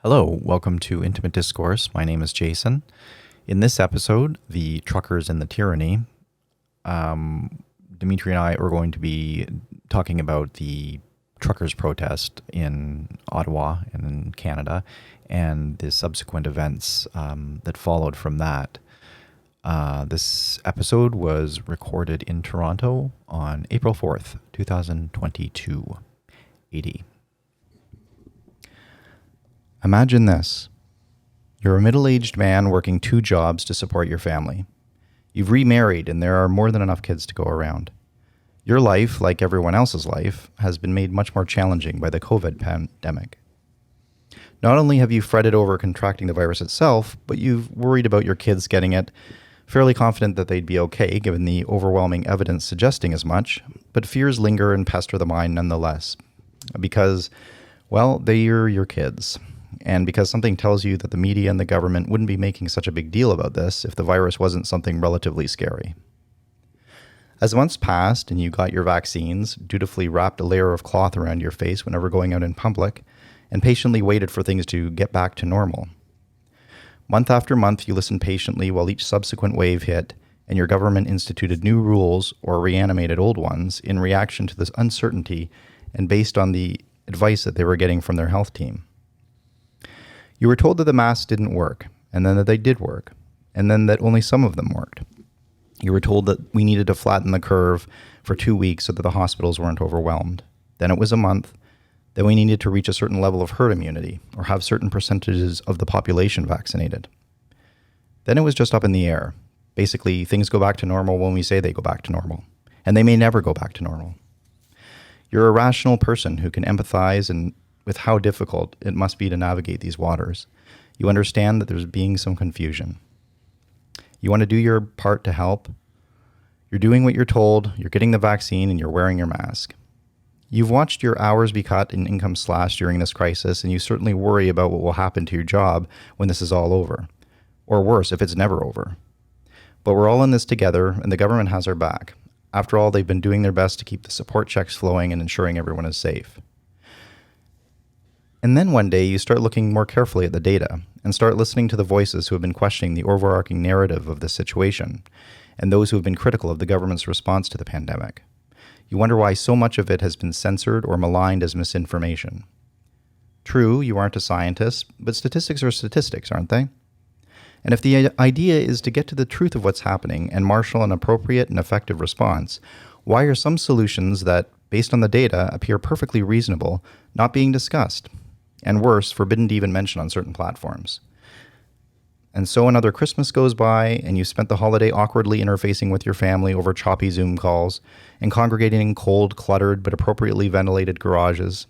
Hello, welcome to Intimate Discourse. My name is Jason. In this episode, The Truckers and the Tyranny, Dimitri and I are going to be talking about the truckers' protest in Ottawa and in Canada and the subsequent events that followed from that. This episode was recorded in Toronto on April 4th, 2022 AD. Imagine this. You're a middle-aged man working 2 jobs to support your family. You've remarried and there are more than enough kids to go around. Your life, like everyone else's life, has been made much more challenging by the COVID pandemic. Not only have you fretted over contracting the virus itself, but you've worried about your kids getting it, fairly confident that they'd be okay given the overwhelming evidence suggesting as much, but fears linger and pester the mind nonetheless. Because, well, they're your kids. And because something tells you that the media and the government wouldn't be making such a big deal about this if the virus wasn't something relatively scary. As months passed and you got your vaccines, dutifully wrapped a layer of cloth around your face whenever going out in public, and patiently waited for things to get back to normal. Month after month, you listened patiently while each subsequent wave hit, and your government instituted new rules or reanimated old ones in reaction to this uncertainty and based on the advice that they were getting from their health team. You were told that the masks didn't work, and then that they did work, and then that only some of them worked. You were told that we needed to flatten the curve for 2 weeks so that the hospitals weren't overwhelmed. Then it was a month. Then we needed to reach a certain level of herd immunity, or have certain percentages of the population vaccinated. Then it was just up in the air. Basically, things go back to normal when we say they go back to normal, and they may never go back to normal. You're a rational person who can empathize and with how difficult it must be to navigate these waters. You understand that there's being some confusion. You want to do your part to help. You're doing what you're told, you're getting the vaccine, and you're wearing your mask. You've watched your hours be cut and income slashed during this crisis, and you certainly worry about what will happen to your job when this is all over. Or worse, if it's never over. But we're all in this together, and the government has our back. After all, they've been doing their best to keep the support checks flowing and ensuring everyone is safe. And then one day you start looking more carefully at the data and start listening to the voices who have been questioning the overarching narrative of this situation and those who have been critical of the government's response to the pandemic. You wonder why so much of it has been censored or maligned as misinformation. True, you aren't a scientist, but statistics are statistics, aren't they? And if the idea is to get to the truth of what's happening and marshal an appropriate and effective response, why are some solutions that, based on the data, appear perfectly reasonable, not being discussed? And worse, forbidden to even mention on certain platforms. And so another Christmas goes by, and you spent the holiday awkwardly interfacing with your family over choppy Zoom calls and congregating in cold, cluttered, but appropriately ventilated garages.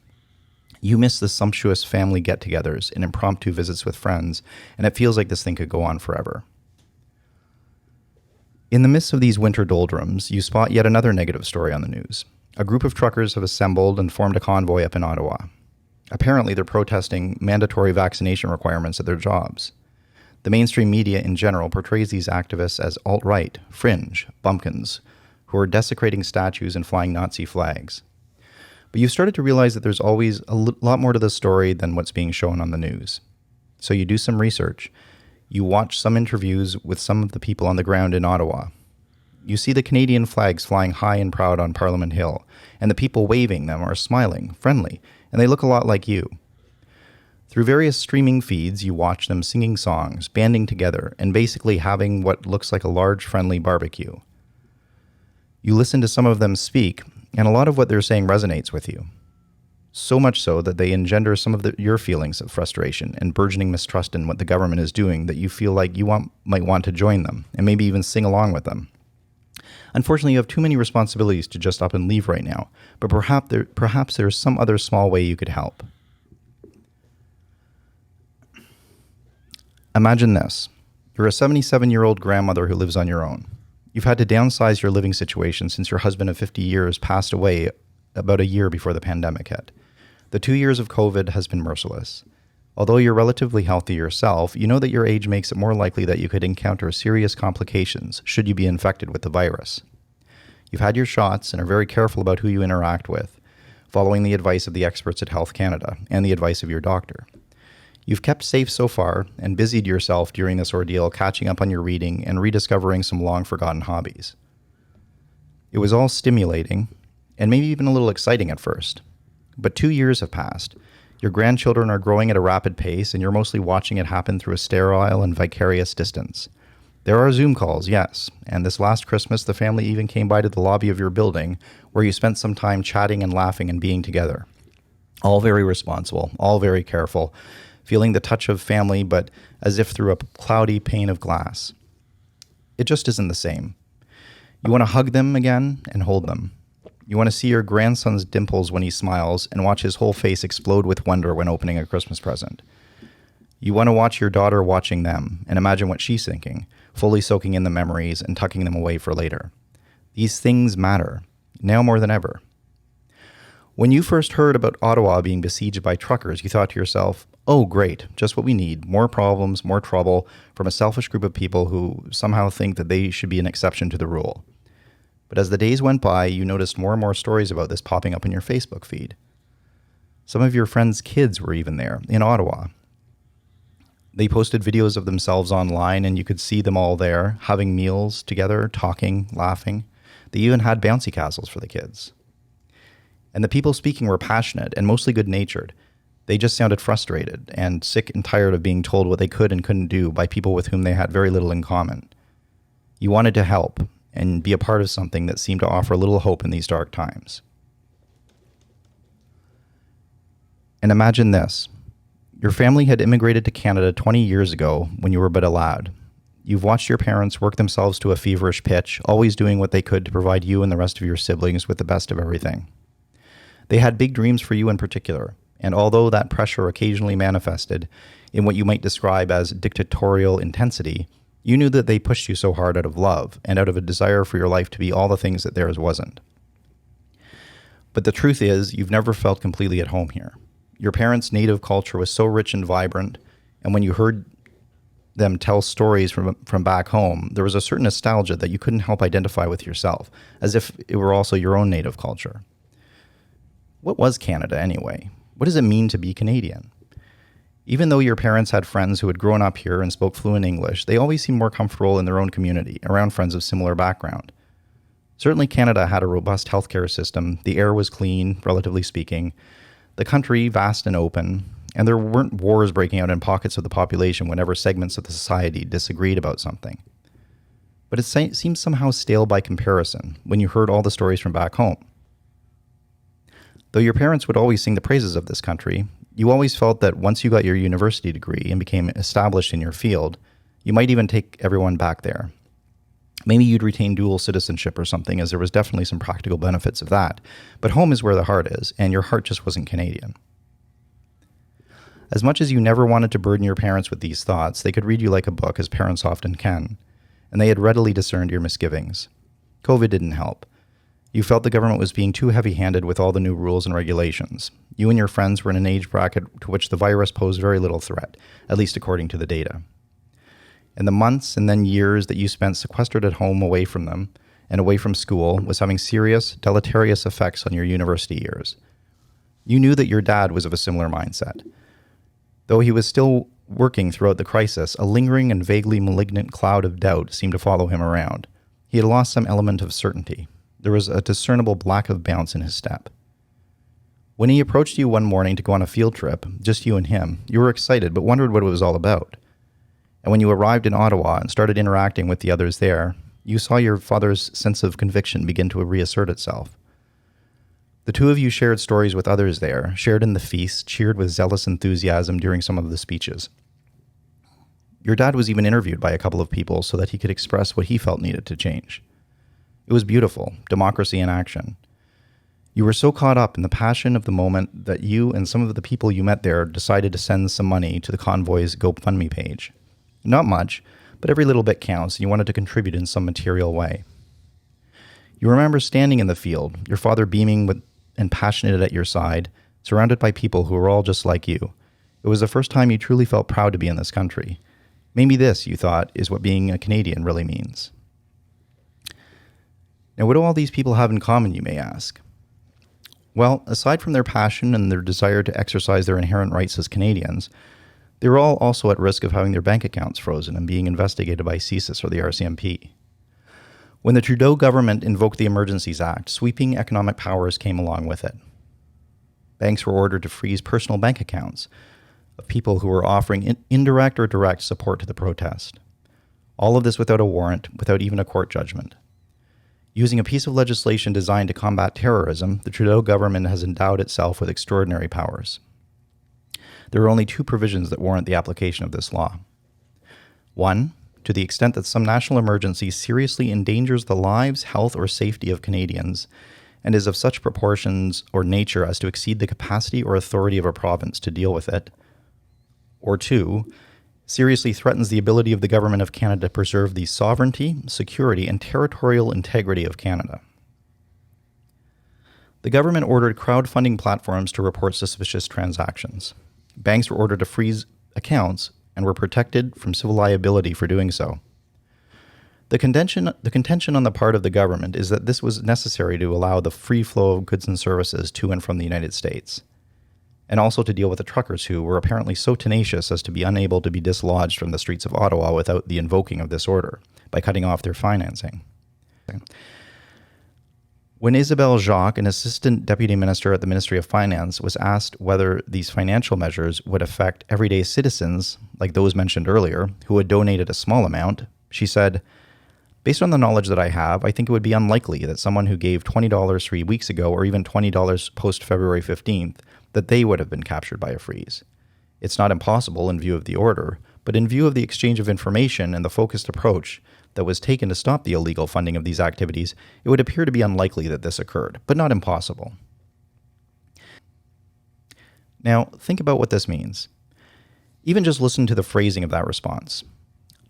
You miss the sumptuous family get-togethers and impromptu visits with friends, and it feels like this thing could go on forever. In the midst of these winter doldrums, you spot yet another negative story on the news. A group of truckers have assembled and formed a convoy up in Ottawa. Apparently, they're protesting mandatory vaccination requirements at their jobs. The mainstream media in general portrays these activists as alt-right, fringe, bumpkins, who are desecrating statues and flying Nazi flags. But you've started to realize that there's always a lot more to the story than what's being shown on the news. So you do some research. You watch some interviews with some of the people on the ground in Ottawa. You see the Canadian flags flying high and proud on Parliament Hill, and the people waving them are smiling, friendly, and they look a lot like you. Through various streaming feeds, you watch them singing songs, banding together, and basically having what looks like a large friendly barbecue. You listen to some of them speak, and a lot of what they're saying resonates with you. So much so that they engender some of your feelings of frustration and burgeoning mistrust in what the government is doing that you feel like you might want to join them, and maybe even sing along with them. Unfortunately, you have too many responsibilities to just up and leave right now, but perhaps there's some other small way you could help. Imagine this. You're a 77-year-old grandmother who lives on your own. You've had to downsize your living situation since your husband of 50 years passed away about a year before the pandemic hit. The 2 years of COVID has been merciless. Although you're relatively healthy yourself, you know that your age makes it more likely that you could encounter serious complications should you be infected with the virus. You've had your shots and are very careful about who you interact with, following the advice of the experts at Health Canada and the advice of your doctor. You've kept safe so far and busied yourself during this ordeal catching up on your reading and rediscovering some long-forgotten hobbies. It was all stimulating and maybe even a little exciting at first. But 2 years have passed. Your grandchildren are growing at a rapid pace and you're mostly watching it happen through a sterile and vicarious distance. There are Zoom calls, yes, and this last Christmas the family even came by to the lobby of your building where you spent some time chatting and laughing and being together. All very responsible, all very careful, feeling the touch of family, but as if through a cloudy pane of glass. It just isn't the same. You want to hug them again and hold them. You want to see your grandson's dimples when he smiles and watch his whole face explode with wonder when opening a Christmas present. You want to watch your daughter watching them and imagine what she's thinking, fully soaking in the memories and tucking them away for later. These things matter, now more than ever. When you first heard about Ottawa being besieged by truckers, you thought to yourself, oh great, just what we need, more problems, more trouble from a selfish group of people who somehow think that they should be an exception to the rule. But as the days went by, you noticed more and more stories about this popping up in your Facebook feed. Some of your friends' kids were even there, in Ottawa. They posted videos of themselves online and you could see them all there, having meals together, talking, laughing. They even had bouncy castles for the kids. And the people speaking were passionate and mostly good-natured. They just sounded frustrated and sick and tired of being told what they could and couldn't do by people with whom they had very little in common. You wanted to help and be a part of something that seemed to offer a little hope in these dark times. And imagine this. Your family had immigrated to Canada 20 years ago when you were but a lad. You've watched your parents work themselves to a feverish pitch, always doing what they could to provide you and the rest of your siblings with the best of everything. They had big dreams for you in particular, and although that pressure occasionally manifested in what you might describe as dictatorial intensity, you knew that they pushed you so hard out of love and out of a desire for your life to be all the things that theirs wasn't. But the truth is, you've never felt completely at home here. Your parents' native culture was so rich and vibrant, and when you heard them tell stories from back home, there was a certain nostalgia that you couldn't help identify with yourself, as if it were also your own native culture. What was Canada anyway? What does it mean to be Canadian? Even though your parents had friends who had grown up here and spoke fluent English, they always seemed more comfortable in their own community, around friends of similar background. Certainly Canada had a robust healthcare system, the air was clean, relatively speaking, the country vast and open, and there weren't wars breaking out in pockets of the population whenever segments of the society disagreed about something. But it seemed somehow stale by comparison when you heard all the stories from back home. Though your parents would always sing the praises of this country, you always felt that once you got your university degree and became established in your field, you might even take everyone back there. Maybe you'd retain dual citizenship or something, as there was definitely some practical benefits of that. But home is where the heart is, and your heart just wasn't Canadian. As much as you never wanted to burden your parents with these thoughts, they could read you like a book, as parents often can, and they had readily discerned your misgivings. COVID didn't help. You felt the government was being too heavy-handed with all the new rules and regulations. You and your friends were in an age bracket to which the virus posed very little threat, at least according to the data. And the months and then years that you spent sequestered at home away from them and away from school was having serious, deleterious effects on your university years. You knew that your dad was of a similar mindset. Though he was still working throughout the crisis, a lingering and vaguely malignant cloud of doubt seemed to follow him around. He had lost some element of certainty. There was a discernible lack of bounce in his step. When he approached you one morning to go on a field trip, just you and him, you were excited but wondered what it was all about. And when you arrived in Ottawa and started interacting with the others there, you saw your father's sense of conviction begin to reassert itself. The two of you shared stories with others there, shared in the feast, cheered with zealous enthusiasm during some of the speeches. Your dad was even interviewed by a couple of people so that he could express what he felt needed to change. It was beautiful, democracy in action. You were so caught up in the passion of the moment that you and some of the people you met there decided to send some money to the convoy's GoFundMe page. Not much, but every little bit counts, and you wanted to contribute in some material way. You remember standing in the field, your father beaming and passionate at your side, surrounded by people who were all just like you. It was the first time you truly felt proud to be in this country. Maybe this, you thought, is what being a Canadian really means. Now, what do all these people have in common, you may ask? Well, aside from their passion and their desire to exercise their inherent rights as Canadians, They were all also at risk of having their bank accounts frozen and being investigated by CSIS or the RCMP. When the Trudeau government invoked the Emergencies Act, sweeping economic powers came along with it. Banks were ordered to freeze personal bank accounts of people who were offering indirect or direct support to the protest. All of this without a warrant, without even a court judgment. Using a piece of legislation designed to combat terrorism, the Trudeau government has endowed itself with extraordinary powers. There are only two provisions that warrant the application of this law. One, to the extent that some national emergency seriously endangers the lives, health, or safety of Canadians and is of such proportions or nature as to exceed the capacity or authority of a province to deal with it. Or two, seriously threatens the ability of the Government of Canada to preserve the sovereignty, security, and territorial integrity of Canada. The government ordered crowdfunding platforms to report suspicious transactions. Banks were ordered to freeze accounts and were protected from civil liability for doing so. The contention on the part of the government is that this was necessary to allow the free flow of goods and services to and from the United States, and also to deal with the truckers who were apparently so tenacious as to be unable to be dislodged from the streets of Ottawa without the invoking of this order, by cutting off their financing. When Isabelle Jacques, an assistant deputy minister at the Ministry of Finance, was asked whether these financial measures would affect everyday citizens, like those mentioned earlier, who had donated a small amount, she said, "Based on the knowledge that I have, I think it would be unlikely that someone who gave $20 3 weeks ago or even $20 post-February 15th, that they would have been captured by a freeze. It's not impossible in view of the order, but in view of the exchange of information and the focused approach that was taken to stop the illegal funding of these activities, it would appear to be unlikely that this occurred, but not impossible." Now, think about what this means. Even just listen to the phrasing of that response.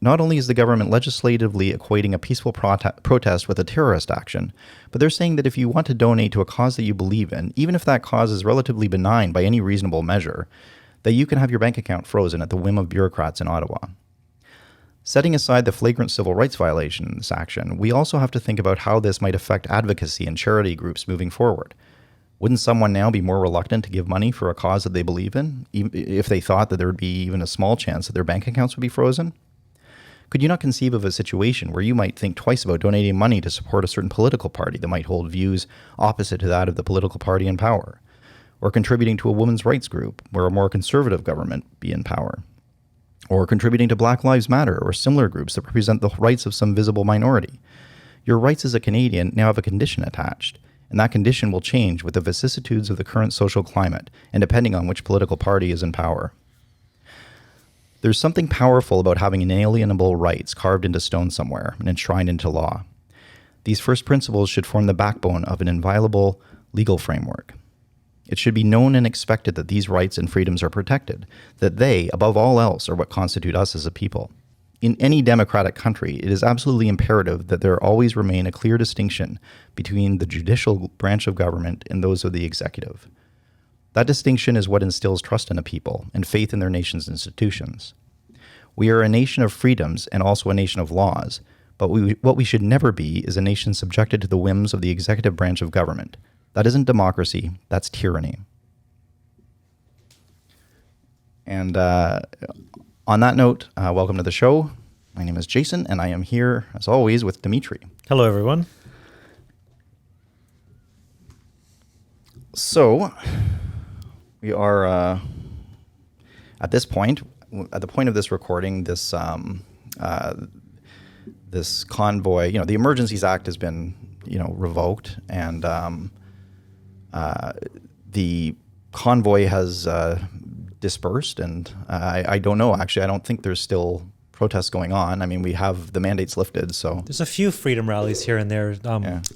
Not only is the government legislatively equating a peaceful protest with a terrorist action, but they're saying that if you want to donate to a cause that you believe in, even if that cause is relatively benign by any reasonable measure, that you can have your bank account frozen at the whim of bureaucrats in Ottawa. Setting aside the flagrant civil rights violation in this action, we also have to think about how this might affect advocacy and charity groups moving forward. Wouldn't someone now be more reluctant to give money for a cause that they believe in, even if they thought that there would be even a small chance that their bank accounts would be frozen? Could you not conceive of a situation where you might think twice about donating money to support a certain political party that might hold views opposite to that of the political party in power? Or contributing to a women's rights group where a more conservative government be in power? Or contributing to Black Lives Matter or similar groups that represent the rights of some visible minority? Your rights as a Canadian now have a condition attached, and that condition will change with the vicissitudes of the current social climate and depending on which political party is in power. There's something powerful about having inalienable rights carved into stone somewhere and enshrined into law. These first principles should form the backbone of an inviolable legal framework. It should be known and expected that these rights and freedoms are protected, that they, above all else, are what constitute us as a people. In any democratic country, it is absolutely imperative that there always remain a clear distinction between the judicial branch of government and those of the executive. That distinction is what instills trust in a people and faith in their nation's institutions. We are a nation of freedoms and also a nation of laws, but what we should never be is a nation subjected to the whims of the executive branch of government. That isn't democracy, that's tyranny. And on that note, welcome to the show. My name is Jason, and I am here, as always, with Dimitri. Hello, everyone. So, we are at this point, at the point of this recording, this convoy, the Emergencies Act has been, revoked, and the convoy has dispersed, and I don't know, actually. I don't think there's still protests going on. I mean, we have the mandates lifted, so. There's a few freedom rallies here and there,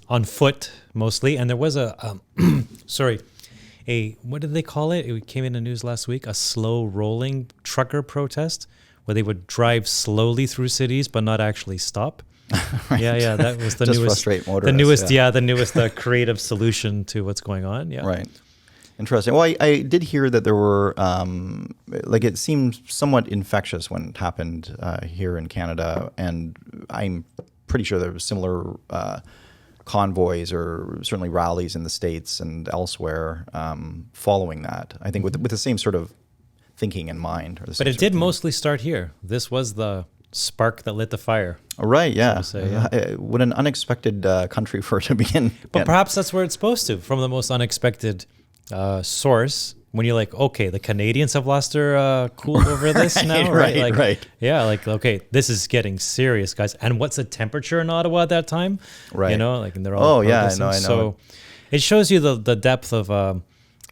on foot mostly, and there was what did they call it? It came in the news last week, a slow rolling trucker protest, where they would drive slowly through cities but not actually stop. Right. Yeah, that was the Just newest, frustrate motorists. the newest creative solution to what's going on. Yeah, right. Interesting. Well, I did hear that there were, it seemed somewhat infectious when it happened here in Canada, and I'm pretty sure there were similar convoys or certainly rallies in the States and elsewhere following that. I think with the same sort of thinking in mind. Or the But same it sort of did thing. mostly start here. This was the spark that lit the fire. Oh, right, yeah. to say, yeah. What an unexpected country for it to begin. But perhaps that's where it's supposed to, from the most unexpected source. When you're like, okay, the Canadians have lost their cool over this now, right? Like, right. Yeah, like, okay, this is getting serious, guys. And what's the temperature in Ottawa at that time? Right. You know, like, and they're all Oh, yeah, I protesting. know. So it shows you the depth of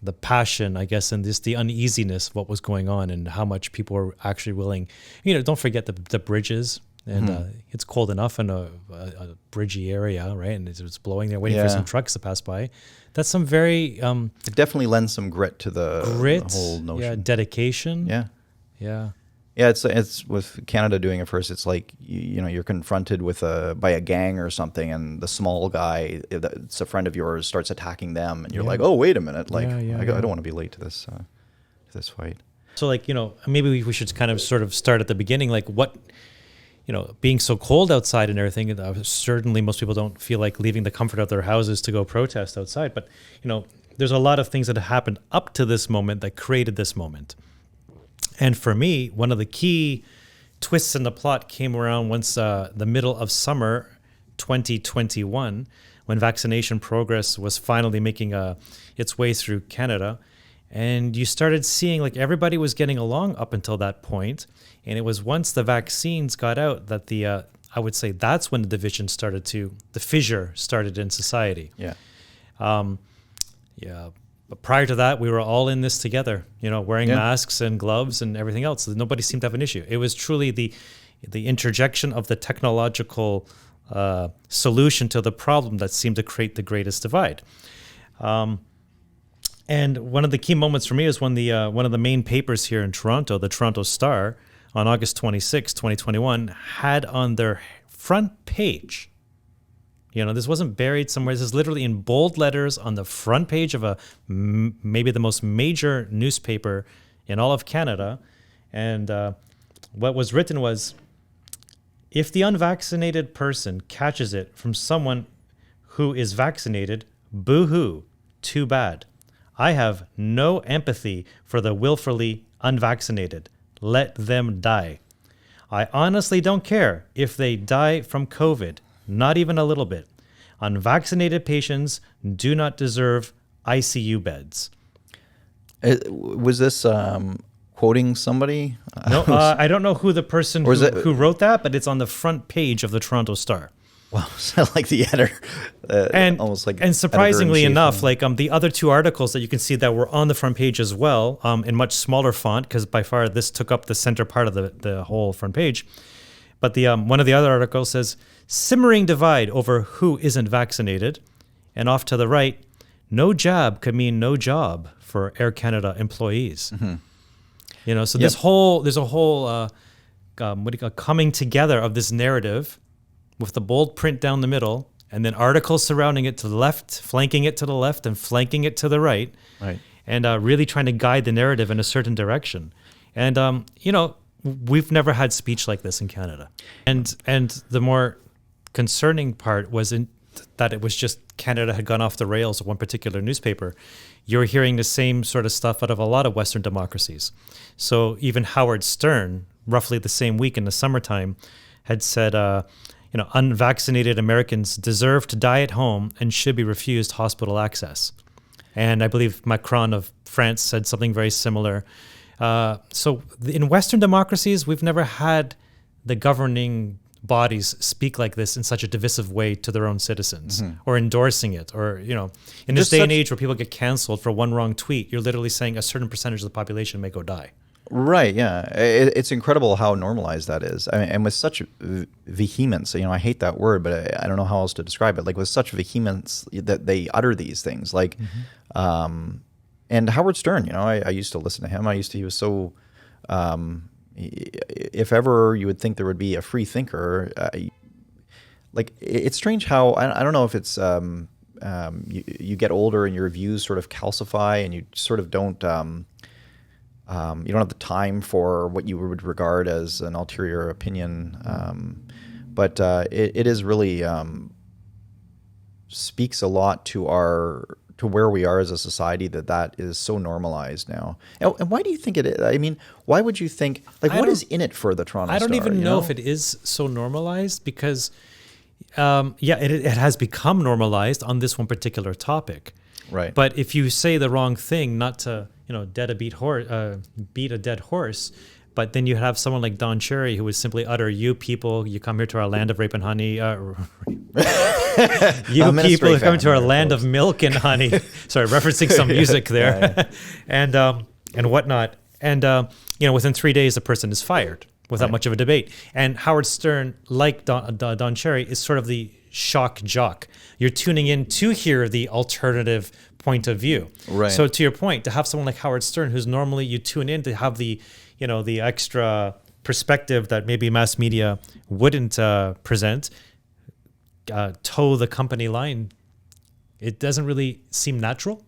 the passion, I guess, and just the uneasiness of what was going on and how much people were actually willing. You know, don't forget the bridges. And it's cold enough in a bridgy area, right? And it's blowing. They're waiting for some trucks to pass by. That's some very it definitely lends some grit to the whole notion. Yeah, dedication. Yeah. Yeah. Yeah, it's with Canada doing it first. It's like you know you're confronted with by a gang or something, and the small guy that's a friend of yours starts attacking them, and you're like, oh wait a minute, like I don't want to be late to this fight. So like maybe we should kind of sort of start at the beginning, like what. Being so cold outside and everything, certainly most people don't feel like leaving the comfort of their houses to go protest outside. But, there's a lot of things that have happened up to this moment that created this moment. And for me, one of the key twists in the plot came around once the middle of summer 2021, when vaccination progress was finally making its way through Canada. And you started seeing like everybody was getting along up until that point. And it was once the vaccines got out that I would say that's when the fissure started in society. Yeah. Yeah. But prior to that, we were all in this together, wearing masks and gloves and everything else. So nobody seemed to have an issue. It was truly the interjection of the technological solution to the problem that seemed to create the greatest divide. And one of the key moments for me is when one of the main papers here in Toronto, the Toronto Star, on August 26, 2021, had on their front page, this wasn't buried somewhere. This is literally in bold letters on the front page of maybe the most major newspaper in all of Canada. And what was written was, if the unvaccinated person catches it from someone who is vaccinated, boo-hoo, too bad. I have no empathy for the willfully unvaccinated. Let them die. I honestly don't care if they die from COVID, not even a little bit. Unvaccinated patients do not deserve ICU beds. Was this quoting somebody? No, I don't know who the person who wrote that, but it's on the front page of the Toronto Star. Wow, sound like the editor, almost like. And surprisingly enough, like the other two articles that you can see that were on the front page as well, in much smaller font, because by far this took up the center part of the whole front page. But the one of the other articles says, simmering divide over who isn't vaccinated. And off to the right, no jab could mean no job for Air Canada employees. Mm-hmm. So there's a whole coming together of this narrative with the bold print down the middle, and then articles surrounding it to the left, flanking it to the left, and flanking it to the right. Right. And really trying to guide the narrative in a certain direction. And, we've never had speech like this in Canada. And the more concerning part was that it was just Canada had gone off the rails of one particular newspaper. You're hearing the same sort of stuff out of a lot of Western democracies. So even Howard Stern, roughly the same week in the summertime, had said, unvaccinated Americans deserve to die at home and should be refused hospital access. And I believe Macron of France said something very similar. So in Western democracies, we've never had the governing bodies speak like this in such a divisive way to their own citizens, or endorsing it, or, in this day and age where people get canceled for one wrong tweet, you're literally saying a certain percentage of the population may go die. Right, yeah. It's incredible how normalized that is. I mean, and with such vehemence, I hate that word, but I don't know how else to describe it. Like with such vehemence that they utter these things. Like, and Howard Stern, I used to listen to him. He was so, if ever you would think there would be a free thinker, like it's strange how, I don't know if it's, you get older and your views sort of calcify and you sort of don't, you don't have the time for what you would regard as an ulterior opinion, but it is really speaks a lot to our to where we are as a society that is so normalized now. And why do you think it is? I mean, why would you think, like, what is in it for the Toronto Star? I don't even know if it is so normalized because, it has become normalized on this one particular topic. Right. But if you say the wrong thing, not to, beat a dead horse, but then you have someone like Don Cherry who would simply utter, "You people, you come here to our land of rape and honey. You people who come to our land of milk and honey." Sorry, referencing some music there, and whatnot. And within 3 days, the person is fired without much of a debate. And Howard Stern, like Don Cherry, is sort of the shock jock. You're tuning in to hear the alternative point of view. Right. So to your point, to have someone like Howard Stern, who's normally you tune in to have the extra perspective that maybe mass media wouldn't present, toe the company line, it doesn't really seem natural.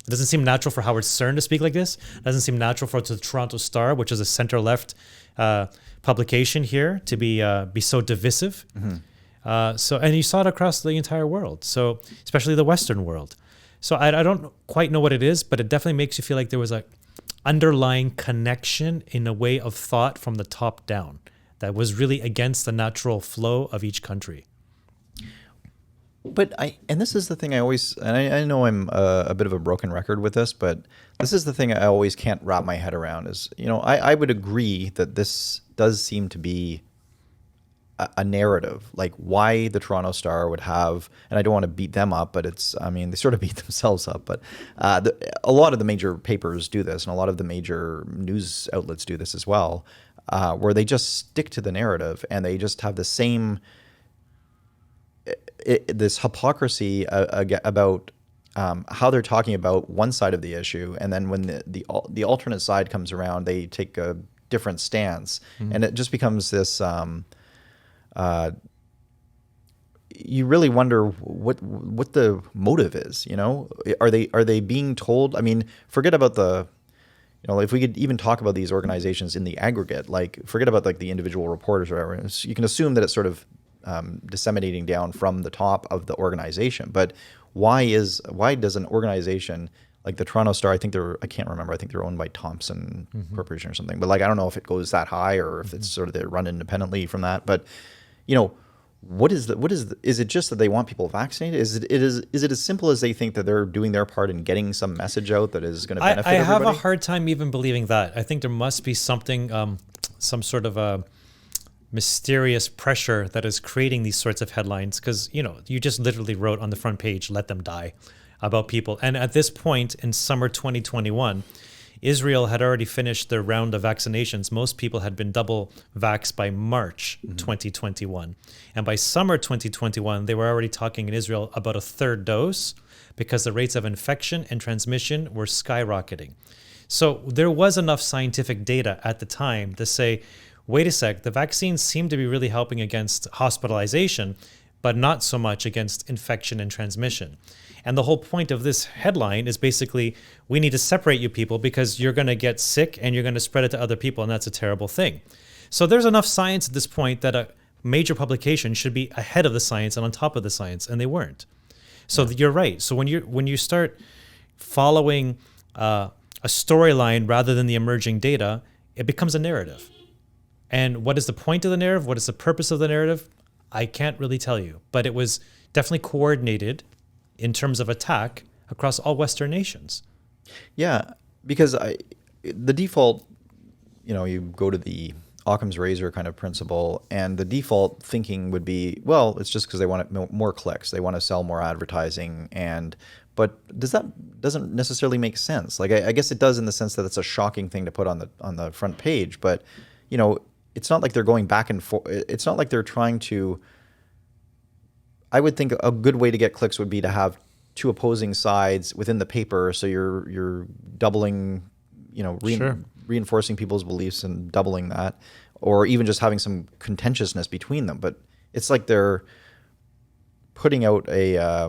It doesn't seem natural for Howard Stern to speak like this. It doesn't seem natural for the Toronto Star, which is a center-left publication here, to be so divisive. Mm-hmm. And you saw it across the entire world, so especially the Western world. So I don't quite know what it is, but it definitely makes you feel like there was a underlying connection in a way of thought from the top down that was really against the natural flow of each country. But this is the thing I always, and I know I'm a bit of a broken record with this, but this is the thing I always can't wrap my head around is, I would agree that this does seem to be a narrative, like why the Toronto Star would have, and I don't want to beat them up, but they sort of beat themselves up, but a lot of the major papers do this, and a lot of the major news outlets do this as well, where they just stick to the narrative, and they just have the same, this hypocrisy about how they're talking about one side of the issue, and then when the alternate side comes around, they take a different stance, and it just becomes this... you really wonder what the motive is. Are they being told? I mean, forget about if we could even talk about these organizations in the aggregate, like forget about like the individual reporters or whatever. You can assume that it's sort of disseminating down from the top of the organization. But why does an organization like the Toronto Star, I think they're owned by Thompson Corporation or something, but like I don't know if it goes that high or if it's sort of they run independently from that, but is it just that they want people vaccinated? Is it as simple as they think that they're doing their part in getting some message out that is going to benefit everybody? I have a hard time even believing that. I think there must be something, some sort of a mysterious pressure that is creating these sorts of headlines because, you just literally wrote on the front page, "Let them die," about people. And at this point in summer 2021, Israel had already finished their round of vaccinations. Most people had been double vaxxed by March 2021. And by summer 2021, they were already talking in Israel about a third dose because the rates of infection and transmission were skyrocketing. So there was enough scientific data at the time to say, wait a sec, the vaccines seem to be really helping against hospitalization, but not so much against infection and transmission. And the whole point of this headline is basically, we need to separate you people because you're going to get sick and you're going to spread it to other people, and that's a terrible thing. So there's enough science at this point that a major publication should be ahead of the science and on top of the science, and they weren't. So you're right. So when you start following a storyline rather than the emerging data, it becomes a narrative. And what is the point of the narrative? What is the purpose of the narrative? I can't really tell you, but it was definitely coordinated in terms of attack across all Western nations. Yeah, because the default, you go to the Occam's razor kind of principle, and the default thinking would be, well, it's just because they want more clicks, they want to sell more advertising, but doesn't necessarily make sense. Like I guess it does in the sense that it's a shocking thing to put on the front page, but it's not like they're going back and forth. It's not like they're trying to. I would think a good way to get clicks would be to have two opposing sides within the paper, so you're doubling, reinforcing people's beliefs and doubling that, or even just having some contentiousness between them. But it's like they're putting out a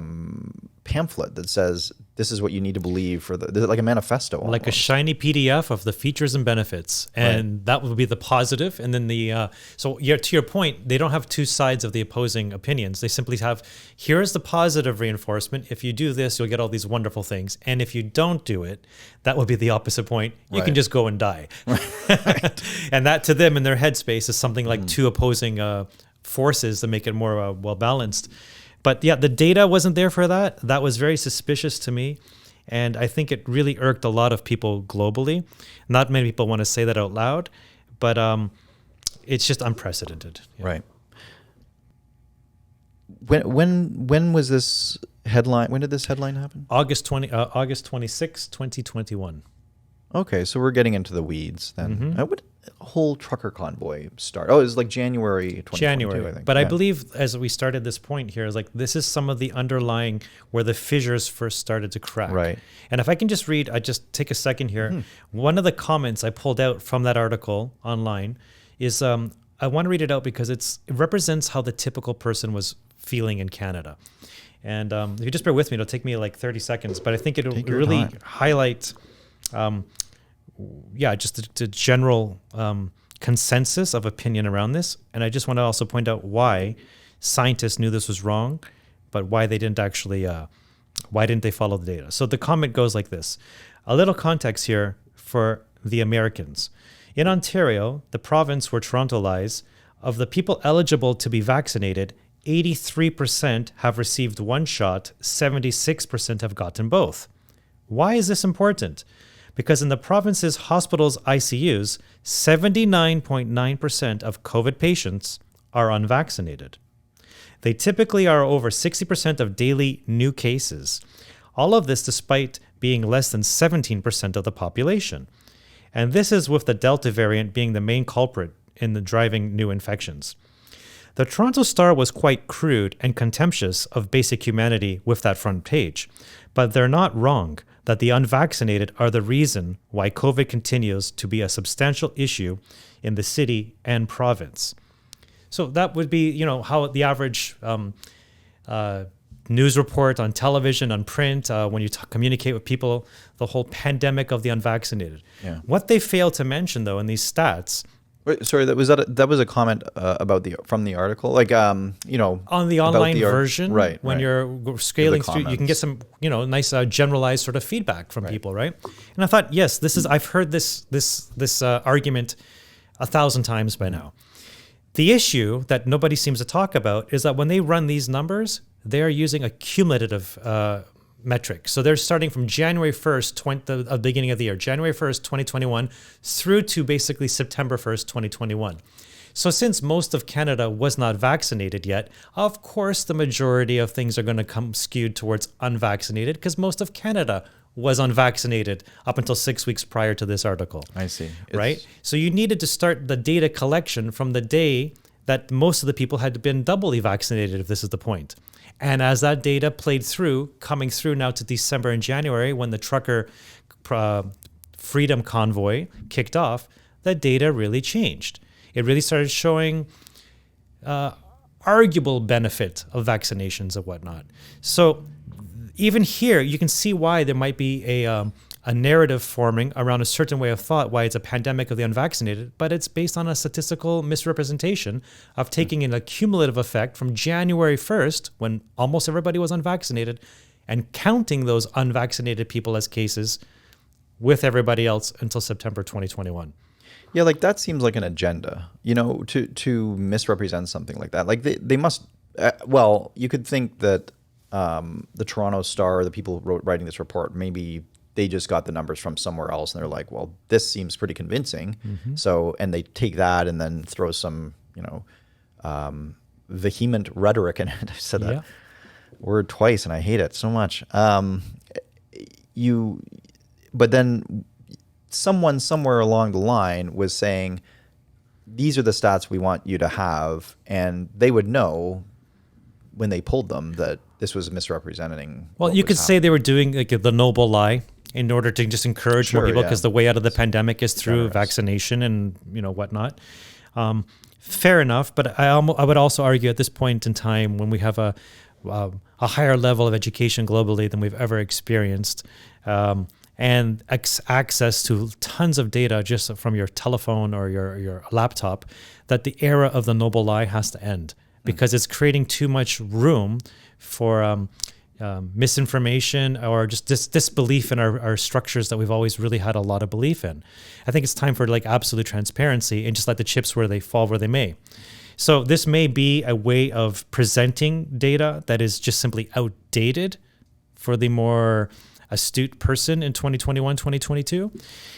pamphlet that says, this is what you need to believe for like a manifesto, like a almost. shiny PDF of the features and benefits, and that would be the positive. And then to your point, they don't have two sides of the opposing opinions. They simply have, here's the positive reinforcement. If you do this, you'll get all these wonderful things, and if you don't do it, that would be the opposite point. You can just go and die. Right. And that to them in their headspace is something like two opposing forces that make it more well balanced. But yeah, the data wasn't there for that. That was very suspicious to me. And I think it really irked a lot of people globally. Not many people want to say that out loud, but it's just unprecedented. Yeah. Right. When was this headline? When did this headline happen? August 26, 2021. Okay, so we're getting into the weeds then. Mm-hmm. What whole trucker convoy start? Oh, it was like January 2022, I think. But I believe as we started this point here, is like this is some of the underlying where the fissures first started to crack. Right. And if I can just read, I just take a second here. One of the comments I pulled out from that article online is I want to read it out because it represents how the typical person was feeling in Canada. And if you just bear with me, it'll take me like 30 seconds, but I think it'll really highlight just the general consensus of opinion around this. And I just want to also point out why scientists knew this was wrong, but why they didn't actually, why didn't they follow the data? So the comment goes like this. A little context here for the Americans. In Ontario, the province where Toronto lies, of the people eligible to be vaccinated, 83% have received one shot, 76% have gotten both. Why is this important? Because in the province's hospitals' ICUs, 79.9% of COVID patients are unvaccinated. They typically are over 60% of daily new cases. All of this despite being less than 17% of the population. And this is with the Delta variant being the main culprit in the driving new infections. The Toronto Star was quite crude and contemptuous of basic humanity with that front page, but they're not wrong that the unvaccinated are the reason why COVID continues to be a substantial issue in the city and province. So that would be, how the average news report on television, on print, when you communicate with people, the whole pandemic of the unvaccinated. Yeah. What they fail to mention, though, in these stats. Wait, sorry, that was a comment from the article, like on the online version, right? When you're scaling through, you can get some nice generalized sort of feedback from people, right? And I thought, yes, I've heard this argument 1,000 times by now. The issue that nobody seems to talk about is that when they run these numbers, they are using a cumulative metric. So they're starting from January 1st, the beginning of the year, January 1st, 2021, through to basically September 1st, 2021. So since most of Canada was not vaccinated yet, of course the majority of things are going to come skewed towards unvaccinated because most of Canada was unvaccinated up until 6 weeks prior to this article. I see. Right? So you needed to start the data collection from the day that most of the people had been doubly vaccinated, if this is the point. And as that data played through, coming through now to December and January, when the trucker freedom convoy kicked off, the data really changed. It really started showing arguable benefit of vaccinations and whatnot. So even here, you can see why there might be a narrative forming around a certain way of thought, why it's a pandemic of the unvaccinated, but it's based on a statistical misrepresentation of taking an accumulative effect from January 1st, when almost everybody was unvaccinated, and counting those unvaccinated people as cases with everybody else until September 2021. Yeah, like that seems like an agenda, to misrepresent something like that. Like they must, you could think that the Toronto Star, the people writing this report, maybe they just got the numbers from somewhere else and they're like, well, this seems pretty convincing. Mm-hmm. So, and they take that and then throw some, vehement rhetoric in it. I said that word twice and I hate it so much. But then someone somewhere along the line was saying, these are the stats we want you to have. And they would know when they pulled them that this was misrepresenting. Well, you could say they were doing like the noble lie in order to just encourage more people, because the way out of the pandemic is through vaccination and whatnot. Fair enough, but I would also argue at this point in time when we have a higher level of education globally than we've ever experienced, and access to tons of data just from your telephone or your laptop, that the era of the noble lie has to end, because it's creating too much room for misinformation or just disbelief in our structures that we've always really had a lot of belief in. I think it's time for like absolute transparency and just let the chips where they fall where they may. So this may be a way of presenting data that is just simply outdated for the more astute person in 2021, 2022.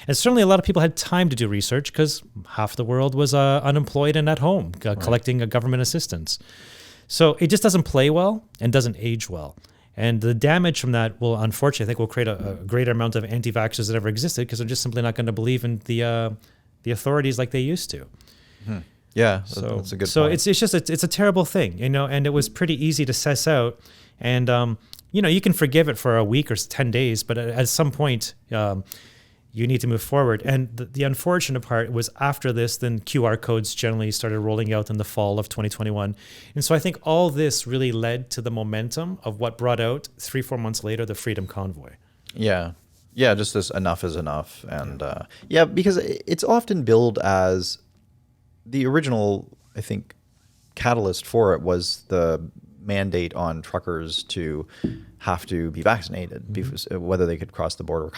And certainly a lot of people had time to do research because half the world was unemployed and at home collecting government assistance. So it just doesn't play well and doesn't age well. And the damage from that will, unfortunately, I think will create a greater amount of anti-vaxxers that ever existed, because they're just simply not going to believe in the authorities like they used to. Mm-hmm. Yeah, that's a good point. So it's a terrible thing, and it was pretty easy to suss out. And, you can forgive it for a week or 10 days, but at some point, you need to move forward. And the unfortunate part was after this, then QR codes generally started rolling out in the fall of 2021. And so I think all this really led to the momentum of what brought out 3-4 months later, the Freedom Convoy. Yeah. Yeah, just this enough is enough. And because it's often billed as the original, I think, catalyst for it was the mandate on truckers to have to be vaccinated, whether they could cross the border or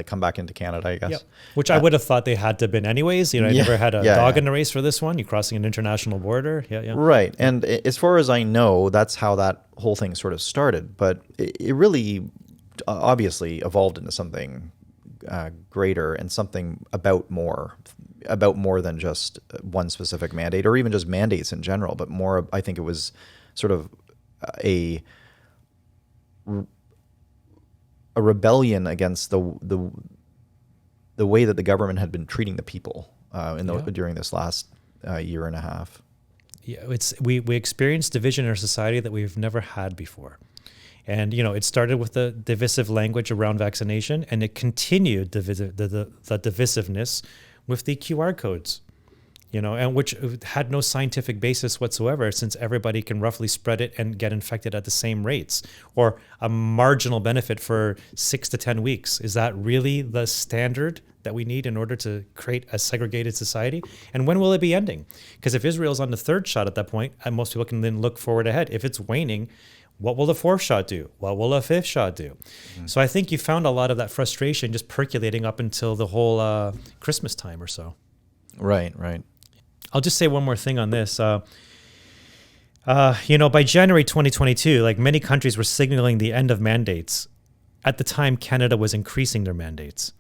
come back into Canada, I guess. Yep. Which I would have thought they had to have been anyways. I never had a dog in the race for this one. You're crossing an international border. Yeah. Right. And as far as I know, that's how that whole thing sort of started. But it really obviously evolved into something greater and something about more than just one specific mandate or even just mandates in general, but more, I think it was sort of a rebellion against the way that the government had been treating the people during this last year and a half. Yeah, we experienced division in our society that we've never had before. And, it started with the divisive language around vaccination, and it continued the divisiveness with the QR codes, and which had no scientific basis whatsoever, since everybody can roughly spread it and get infected at the same rates, or a marginal benefit for 6 to 10 weeks. Is that really the standard that we need in order to create a segregated society? And when will it be ending? Because if Israel's on the third shot at that point, and most people can then look forward ahead. If it's waning, what will the fourth shot do? What will a fifth shot do? Mm-hmm. So I think you found a lot of that frustration just percolating up until the whole Christmas time or so. Right. I'll just say one more thing on this. By January 2022, like many countries were signaling the end of mandates. At the time, Canada was increasing their mandates.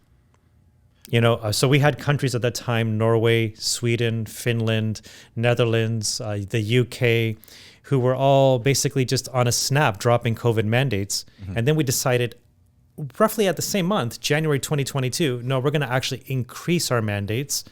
So we had countries at that time, Norway, Sweden, Finland, Netherlands, the UK, who were all basically just on a snap dropping COVID mandates. Mm-hmm. And then we decided roughly at the same month, January 2022, no, we're going to actually increase our mandates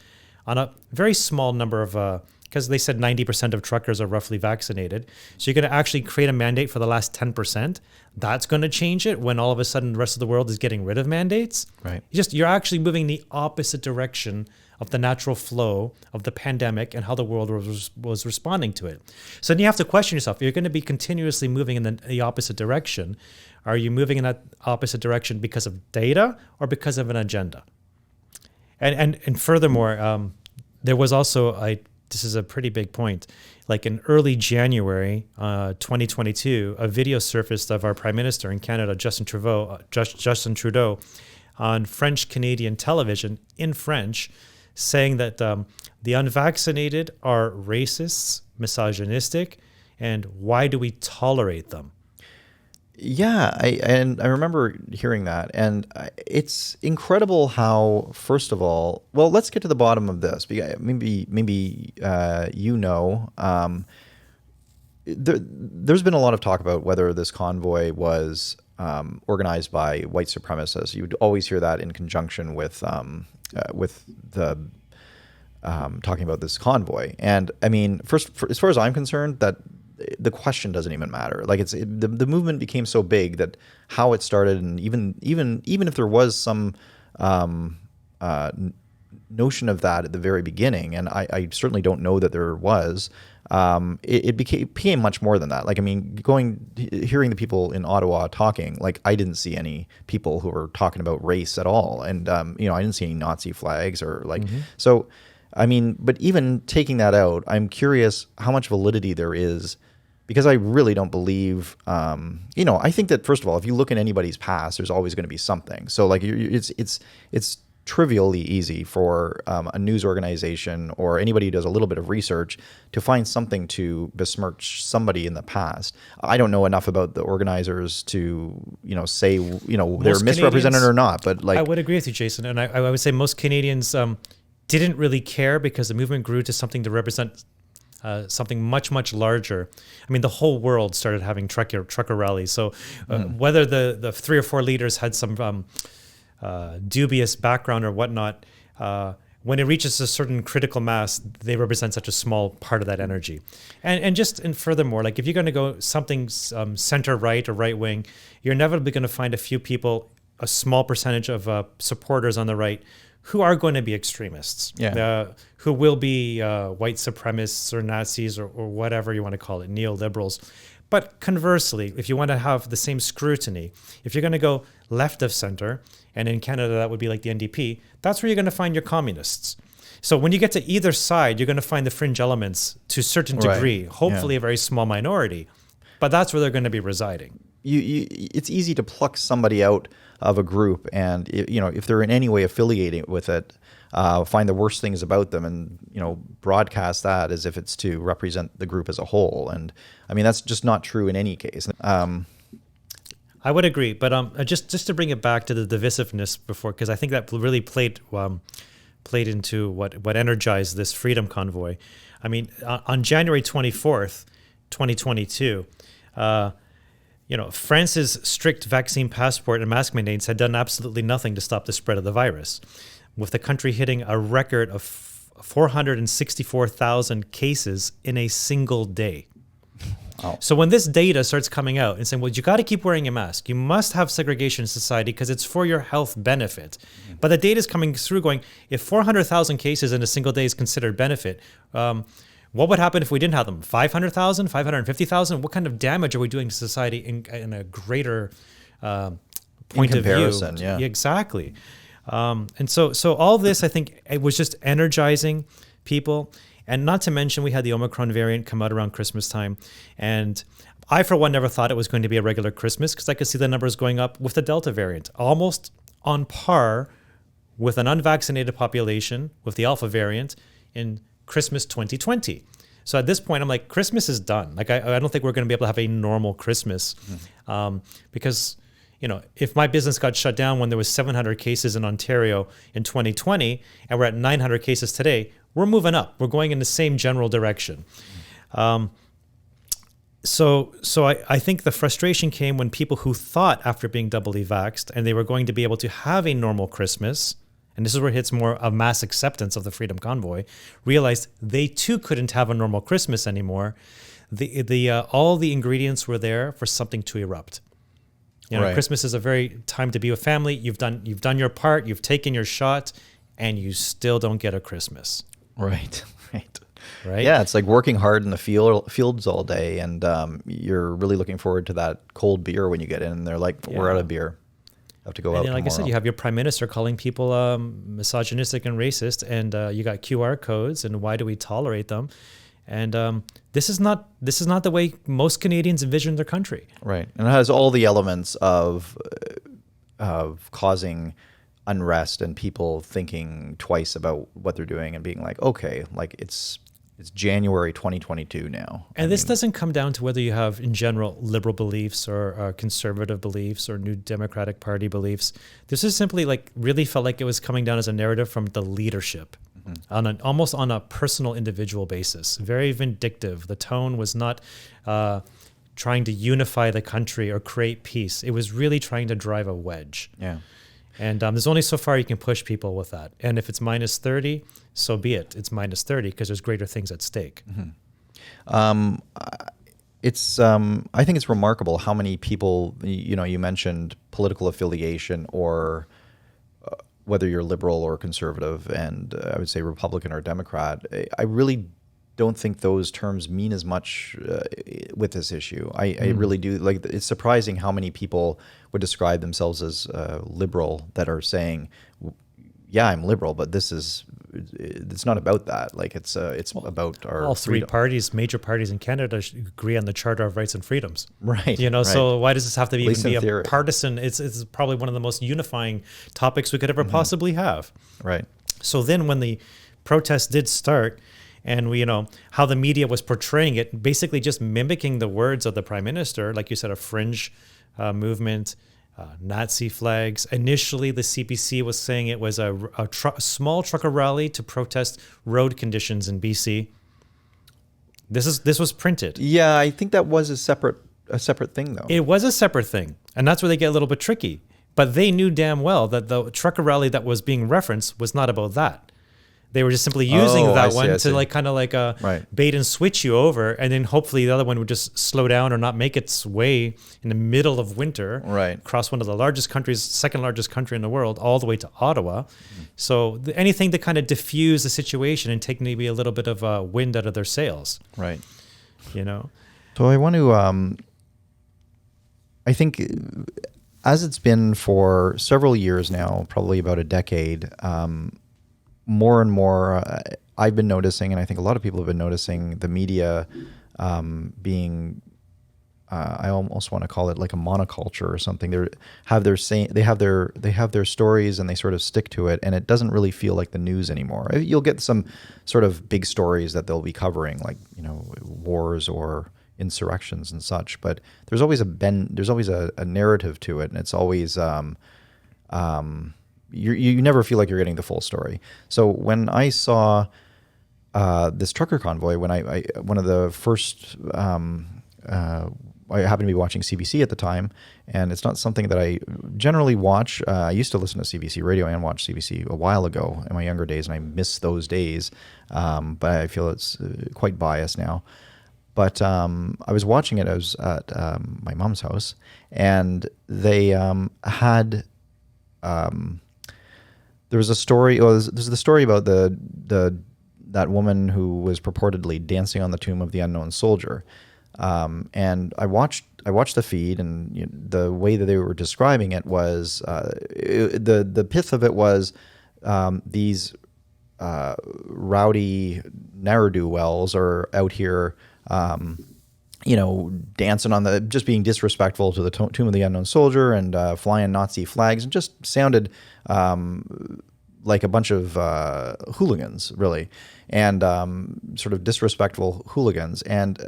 on a very small number of, because they said 90% of truckers are roughly vaccinated. So you're going to actually create a mandate for the last 10%. That's going to change it when all of a sudden the rest of the world is getting rid of mandates. Right. You're actually moving the opposite direction of the natural flow of the pandemic and how the world was responding to it. So then you have to question yourself, you're going to be continuously moving in the opposite direction. Are you moving in that opposite direction because of data or because of an agenda? And furthermore, there was also, this is a pretty big point, like in early January 2022, a video surfaced of our Prime Minister in Canada, Justin Trudeau, on French-Canadian television in French, saying that the unvaccinated are racists, misogynistic, and why do we tolerate them? Yeah, I remember hearing that, and it's incredible how, first of all, well, let's get to the bottom of this. Maybe there's been a lot of talk about whether this convoy was organized by white supremacists. You'd always hear that in conjunction with the talking about this convoy. And I mean, as far as I'm concerned, that the question doesn't even matter. Like the movement became so big that how it started, and even if there was some notion of that at the very beginning, and I certainly don't know that there was. It became much more than that. Like, I mean, hearing the people in Ottawa talking, like, I didn't see any people who were talking about race at all, and you know, I didn't see any Nazi flags or like. So, I mean, but even taking that out, I'm curious how much validity there is, because I really don't believe. You know, I think that, first of all, if you look in anybody's past, there's always going to be something. So, like, it's trivially easy for a news organization or anybody who does a little bit of research to find something to besmirch somebody in the past. I don't know enough about the organizers to, you know, say, you know, they're misrepresented or not, but like, I would agree with you, Jason. And I would say most Canadians didn't really care, because the movement grew to something to represent something much, much larger. I mean, the whole world started having trucker rallies. So whether the 3 or 4 leaders had some dubious background or whatnot, when it reaches a certain critical mass, they represent such a small part of that energy. And furthermore, like, if you're going to go something center right or right wing, you're inevitably going to find a few people, a small percentage of supporters on the right, who are going to be extremists, who will be white supremacists or Nazis or whatever you want to call it, neoliberals. But conversely, if you want to have the same scrutiny, if you're going to go left of center, and in Canada that would be like the NDP, that's where you're going to find your communists. So when you get to either side, you're going to find the fringe elements to a certain degree, hopefully a very small minority, but that's where they're going to be residing. It's easy to pluck somebody out of a group, and you know, if they're in any way affiliating with it, find the worst things about them, and you know, broadcast that as if it's to represent the group as a whole. And I mean, that's just not true in any case. I would agree, but just to bring it back to the divisiveness before, because I think that really played into what energized this freedom convoy. I mean, on January 24th, 2022. You know, France's strict vaccine passport and mask mandates had done absolutely nothing to stop the spread of the virus, with the country hitting a record of 464,000 cases in a single day. Oh. So when this data starts coming out and saying, well, you got to keep wearing a mask, you must have segregation in society because it's for your health benefit. But the data is coming through going, if 400,000 cases in a single day is considered benefit, what would happen if we didn't have them? 500,000, 550,000? What kind of damage are we doing to society in a greater point of view? Yeah. Exactly. And so all this, I think, it was just energizing people. And not to mention, we had the Omicron variant come out around Christmas time. And I, for one, never thought it was going to be a regular Christmas, because I could see the numbers going up with the Delta variant, almost on par with an unvaccinated population with the Alpha variant in Christmas 2020. So at this point, I'm like, Christmas is done. Like, I don't think we're going to be able to have a normal Christmas, because, you know, if my business got shut down when there was 700 cases in Ontario in 2020, and we're at 900 cases today, we're moving up. We're going in the same general direction. So I think the frustration came when people who thought, after being doubly vaxxed, and they were going to be able to have a normal Christmas, and this is where it hits more of mass acceptance of the Freedom Convoy, realized they too couldn't have a normal Christmas anymore. All the ingredients were there for something to erupt. You know, right. Christmas is a very time to be with family. You've done your part. You've taken your shot, and you still don't get a Christmas. Right. Right. Yeah, it's like working hard in the fields all day, and you're really looking forward to that cold beer when you get in. And they're like, "We're out of beer. Have to go out." And like I said, you have your prime minister calling people misogynistic and racist, and you got QR codes, and why do we tolerate them? And this is not the way most Canadians envision their country. Right, and it has all the elements of causing unrest and people thinking twice about what they're doing and being like, okay, like it's January 2022 now. And this doesn't come down to whether you have, in general, liberal beliefs or conservative beliefs or New Democratic Party beliefs. This is simply like really felt like it was coming down as a narrative from the leadership, almost on a personal, individual basis. Very vindictive. The tone was not trying to unify the country or create peace. It was really trying to drive a wedge. Yeah. And there's only so far you can push people with that. And if it's minus 30, so be it. It's minus 30 because there's greater things at stake. I think it's remarkable how many people, you mentioned political affiliation or whether you're liberal or conservative, and I would say Republican or Democrat, I really don't think those terms mean as much with this issue. I really do. Like, it's surprising how many people would describe themselves as liberal that are saying, yeah, I'm liberal, but it's not about that. Like, it's about our all three freedom. major parties in Canada agree on the Charter of Rights and Freedoms. Right. You know, right. so why does this have to least even in be theory. a partisan? It's probably one of the most unifying topics we could ever possibly have. Right. So then when the protests did start, and we, how the media was portraying it, basically just mimicking the words of the prime minister, like you said, a fringe movement, Nazi flags. Initially, the CPC was saying it was a small trucker rally to protest road conditions in BC. This was printed. Yeah, I think that was a separate thing, though. It was a separate thing, and that's where they get a little bit tricky. But they knew damn well that the trucker rally that was being referenced was not about that. They were just simply using that one to kind of Right. bait and switch you over, and then hopefully the other one would just slow down or not make its way in the middle of winter, Right. across one of the largest countries, second largest country in the world, all the way to Ottawa. So anything to kind of diffuse the situation and take maybe a little bit of wind out of their sails, Right. So I want to, I think, as it's been for several years now, probably about a decade, more and more, I've been noticing, and I think a lot of people have been noticing, the media being, I almost want to call it like a monoculture or something. They have their stories, and they sort of stick to it, and it doesn't really feel like the news anymore. You'll get some sort of big stories that they'll be covering, like wars or insurrections and such, but there's always a narrative to it, and it's always you never feel like you're getting the full story. So when I saw this trucker convoy, when I one of the first, I happened to be watching CBC at the time, and it's not something that I generally watch. I used to listen to CBC radio and watch CBC a while ago in my younger days, and I miss those days, but I feel it's quite biased now. But I was watching it. I was at my mom's house, and they had. There was a story. Well, there's the story about that woman who was purportedly dancing on the tomb of the unknown soldier, and I watched the feed, and the way that they were describing it was the pith of it was these rowdy ne'er-do-wells are out here. Dancing on just being disrespectful to the tomb of the unknown soldier, and flying Nazi flags, and just sounded like a bunch of hooligans, really, and sort of disrespectful hooligans. And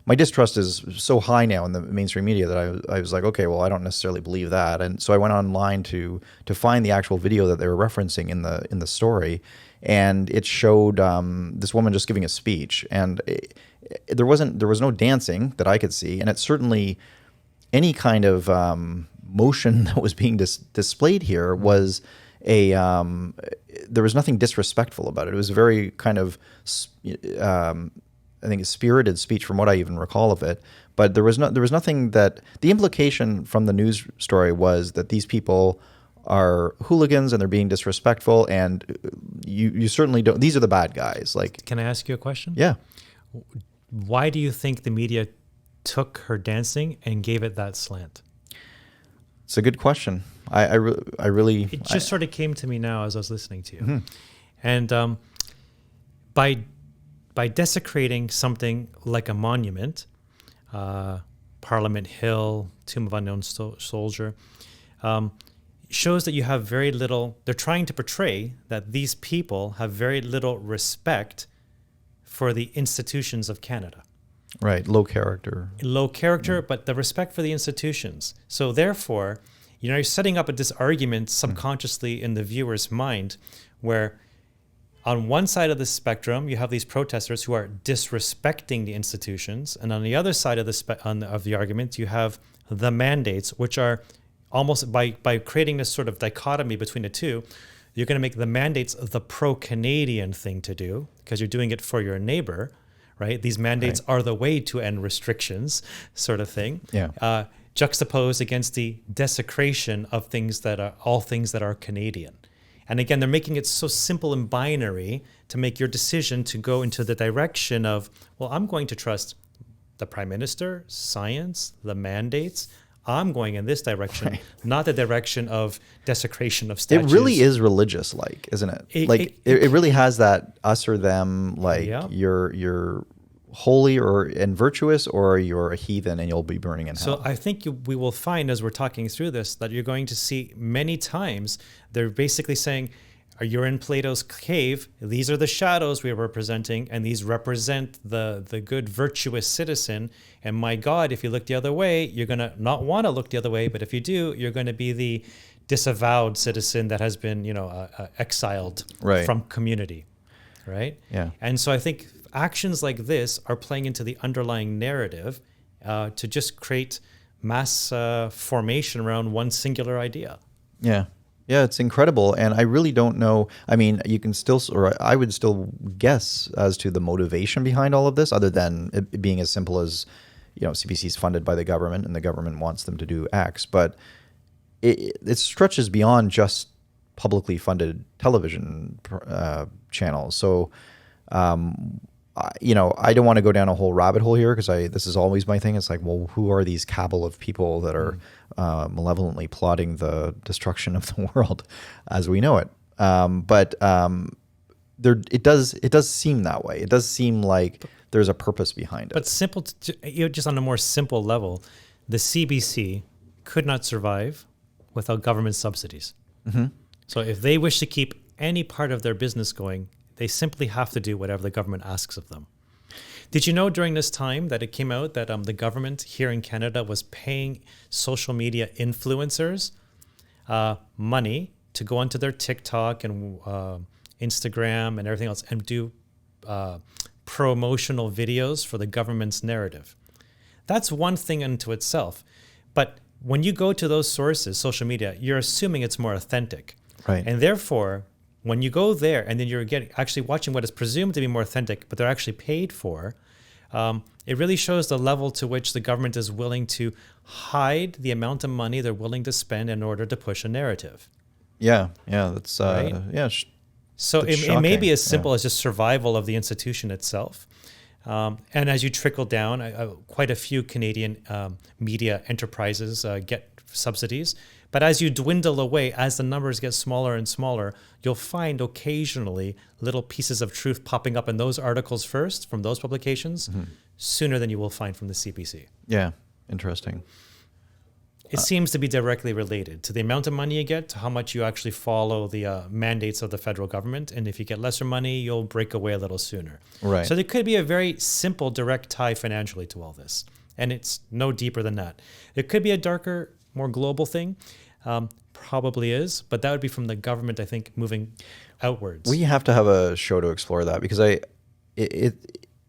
my distrust is so high now in the mainstream media that I was like, okay, well, I don't necessarily believe that. And so I went online to find the actual video that they were referencing in the story, and it showed this woman just giving a speech, and there was no dancing that I could see, and it certainly any kind of motion that was being displayed here was there was nothing disrespectful about it. It was a very kind of I think a spirited speech from what I even recall of it, but there was nothing that the implication from the news story was that these people are hooligans and they're being disrespectful, and you certainly don't. These are the bad guys. Like, can I ask you a question? Yeah. Why do you think the media took her dancing and gave it that slant? It's a good question. I really. It just sort of came to me now as I was listening to you, Mm-hmm. and by desecrating something like a monument, Parliament Hill, Tomb of Unknown Soldier, shows that you have very little. They're trying to portray that these people have very little respect for the institutions of Canada. Right, low character, but the respect for the institutions. So therefore, you're setting up this argument subconsciously in the viewer's mind, where on one side of the spectrum, you have these protesters who are disrespecting the institutions, and on the other side of the argument, you have the mandates, which are almost by creating this sort of dichotomy between the two, you're going to make the mandates the pro-Canadian thing to do because you're doing it for your neighbor, right? These mandates are the way to end restrictions, sort of thing. Yeah. juxtaposed against the desecration of all things that are Canadian. And again, they're making it so simple and binary to make your decision to go into the direction of, well, I'm going to trust the Prime Minister, science, the mandates. I'm going in this direction, Right. not the direction of desecration of statues. It really is religious, like, isn't it? It really has that us or them, like Yeah. you're holy and virtuous, or you're a heathen and you'll be burning in hell. So I think we will find, as we're talking through this, that you're going to see many times they're basically saying, you're in Plato's cave. These are the shadows we are representing, and these represent the good, virtuous citizen. And my God, if you look the other way, you're going to not want to look the other way. But if you do, you're going to be the disavowed citizen that has been, exiled Right. from community, right? Yeah. And so I think actions like this are playing into the underlying narrative to just create mass formation around one singular idea. Yeah. Yeah, it's incredible. And I really don't know. I mean, you can still, or I would still guess as to the motivation behind all of this, other than it being as simple as, CBC is funded by the government and the government wants them to do X. But it stretches beyond just publicly funded television channels. So, I don't want to go down a whole rabbit hole here, because this is always my thing. It's like, well, who are these cabal of people that are malevolently plotting the destruction of the world as we know it? It does seem that way. It does seem like there's a purpose behind it. But just on a more simple level, the CBC could not survive without government subsidies. Mm-hmm. So if they wish to keep any part of their business going, they simply have to do whatever the government asks of them. Did you know during this time that it came out that the government here in Canada was paying social media influencers money to go onto their TikTok and Instagram and everything else and do promotional videos for the government's narrative? That's one thing unto itself. But when you go to those sources, social media, you're assuming it's more authentic. Right. And therefore, when you go there and then you're actually watching what is presumed to be more authentic, but they're actually paid for, it really shows the level to which the government is willing to hide the amount of money they're willing to spend in order to push a narrative. Yeah. That's Right? So that's it may be shocking. as simple as just survival of the institution itself. And as you trickle down, quite a few Canadian media enterprises get subsidies. But as you dwindle away, as the numbers get smaller and smaller, you'll find occasionally little pieces of truth popping up in those articles first from those publications, sooner than you will find from the CBC. Yeah. Interesting. It seems to be directly related to the amount of money you get, to how much you actually follow the mandates of the federal government. And if you get lesser money, you'll break away a little sooner. Right. So there could be a very simple, direct tie financially to all this. And it's no deeper than that. It could be a darker, more global thing. Probably is. But that would be from the government, I think, moving outwards. We have to have a show to explore that, because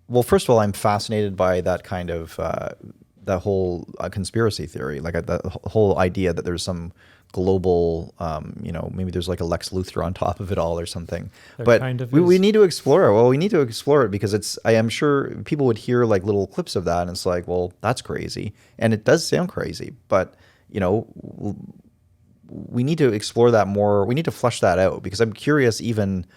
well, first of all, I'm fascinated by that kind of that whole conspiracy theory, like the whole idea that there's some global, maybe there's like a Lex Luthor on top of it all or something. But kind of we is. need to explore it. Well, we need to explore it because I am sure people would hear like little clips of that and it's like, well, that's crazy. And it does sound crazy, but we need to explore that more. We need to flesh that out, because I'm curious, even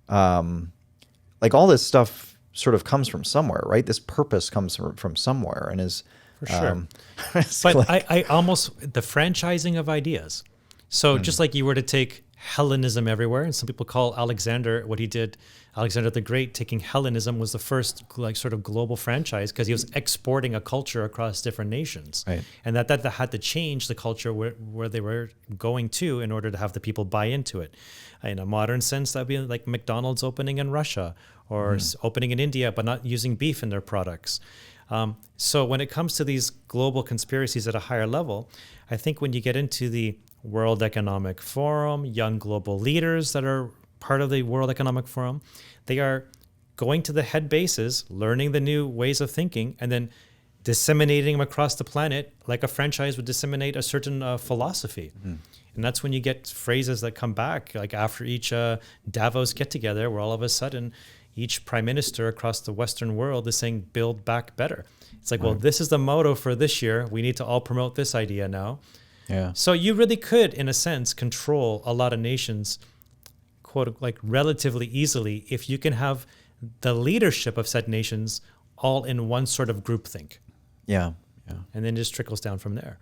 like all this stuff sort of comes from somewhere, right? This purpose comes from somewhere and is For sure. it's But like- I almost, the franchising of ideas. So just like you were to take Hellenism everywhere, and some people call Alexander, what he did, Alexander the Great, taking Hellenism was the first like sort of global franchise, because he was exporting a culture across different nations. Right. And that had to change the culture where they were going to in order to have the people buy into it. In a modern sense, that would be like McDonald's opening in Russia or opening in India, but not using beef in their products. So when it comes to these global conspiracies at a higher level, I think when you get into the World Economic Forum, young global leaders that are part of the World Economic Forum, they are going to the head bases, learning the new ways of thinking, and then disseminating them across the planet like a franchise would disseminate a certain philosophy. And that's when you get phrases that come back, like after each Davos get-together, where all of a sudden each prime minister across the Western world is saying, build back better. It's like, well, this is the motto for this year. We need to all promote this idea now. Yeah. So you really could, in a sense, control a lot of nations, quote, like relatively easily, if you can have the leadership of said nations all in one sort of groupthink. Yeah. Yeah. And then it just trickles down from there.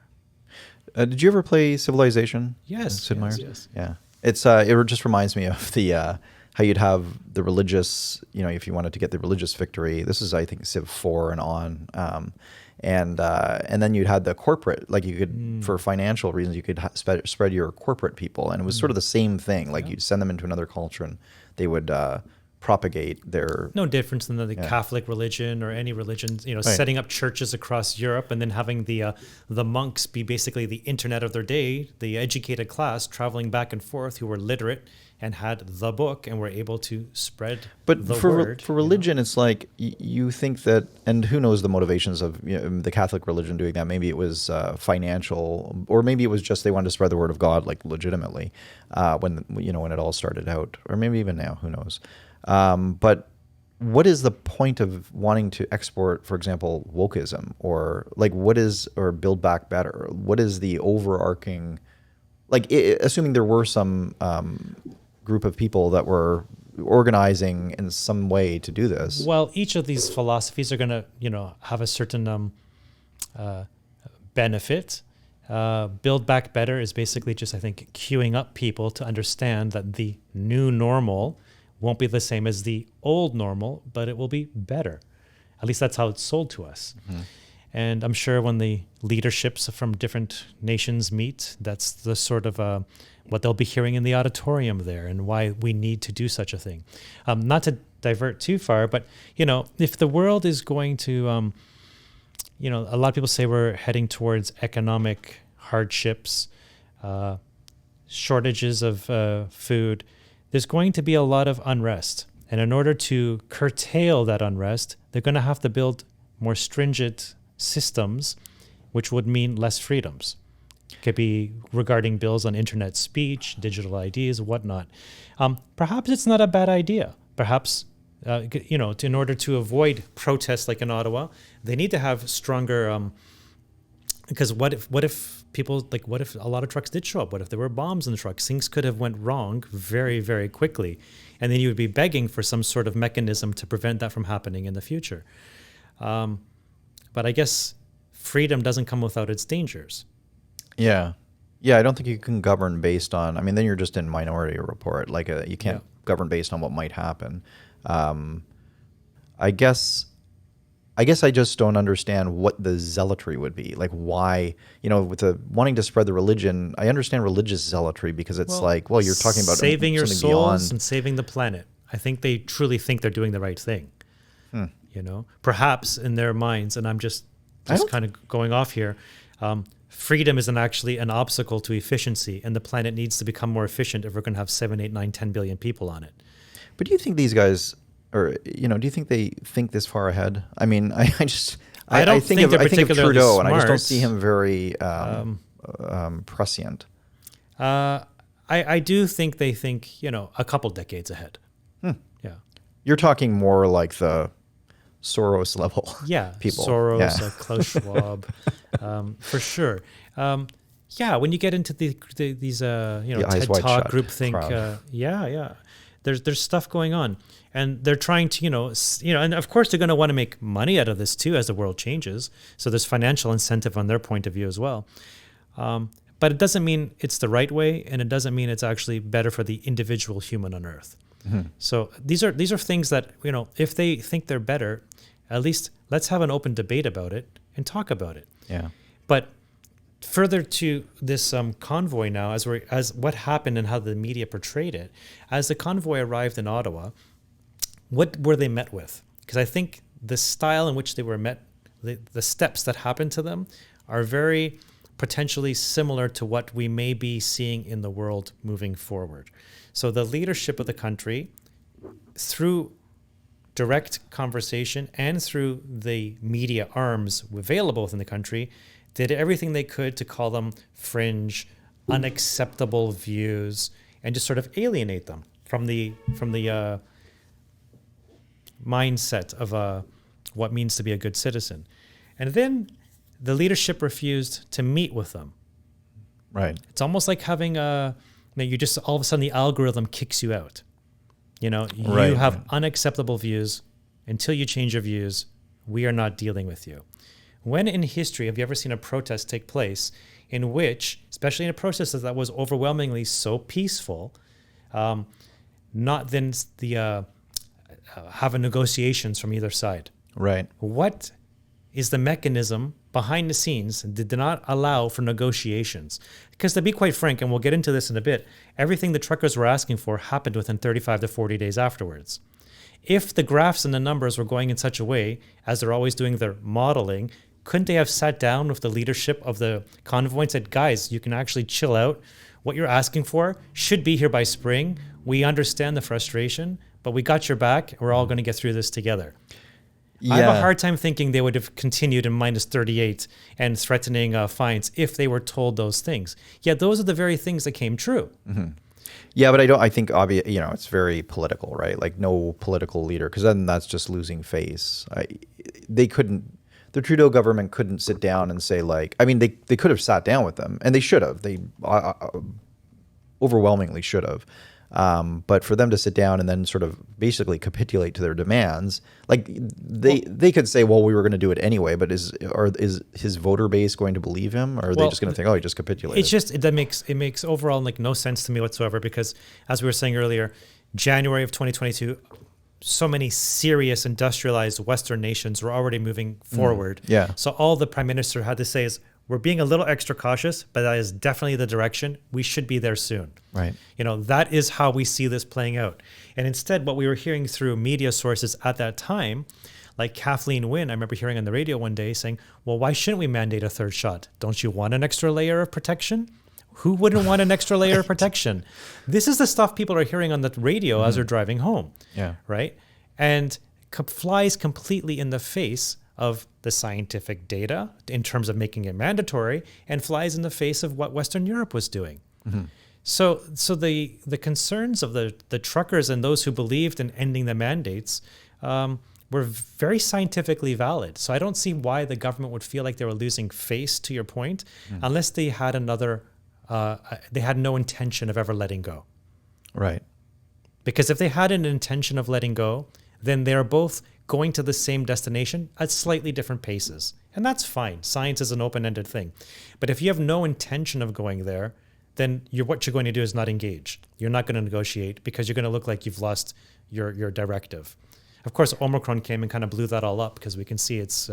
Did you ever play Civilization? Yes. Sid Meier's? Yes. Yeah. It's it just reminds me of the how you'd have the religious, if you wanted to get the religious victory. This is, I think, Civ 4 and on. And then you'd had the corporate, like you could, for financial reasons, you could spread your corporate people. And it was sort of the same thing. Like you'd send them into another culture and they would propagate their... No difference than the Catholic religion or any religion, setting up churches across Europe and then having the monks be basically the internet of their day, the educated class traveling back and forth who were literate and had the book and were able to spread the word. For religion, it's like you think that, and who knows the motivations of the Catholic religion doing that. Maybe it was financial, or maybe it was just they wanted to spread the word of God, like legitimately, when it all started out, or maybe even now, who knows. But what is the point of wanting to export, for example, wokeism, or or build back better? What is the overarching, assuming there were some group of people that were organizing in some way to do this? Well, each of these philosophies are going to, have a certain benefit. Build back better is basically just, I think, queuing up people to understand that the new normal won't be the same as the old normal, but it will be better. At least that's how it's sold to us. Mm-hmm. And I'm sure when the leaderships from different nations meet, that's the sort of what they'll be hearing in the auditorium there and why we need to do such a thing. Not to divert too far, but, if the world is going to, a lot of people say we're heading towards economic hardships, shortages of food. There's going to be a lot of unrest. And in order to curtail that unrest, they're going to have to build more stringent systems, which would mean less freedoms. Could be regarding bills on internet speech, digital IDs, whatnot. Perhaps it's not a bad idea. Perhaps, in order to avoid protests like in Ottawa, they need to have stronger, because what if people, what if a lot of trucks did show up? What if there were bombs in the trucks? Things could have went wrong very, very quickly. And then you would be begging for some sort of mechanism to prevent that from happening in the future. But I guess freedom doesn't come without its dangers. Yeah. I don't think you can govern based on, then you're just in minority report. You can't govern based on what might happen. I guess I just don't understand what the zealotry would be. Why, with the wanting to spread the religion, I understand religious zealotry because it's you're talking about saving your souls beyond. And saving the planet. I think they truly think they're doing the right thing. Perhaps in their minds, and I'm just kind of going off here, freedom isn't actually an obstacle to efficiency, and the planet needs to become more efficient if we're going to have 7, 8, 9, 10 billion people on it. But do you think these guys, or do you think they think this far ahead? I think of Trudeau, and I just don't see him very prescient. I do think they think a couple decades ahead. Yeah, you're talking more like the Soros level. People. Soros, Klaus Schwab, for sure. When you get into these TED Talk groupthink, there's stuff going on, and they're trying to and of course they're going to want to make money out of this too as the world changes. So there's financial incentive on their point of view as well. But it doesn't mean it's the right way, and it doesn't mean it's actually better for the individual human on Earth. Mm-hmm. So these are things that if they think they're better, at least let's have an open debate about it and talk about it. Yeah. But further to this convoy now, as what happened and how the media portrayed it, as the convoy arrived in Ottawa, what were they met with? Because I think the style in which they were met, the steps that happened to them, are very potentially similar to what we may be seeing in the world moving forward. So the leadership of the country, through direct conversation and through the media arms available within the country, did everything they could to call them fringe, unacceptable views, and just sort of alienate them from the mindset of what means to be a good citizen. And then the leadership refused to meet with them. Right. It's almost like having you just all of a sudden the algorithm kicks you out. You have unacceptable views. Until you change your views, we are not dealing with you. When in history have you ever seen a protest take place in which, especially in a protest that was overwhelmingly so peaceful, not then have negotiations from either side? Right. What is the mechanism behind the scenes that did not allow for negotiations? Because to be quite frank, and we'll get into this in a bit, everything the truckers were asking for happened within 35 to 40 days afterwards. If the graphs and the numbers were going in such a way, as they're always doing their modeling, couldn't they have sat down with the leadership of the convoy and said, guys, you can actually chill out. What you're asking for should be here by spring. We understand the frustration, but we got your back. We're all going to get through this together. Yeah. I have a hard time thinking they would have continued in minus 38 and threatening fines if they were told those things. Yet those are the very things that came true. Mm-hmm. Yeah, but I think obvious, it's very political, right? Like no political leader, because then that's just losing face. The Trudeau government couldn't sit down and say they could have sat down with them, and they should have. They overwhelmingly should have. But for them to sit down and then sort of basically capitulate to their demands, they could say, well, we were going to do it anyway, but is his voter base going to believe him? Or are they just going to think, oh, he just capitulated? It's just, it makes overall no sense to me whatsoever, because as we were saying earlier, January of 2022, so many serious industrialized Western nations were already moving forward. Yeah. So all the prime minister had to say is, we're being a little extra cautious, but that is definitely the direction. We should be there soon. Right. That is how we see this playing out. And instead, what we were hearing through media sources at that time, like Kathleen Wynne, I remember hearing on the radio one day saying, well, why shouldn't we mandate a third shot? Don't you want an extra layer of protection? Who wouldn't want an extra layer of protection? This is the stuff people are hearing on the radio as they're driving home. Yeah. Right? And flies completely in the face of the scientific data in terms of making it mandatory, and flies in the face of what Western Europe was doing. Mm-hmm. So the concerns of the truckers and those who believed in ending the mandates were very scientifically valid. So I don't see why the government would feel like they were losing face, to your point, unless they had they had no intention of ever letting go. Right. Because if they had an intention of letting go, then they're both going to the same destination at slightly different paces. And that's fine. Science is an open-ended thing. But if you have no intention of going there, then what you're going to do is not engage. You're not going to negotiate, because you're going to look like you've lost your directive. Of course, Omicron came and kind of blew that all up, because we can see it's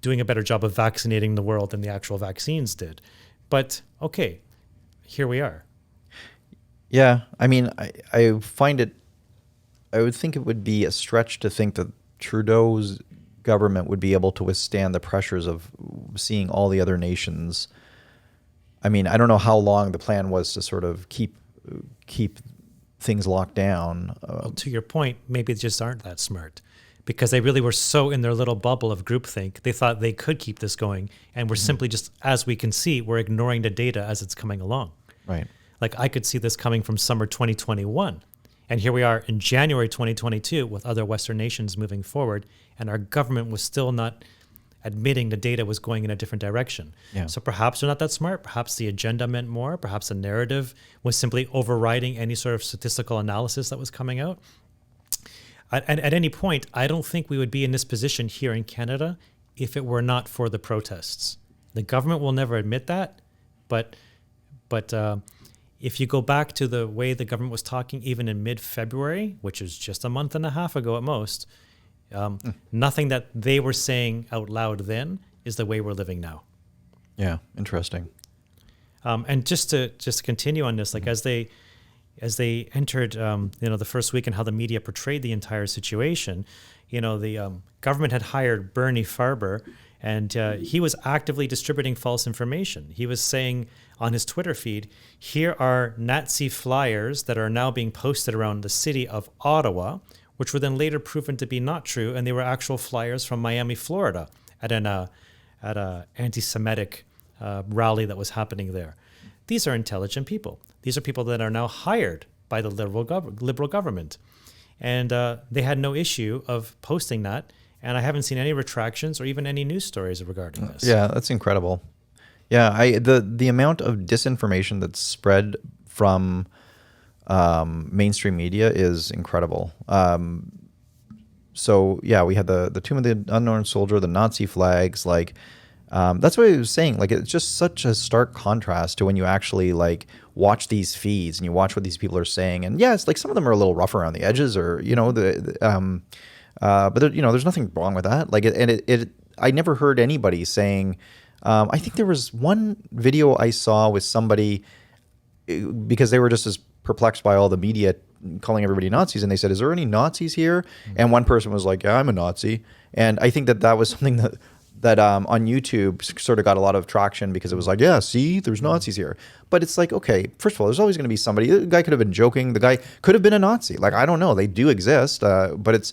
doing a better job of vaccinating the world than the actual vaccines did. But okay, here we are. Yeah, I mean, I find it, I would think it would be a stretch to think that Trudeau's government would be able to withstand the pressures of seeing all the other nations. I mean, I don't know how long the plan was to sort of keep things locked down. Well, to your point, maybe they just aren't that smart, because they really were so in their little bubble of groupthink. They thought they could keep this going, and we're simply just, as we can see, we're ignoring the data as it's coming along. Right. Like I could see this coming from summer 2021. And here we are in January 2022 with other Western nations moving forward, and our government was still not admitting the data was going in a different direction. Yeah. So perhaps they're not that smart. Perhaps the agenda meant more. Perhaps the narrative was simply overriding any sort of statistical analysis that was coming out. At any point, I don't think we would be in this position here in Canada if it were not for the protests. The government will never admit that, but if you go back to the way the government was talking even in mid-February, which is just a month and a half ago at most, nothing that they were saying out loud then is the way we're living now. Yeah, interesting. And just to continue on this, like as they entered, the first week and how the media portrayed the entire situation, the government had hired Bernie Farber, and he was actively distributing false information. He was saying on his Twitter feed, here are Nazi flyers that are now being posted around the city of Ottawa, which were then later proven to be not true, and they were actual flyers from Miami, Florida, at a anti-Semitic rally that was happening there. These are intelligent people. These are people that are now hired by the liberal government, and they had no issue of posting that. And I haven't seen any retractions or even any news stories regarding this. Yeah, that's incredible. Yeah, the amount of disinformation that's spread from mainstream media is incredible. So yeah, we had the Tomb of the Unknown Soldier, the Nazi flags, like that's what I was saying. Like, it's just such a stark contrast to when you actually like watch these feeds and you watch what these people are saying. And yeah, it's like some of them are a little rough around the edges, or but there, there's nothing wrong with that. Like, I never heard anybody saying. I think there was one video I saw with somebody, because they were just as perplexed by all the media calling everybody Nazis, and they said, "Is there any Nazis here?" And one person was like, "Yeah, I'm a Nazi." And I think that was something that on YouTube sort of got a lot of traction, because it was like, "Yeah, see, there's Nazis here." But it's like, okay, first of all, there's always going to be somebody. The guy could have been joking. The guy could have been a Nazi. Like, I don't know. They do exist, but it's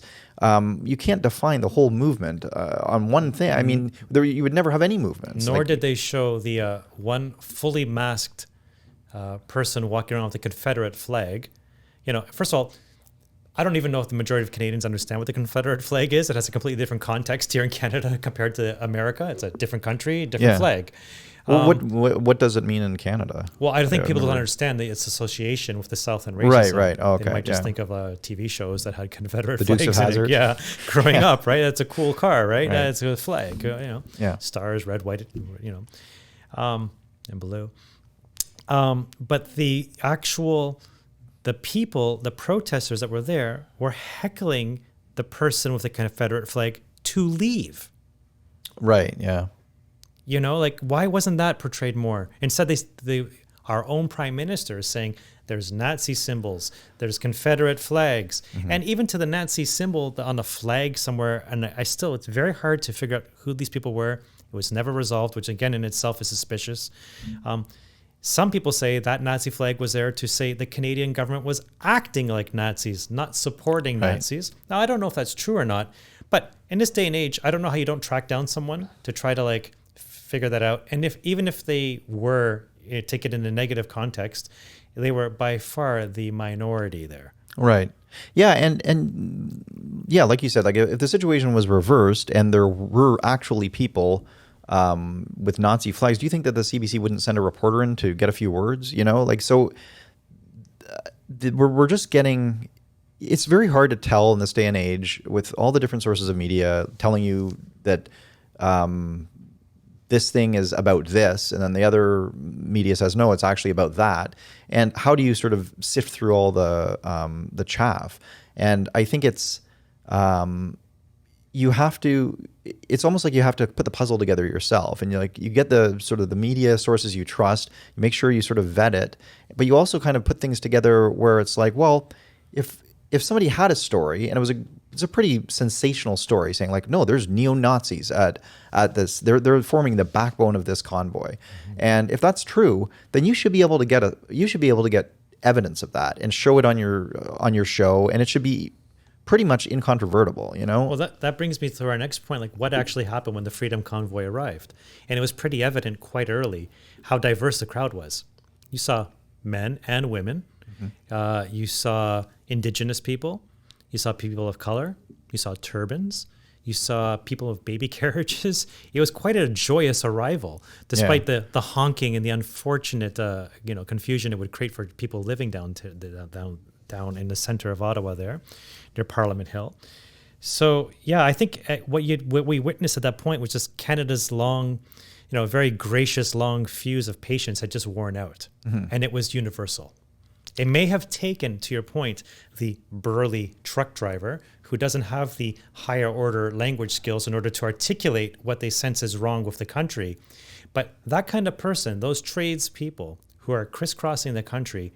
you can't define the whole movement on one thing. I mean, you would never have any movements. Nor did they show the one fully masked person walking around with the Confederate flag. First of all, I don't even know if the majority of Canadians understand what the Confederate flag is. It has a completely different context here in Canada compared to America. It's a different country, different flag. Well, what does it mean in Canada? Well, I think people don't understand its association with the South and racism. Right. Oh, okay. They might just think of TV shows that had Confederate The flags. Dukes of Hazzard. Growing up, right? That's a cool car, right? Right. It's a flag, stars, red, white, and blue. But the people, the protesters that were there, were heckling the person with the Confederate flag to leave. Right. Yeah. Why wasn't that portrayed more? Instead, our own prime minister is saying there's Nazi symbols, there's Confederate flags, and even to the Nazi symbol on the flag somewhere. And it's very hard to figure out who these people were. It was never resolved, which again in itself is suspicious. Some people say that Nazi flag was there to say the Canadian government was acting like Nazis, not supporting Nazis. Now, I don't know if that's true or not, but in this day and age, I don't know how you don't track down someone to try to figure that out. And even if they were, take it in a negative context, they were by far the minority there. Right. Yeah, and yeah, like you said, like if the situation was reversed and there were actually people with Nazi flags, do you think that the CBC wouldn't send a reporter in to get a few words? So we're just getting. It's very hard to tell in this day and age with all the different sources of media telling you that this thing is about this, and then the other media says no, it's actually about that. And how do you sort of sift through all the chaff? And I think it's you have to. It's almost like you have to put the puzzle together yourself, and you get the sort of the media sources you trust. You make sure you sort of vet it, but you also kind of put things together where it's like, well, if somebody had a story and it's a pretty sensational story saying like, no, there's neo-Nazis at this, they're forming the backbone of this convoy, and if that's true, then you should be able to get evidence of that and show it on your show, and it should be pretty much incontrovertible, Well, that brings me to our next point, like what actually happened when the Freedom Convoy arrived. And it was pretty evident quite early how diverse the crowd was. You saw men and women. You saw Indigenous people. You saw people of color. You saw turbans. You saw people with baby carriages. It was quite a joyous arrival, despite the honking and the unfortunate confusion it would create for people living down in the center of Ottawa there, near Parliament Hill. So yeah, I think what we witnessed at that point was just Canada's long, very gracious long fuse of patience had just worn out, and it was universal. It may have taken, to your point, the burly truck driver who doesn't have the higher order language skills in order to articulate what they sense is wrong with the country. But that kind of person, those tradespeople who are crisscrossing the country,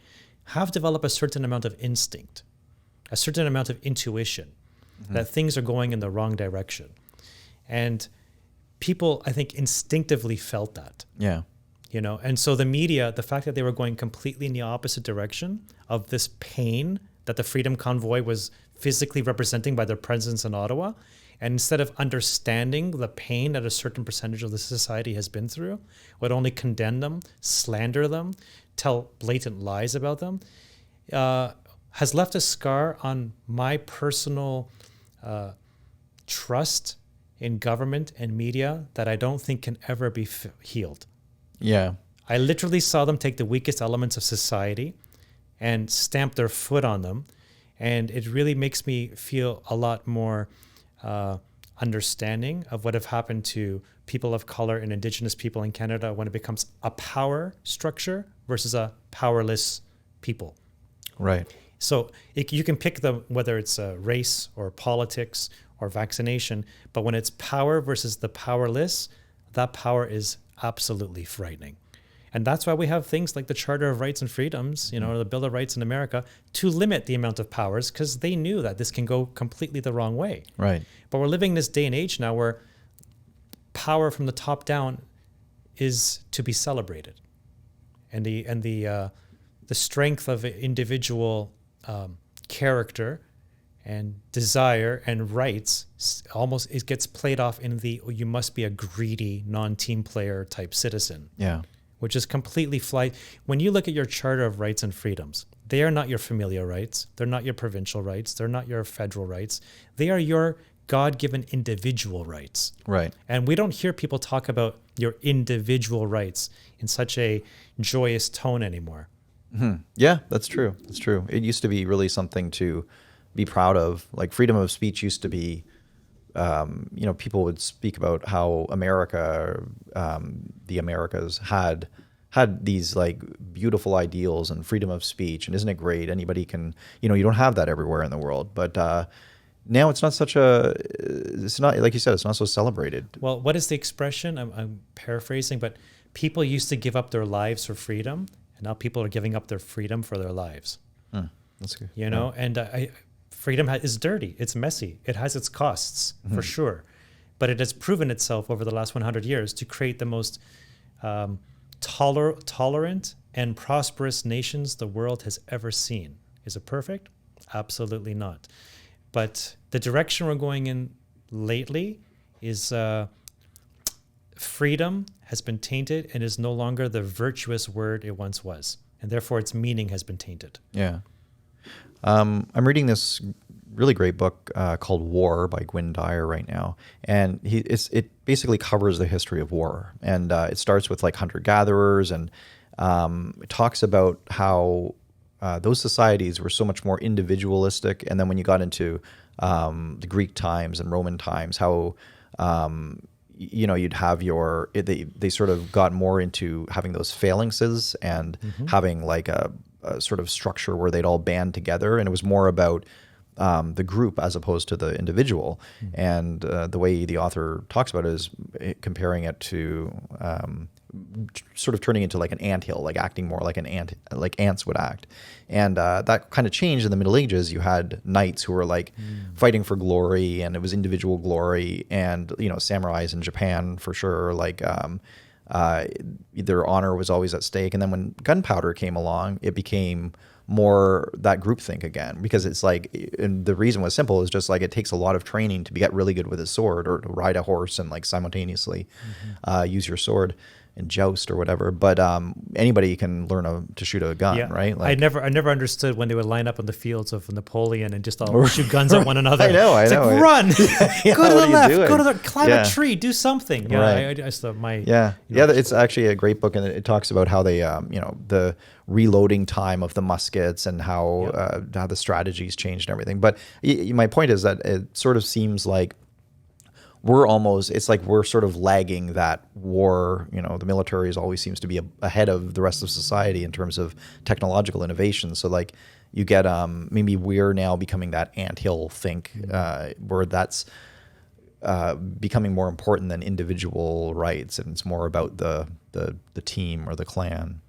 have developed a certain amount of instinct, a certain amount of intuition that things are going in the wrong direction. And people, I think, instinctively felt that. Yeah. And so the media, the fact that they were going completely in the opposite direction of this pain that the Freedom Convoy was physically representing by their presence in Ottawa. And instead of understanding the pain that a certain percentage of the society has been through, would only condemn them, slander them, tell blatant lies about them, has left a scar on my personal trust in government and media that I don't think can ever be healed. Yeah. I literally saw them take the weakest elements of society and stamp their foot on them. And it really makes me feel a lot more understanding of what have happened to people of color and Indigenous people in Canada when it becomes a power structure versus a powerless people. Right. So you can pick them, whether it's race or politics or vaccination, but when it's power versus the powerless, that power is absolutely frightening. And that's why we have things like the Charter of Rights and Freedoms, or the Bill of Rights in America, to limit the amount of powers, because they knew that this can go completely the wrong way. Right. But we're living in this day and age now where power from the top down is to be celebrated, and the strength of individual character and desire and rights almost it gets played off in you must be a greedy non-team player type citizen. Yeah. Which is completely flight. When you look at your Charter of Rights and Freedoms, they are not your familial rights. They're not your provincial rights. They're not your federal rights. They are your God-given individual rights. Right. And we don't hear people talk about your individual rights in such a joyous tone anymore. Mm-hmm. Yeah, that's true. That's true. It used to be really something to be proud of. Like freedom of speech used to be, people would speak about how America, the Americas had these like beautiful ideals and freedom of speech. And isn't it great? Anybody can, you don't have that everywhere in the world. But now it's not it's not, like you said, it's not so celebrated. Well, what is the expression? I'm paraphrasing, but people used to give up their lives for freedom. And now people are giving up their freedom for their lives. That's good. And freedom is dirty. It's messy. It has its costs, for sure. But it has proven itself over the last 100 years to create the most tolerant and prosperous nations the world has ever seen. Is it perfect? Absolutely not. But the direction we're going in lately is freedom has been tainted and is no longer the virtuous word it once was. And therefore its meaning has been tainted. Yeah. I'm reading this really great book called War by Gwynne Dyer right now. And it basically covers the history of war. And it starts with like hunter-gatherers and it talks about how those societies were so much more individualistic. And then when you got into the Greek times and Roman times, how you'd have they sort of got more into having those phalanxes and having like a sort of structure where they'd all band together, and it was more about the group as opposed to the individual. And the way the author talks about it is comparing it to sort of turning into like an anthill, like acting more like an ant, like ants would act. And that kind of changed in the Middle Ages. You had knights who were like fighting for glory, and it was individual glory. And samurais in Japan for sure, like their honor was always at stake. And then when gunpowder came along, it became more that groupthink again, because it's like, and the reason was simple, is just like it takes a lot of training to get really good with a sword or to ride a horse and like simultaneously use your sword and joust or whatever. But anybody can learn to shoot a gun, right? Like, I never understood when they would line up on the fields of Napoleon and just all shoot guns at one another. I know. Like, run, go to the left, go to climb a tree, do something. Yeah, right. It's actually a great book, and it talks about how they, the reloading time of the muskets and how the strategies changed and everything. But my point is that it sort of seems like it's like we're sort of lagging that war. The military always seems to be ahead of the rest of society in terms of technological innovation. So like you get, maybe we're now becoming that anthill think, where that's becoming more important than individual rights. And it's more about the team or the clan.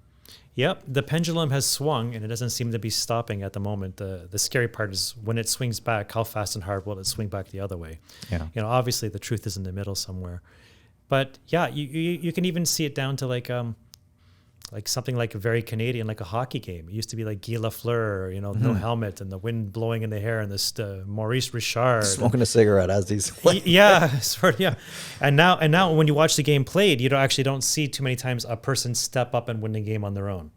Yep, the pendulum has swung, and it doesn't seem to be stopping at the moment. The scary part is when it swings back, how fast and hard will it swing back the other way? Yeah. Obviously the truth is in the middle somewhere. But yeah, you can even see it down to like like something like very Canadian, like a hockey game. It used to be like Guy Lafleur, no helmet and the wind blowing in the hair, and this Maurice Richard Smoking a cigarette as he's playing. yeah, sort of, yeah. And now when you watch the game played, you don't see too many times a person step up and win the game on their own.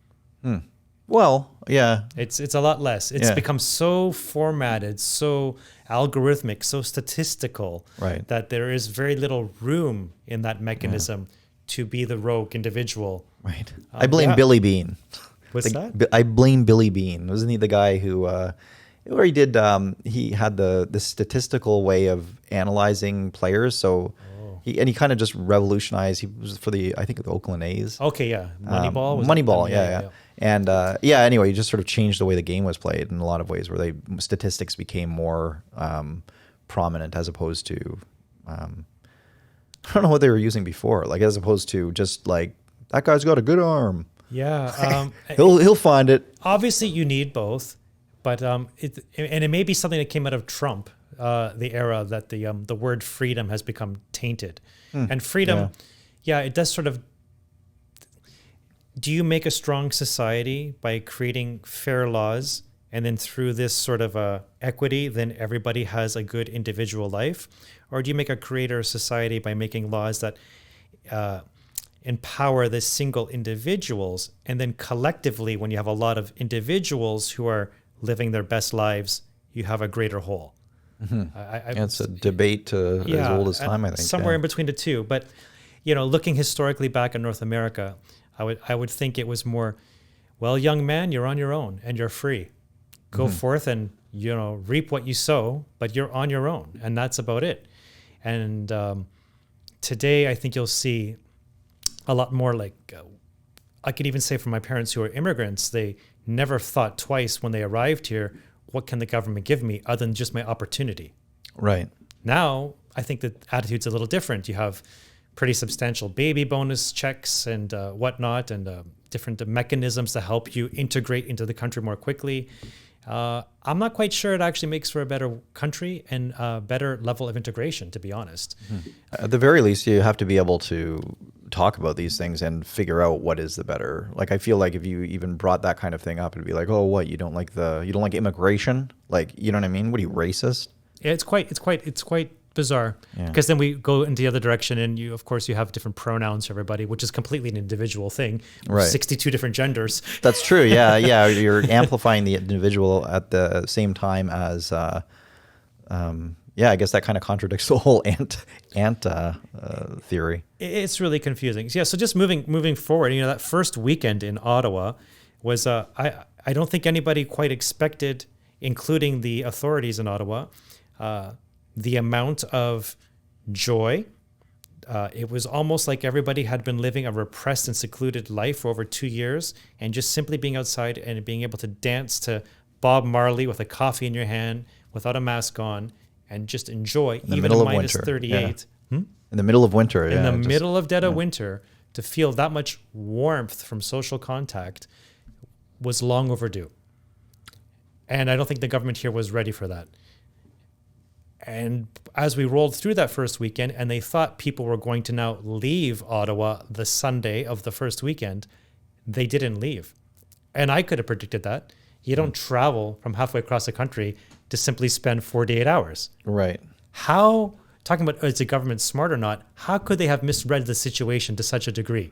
Well, yeah. It's a lot less. It's Yeah. become so formatted, so algorithmic, so statistical, Right. that there is very little room in that mechanism to be the rogue individual. Right. I blame yeah. Billy Bean. What's that? I blame Billy Bean. Wasn't he the guy who, where he did, he had the statistical way of analyzing players. So he kind of just revolutionized. He was for I think the Oakland A's. Okay, yeah. Moneyball? Was it? Moneyball, yeah. And anyway, he just sort of changed the way the game was played in a lot of ways, where statistics became more prominent as opposed to, I don't know what they were using before, like as opposed to just like, that guy's got a good arm. Yeah. He'll find it. Obviously, you need both, but it may be something that came out of Trump, the era that the word freedom has become tainted, and freedom, it does sort of. Do you make a strong society by creating fair laws, and then through this sort of equity, then everybody has a good individual life, or do you make a greater society by making laws that empower the single individuals, and then collectively, when you have a lot of individuals who are living their best lives, you have a greater whole. It's a debate as old as time, I think. Somewhere in between the two. But, looking historically back in North America, I would think it was more, well, young man, you're on your own and you're free. Go forth and, reap what you sow, but you're on your own, and that's about it. And today, I think you'll see a lot more like, I could even say for my parents who are immigrants, they never thought twice when they arrived here, what can the government give me other than just my opportunity? Right. Now, I think the attitude's a little different. You have pretty substantial baby bonus checks and whatnot, and different mechanisms to help you integrate into the country more quickly. I'm not quite sure it actually makes for a better country and a better level of integration, to be honest. At the very least, you have to be able to talk about these things and figure out what is the better. Like, I feel like if you even brought that kind of thing up, it'd be like, oh, what, you don't like immigration? Like, you know what I mean? What are you, racist? Yeah, it's quite bizarre, because then we go in the other direction, and you have different pronouns for everybody, which is completely an individual thing. Right. 62 different genders. That's true. Yeah. You're amplifying the individual at the same time as, I guess that kind of contradicts the whole ant theory. It's really confusing. Yeah. So just moving forward, that first weekend in Ottawa was, I don't think anybody quite expected, including the authorities in Ottawa, the amount of joy. It was almost like everybody had been living a repressed and secluded life for over 2 years, and just simply being outside and being able to dance to Bob Marley with a coffee in your hand, without a mask on, and just enjoy, even in minus 38. In the middle of winter. In the middle of dead of winter, to feel that much warmth from social contact was long overdue. And I don't think the government here was ready for that. And as we rolled through that first weekend, and they thought people were going to now leave Ottawa the Sunday of the first weekend, they didn't leave. And I could have predicted that. You don't travel from halfway across the country to simply spend 48 hours. Right. How, talking about is the government smart or not, how could they have misread the situation to such a degree?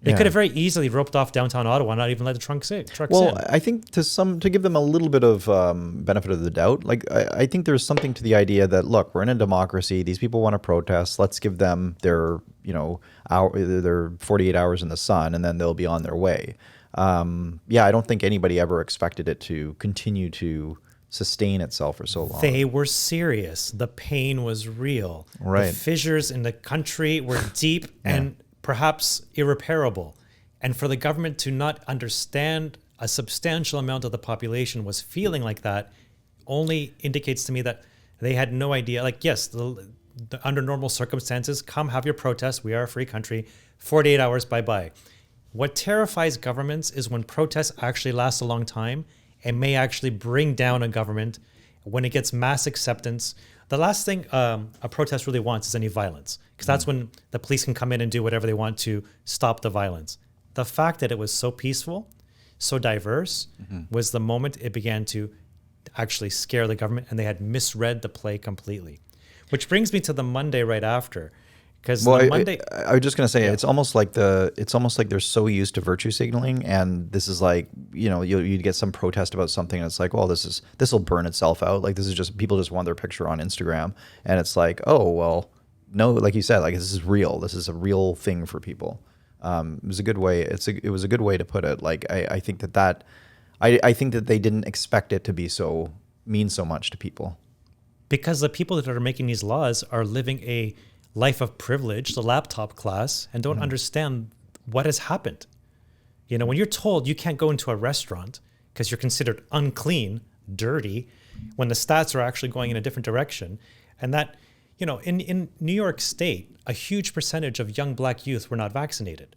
They could have very easily roped off downtown Ottawa and not even let the trucks in. Well, I think to give them a little bit of benefit of the doubt, like I think there's something to the idea that, look, we're in a democracy. These people want to protest. Let's give them their 48 hours in the sun, and then they'll be on their way. I don't think anybody ever expected it to continue to sustain itself for so long. They were serious. The pain was real. Right. The fissures in the country were deep and perhaps irreparable. And for the government to not understand a substantial amount of the population was feeling like that only indicates to me that they had no idea. Like, yes, under normal circumstances, come have your protest. We are a free country. 48 hours, bye-bye. What terrifies governments is when protests actually last a long time and may actually bring down a government when it gets mass acceptance. The last thing a protest really wants is any violence, because that's when the police can come in and do whatever they want to stop the violence. The fact that it was so peaceful, so diverse, was the moment it began to actually scare the government, and they had misread the play completely. Which brings me to the Monday right after. Because Monday, I was just gonna say, it's almost like they're so used to virtue signaling, and this is like, you know, you'd get some protest about something, and it's like, well, this will burn itself out. Like, this is just, people just want their picture on Instagram, and it's like, oh well, no, like you said, like, this is real. This is a real thing for people. It was a good way. It was a good way to put it. Like, I think I think that they didn't expect it to be mean so much to people, because the people that are making these laws are living a life of privilege, the laptop class, and don't understand what has happened. You know, when you're told you can't go into a restaurant because you're considered unclean, dirty, when the stats are actually going in a different direction, and that, you know, in New York State, a huge percentage of young black youth were not vaccinated.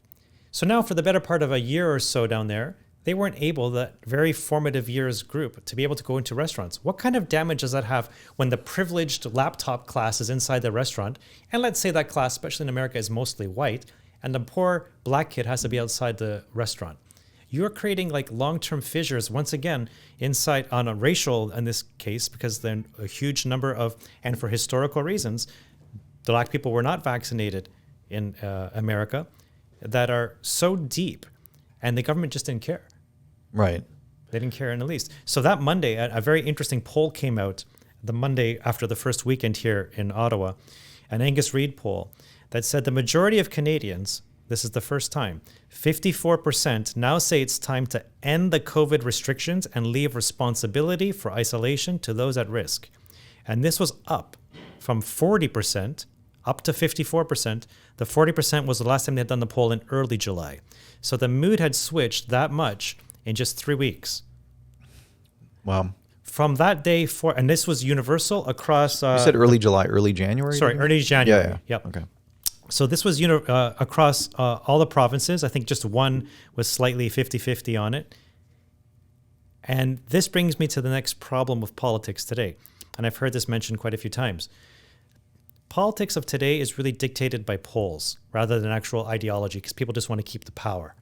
So now for the better part of a year or so down there, they weren't able, that very formative years group, to be able to go into restaurants. What kind of damage does that have when the privileged laptop class is inside the restaurant? And let's say that class, especially in America, is mostly white, and the poor black kid has to be outside the restaurant. You're creating like long-term fissures, once again, inside on a racial, in this case, because then a huge number of, and for historical reasons, the black people were not vaccinated in America, that are so deep, and the government just didn't care. right? They didn't care in the least. So that Monday, a very interesting poll came out the Monday after the first weekend here in Ottawa, an Angus Reid poll that said the majority of Canadians, this is the first time, 54% now say it's time to end the COVID restrictions and leave responsibility for isolation to those at risk. And this was up from 40% up to 54%. The 40% was the last time they had done the poll in early July. So the mood had switched that much in just 3 weeks. Wow. From that day forward, and this was universal across... You said early July, early January? Sorry, early January. Yeah. Yep. Okay. So this was across all the provinces. I think just one was slightly 50-50 on it. And this brings me to the next problem with politics today. And I've heard this mentioned quite a few times. Politics of today is really dictated by polls rather than actual ideology, because people just want to keep the power.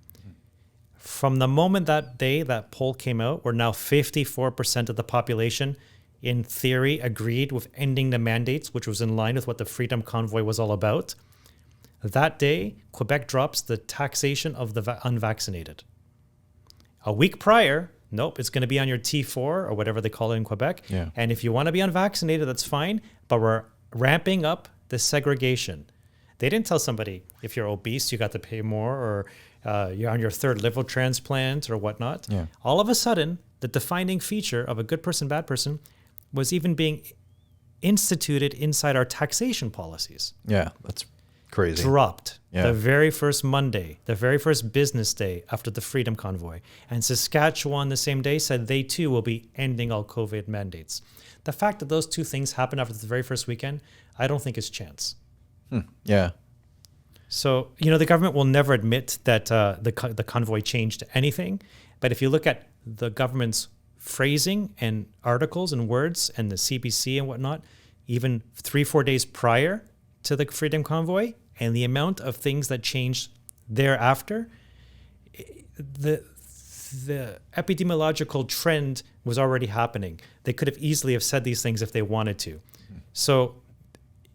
From the moment that day that poll came out, where now 54% of the population, in theory, agreed with ending the mandates, which was in line with what the Freedom Convoy was all about. That day, Quebec drops the taxation of the unvaccinated. A week prior, nope, it's going to be on your T4 or whatever they call it in Quebec. Yeah. And if you want to be unvaccinated, that's fine, but we're ramping up the segregation. They didn't tell somebody, if you're obese, you got to pay more, or you're on your third liver transplant or whatnot. Yeah. All of a sudden, the defining feature of a good person, bad person was even being instituted inside our taxation policies. Yeah, that's crazy. Dropped Yeah. the very first Monday, the very first business day after the Freedom Convoy. And Saskatchewan the same day said they too will be ending all COVID mandates. The fact that those two things happened after the very first weekend, I don't think is chance. Yeah. So, you know, the government will never admit that the convoy changed anything. But if you look at the government's phrasing and articles and words and the CBC and whatnot, even 3-4 days prior to the Freedom Convoy, and the amount of things that changed thereafter, the epidemiological trend was already happening. They could have easily have said these things if they wanted to. So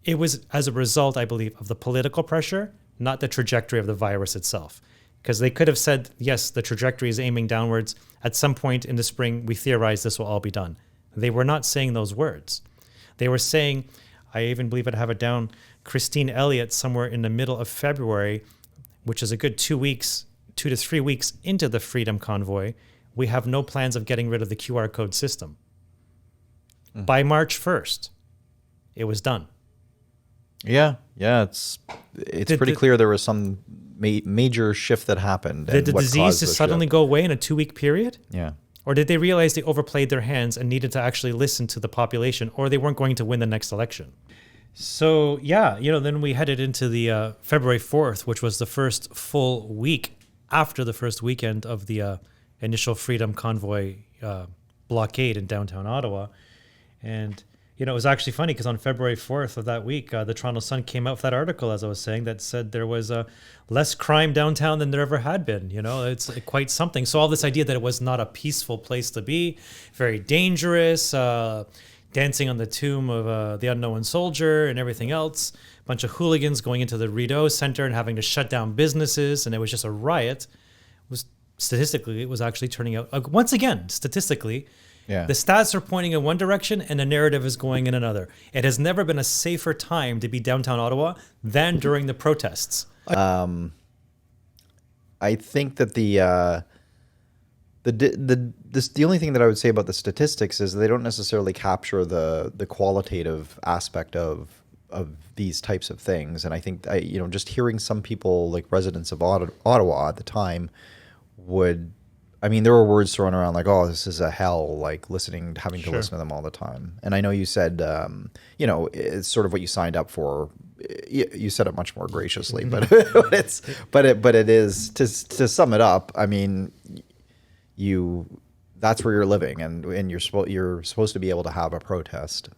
it was as a result, I believe, of the political pressure, not the trajectory of the virus itself. Because they could have said, yes, the trajectory is aiming downwards. At some point in the spring, we theorize this will all be done. They were not saying those words. They were saying, I even believe I'd have it down, Christine Elliott somewhere in the middle of February, which is a good 2 to 3 weeks into the Freedom Convoy, we have no plans of getting rid of the QR code system. By March 1st, it was done. Yeah. It's pretty clear there was some major shift that happened. Did the disease just suddenly go away in a 2-week period? Yeah. Or did they realize they overplayed their hands and needed to actually listen to the population, or they weren't going to win the next election? So, yeah, you know, then we headed into the February 4th, which was the first full week after the first weekend of the initial Freedom Convoy blockade in downtown Ottawa. And it was actually funny because on February 4th of that week, the Toronto Sun came out with that article, as I was saying, that said there was less crime downtown than there ever had been. It's quite something. So all this idea that it was not a peaceful place to be, very dangerous, dancing on the tomb of the unknown soldier and everything else, a bunch of hooligans going into the Rideau Center and having to shut down businesses, and it was just a riot. Statistically, it was actually turning out, once again, statistically, Yeah. the stats are pointing in one direction and the narrative is going in another. It has never been a safer time to be downtown Ottawa than during the protests. I think that the only thing that I would say about the statistics is they don't necessarily capture the qualitative aspect of these types of things. And I think just hearing some people, like residents of Ottawa at the time, there were words thrown around like, "Oh, this is a hell," like having to listen to them all the time. And I know you said, it's sort of what you signed up for. You said it much more graciously, but it is to sum it up. I mean, that's where you're living, and you're supposed to be able to have a protest.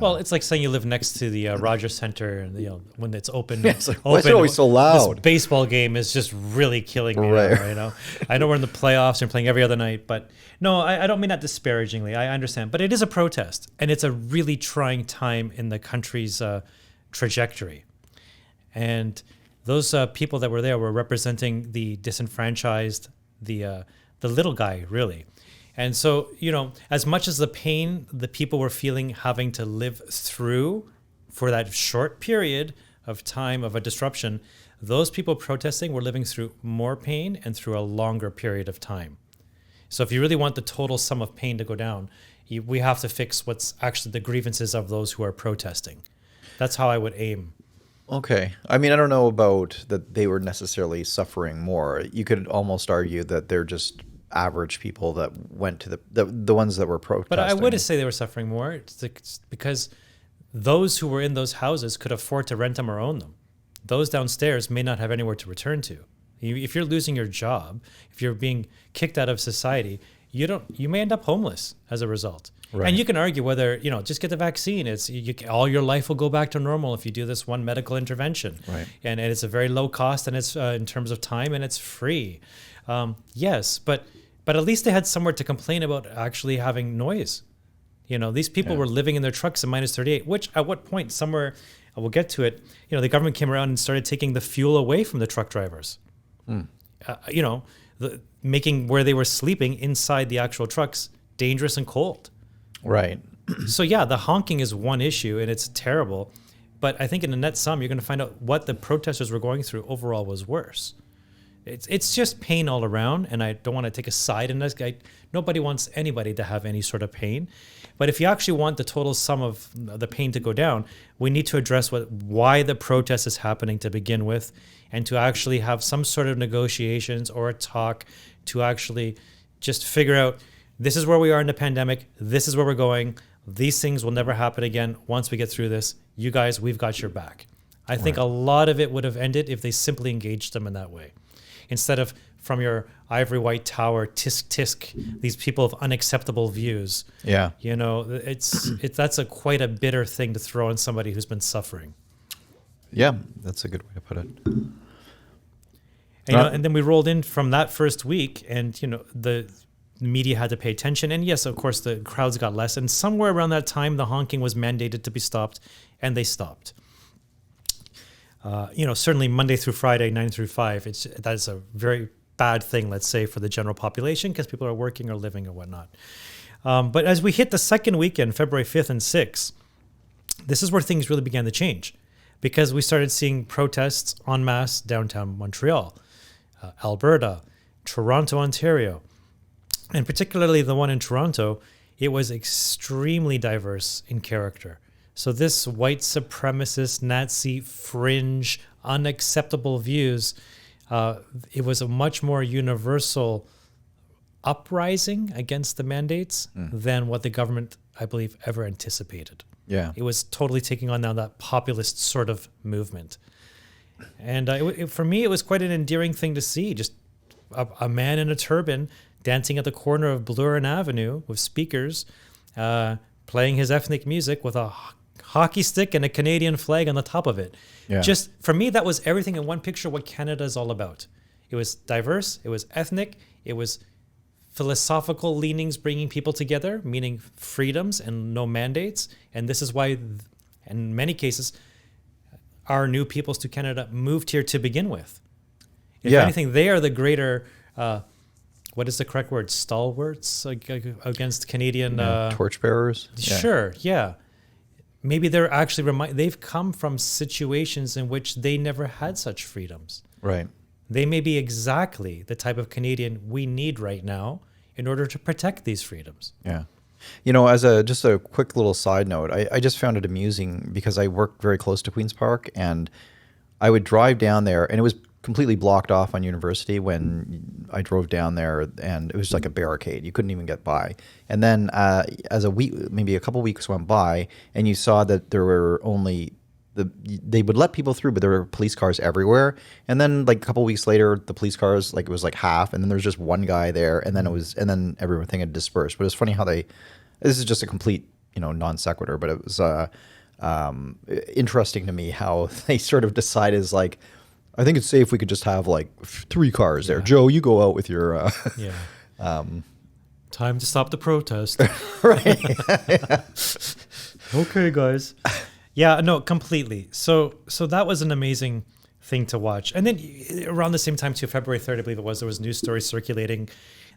Well, it's like saying you live next to the Rogers Center, and when it's open. It's like, why is it always so loud? This baseball game is just really killing me. Right. Now, I know we're in the playoffs and playing every other night, but no, I don't mean that disparagingly. I understand, but it is a protest, and it's a really trying time in the country's trajectory. And those people that were there were representing the disenfranchised, the little guy, really. And so, as much as the pain the people were feeling having to live through for that short period of time of a disruption, those people protesting were living through more pain and through a longer period of time. So if you really want the total sum of pain to go down, we have to fix what's actually the grievances of those who are protesting. That's how I would aim. Okay. I mean, I don't know about that they were necessarily suffering more. You could almost argue that they're just average people that went to the ones that were protesting. But I wouldn't say they were suffering more. It's because those who were in those houses could afford to rent them or own them. Those downstairs may not have anywhere to return to. If you're losing your job, if you're being kicked out of society, you may end up homeless as a result. Right. And you can argue whether, just get the vaccine. All your life will go back to normal if you do this one medical intervention. Right. And it's a very low cost, and it's in terms of time, and it's free. Yes, but at least they had somewhere to complain about actually having noise. These people were living in their trucks in minus 38, which at what point somewhere, we'll get to it, the government came around and started taking the fuel away from the truck drivers. Making where they were sleeping inside the actual trucks dangerous and cold. Right. So yeah, the honking is one issue and it's terrible. But I think in the net sum, you're going to find out what the protesters were going through overall was worse. It's just pain all around, and I don't want to take a side in this. Nobody wants anybody to have any sort of pain. But if you actually want the total sum of the pain to go down, we need to address why the protest is happening to begin with, and to actually have some sort of negotiations or a talk to actually just figure out, this is where we are in the pandemic, this is where we're going, these things will never happen again once we get through this. You guys, we've got your back. I think a lot of it would have ended if they simply engaged them in that way. Instead of from your ivory white tower, tisk tisk, these people of unacceptable views. Yeah. That's quite a bitter thing to throw on somebody who's been suffering. Yeah, that's a good way to put it. And then we rolled in from that first week, and the media had to pay attention. And yes, of course, the crowds got less. And somewhere around that time, the honking was mandated to be stopped, and they stopped. Certainly Monday through Friday, 9 through 5, that's a very bad thing, let's say, for the general population because people are working or living or whatnot. But as we hit the second weekend, February 5th and 6th, this is where things really began to change because we started seeing protests en masse downtown Montreal, Alberta, Toronto, Ontario. And particularly the one in Toronto, it was extremely diverse in character. So this white supremacist, Nazi, fringe, unacceptable views, it was a much more universal uprising against the mandates than what the government, I believe, ever anticipated. Yeah. It was totally taking on now that populist sort of movement. And for me, it was quite an endearing thing to see. Just a man in a turban dancing at the corner of Bloor and Avenue with speakers, playing his ethnic music with a hockey stick and a Canadian flag on the top of it. Yeah. Just for me, that was everything in one picture. What Canada is all about. It was diverse. It was ethnic. It was philosophical leanings bringing people together, meaning freedoms and no mandates. And this is why, in many cases, our new peoples to Canada moved here to begin with. If anything, they are the greater, what is the correct word? Stalwarts against Canadian... torchbearers? Sure, yeah. Maybe they're actually, they've come from situations in which they never had such freedoms. Right. They may be exactly the type of Canadian we need right now in order to protect these freedoms. Yeah. You know, as just a quick little side note, I just found it amusing because I worked very close to Queen's Park, and I would drive down there, and it was completely blocked off on University when I drove down there, and it was like a barricade. You couldn't even get by. And then as maybe a couple weeks went by, and you saw that there were only they would let people through, but there were police cars everywhere. And then like a couple weeks later, the police cars, like it was like half, and then there was just one guy there, and then everything had dispersed. But it's funny how this is just a complete, non sequitur, but it was interesting to me how they sort of decide is like, I think it's safe we could just have like 3 cars there. Joe, you go out with your Time to stop the protest. right. Okay, guys. Yeah, no, completely. So that was an amazing thing to watch. And then around the same time, too, February 3rd, I believe it was, there was news stories circulating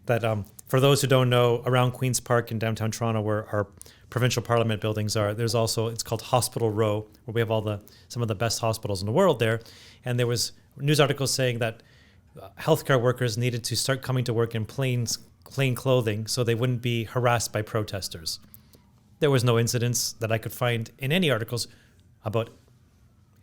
that for those who don't know, around Queen's Park in downtown Toronto, where our provincial parliament buildings are, there's also, it's called Hospital Row, where we have some of the best hospitals in the world there. And there was news articles saying that healthcare workers needed to start coming to work in plain clothing so they wouldn't be harassed by protesters. There was no incidents that I could find in any articles about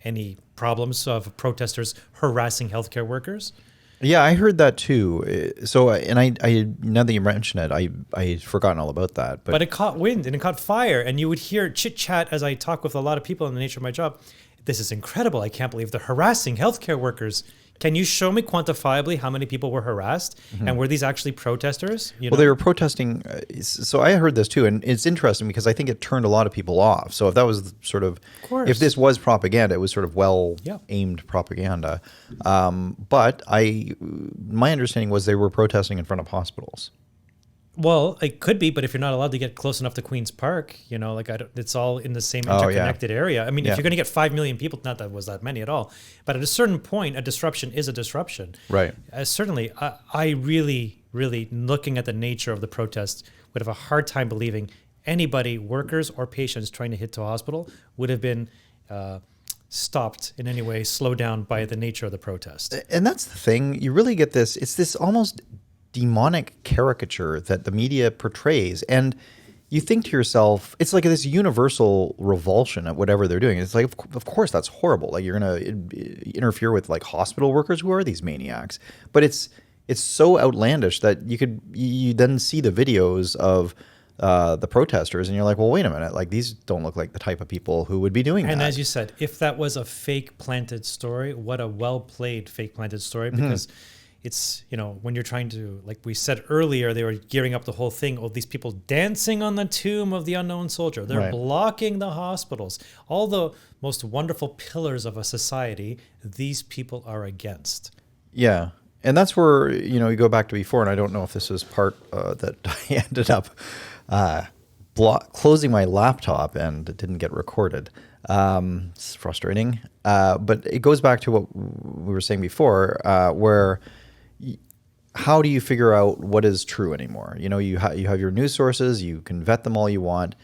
any problems of protesters harassing healthcare workers. Yeah, I heard that too. So, and I now that you mention it, I'd forgotten all about that. But it caught wind and it caught fire, and you would hear chit chat as I talk with a lot of people in the nature of my job. This is incredible. I can't believe they're harassing healthcare workers. Can you show me quantifiably how many people were harassed? Mm-hmm. And were these actually protesters? Well, they were protesting. So I heard this too. And it's interesting because I think it turned a lot of people off. So if that was sort of if this was propaganda, it was sort of aimed propaganda. But my understanding was they were protesting in front of hospitals. Well, it could be, but if you're not allowed to get close enough to Queen's Park, it's all in the same interconnected area. I mean, if you're going to get 5 million people, not that it was that many at all, but at a certain point, a disruption is a disruption. Right. Certainly, I really, really, looking at the nature of the protest, would have a hard time believing anybody, workers or patients trying to hit to a hospital, would have been stopped in any way, slowed down by the nature of the protest. And that's the thing. You really get this. It's this almost demonic caricature that the media portrays, and you think to yourself, it's like this universal revulsion at whatever they're doing. It's like, of course that's horrible. Like, you're going to interfere with like hospital workers. Who are these maniacs? But it's so outlandish that you then see the videos of the protesters, and you're like, well, wait a minute, like these don't look like the type of people who would be doing that. And as you said, if that was a fake planted story, what a well played fake planted story, because it's, when you're trying to, like we said earlier, they were gearing up the whole thing. Oh, these people dancing on the tomb of the unknown soldier. They're blocking the hospitals. All the most wonderful pillars of a society, these people are against. Yeah. And that's where, you go back to before, and I don't know if this is part that I ended up closing my laptop and it didn't get recorded. It's frustrating. But it goes back to what we were saying before, where how do you figure out what is true anymore? You have your news sources, you can vet them all you want,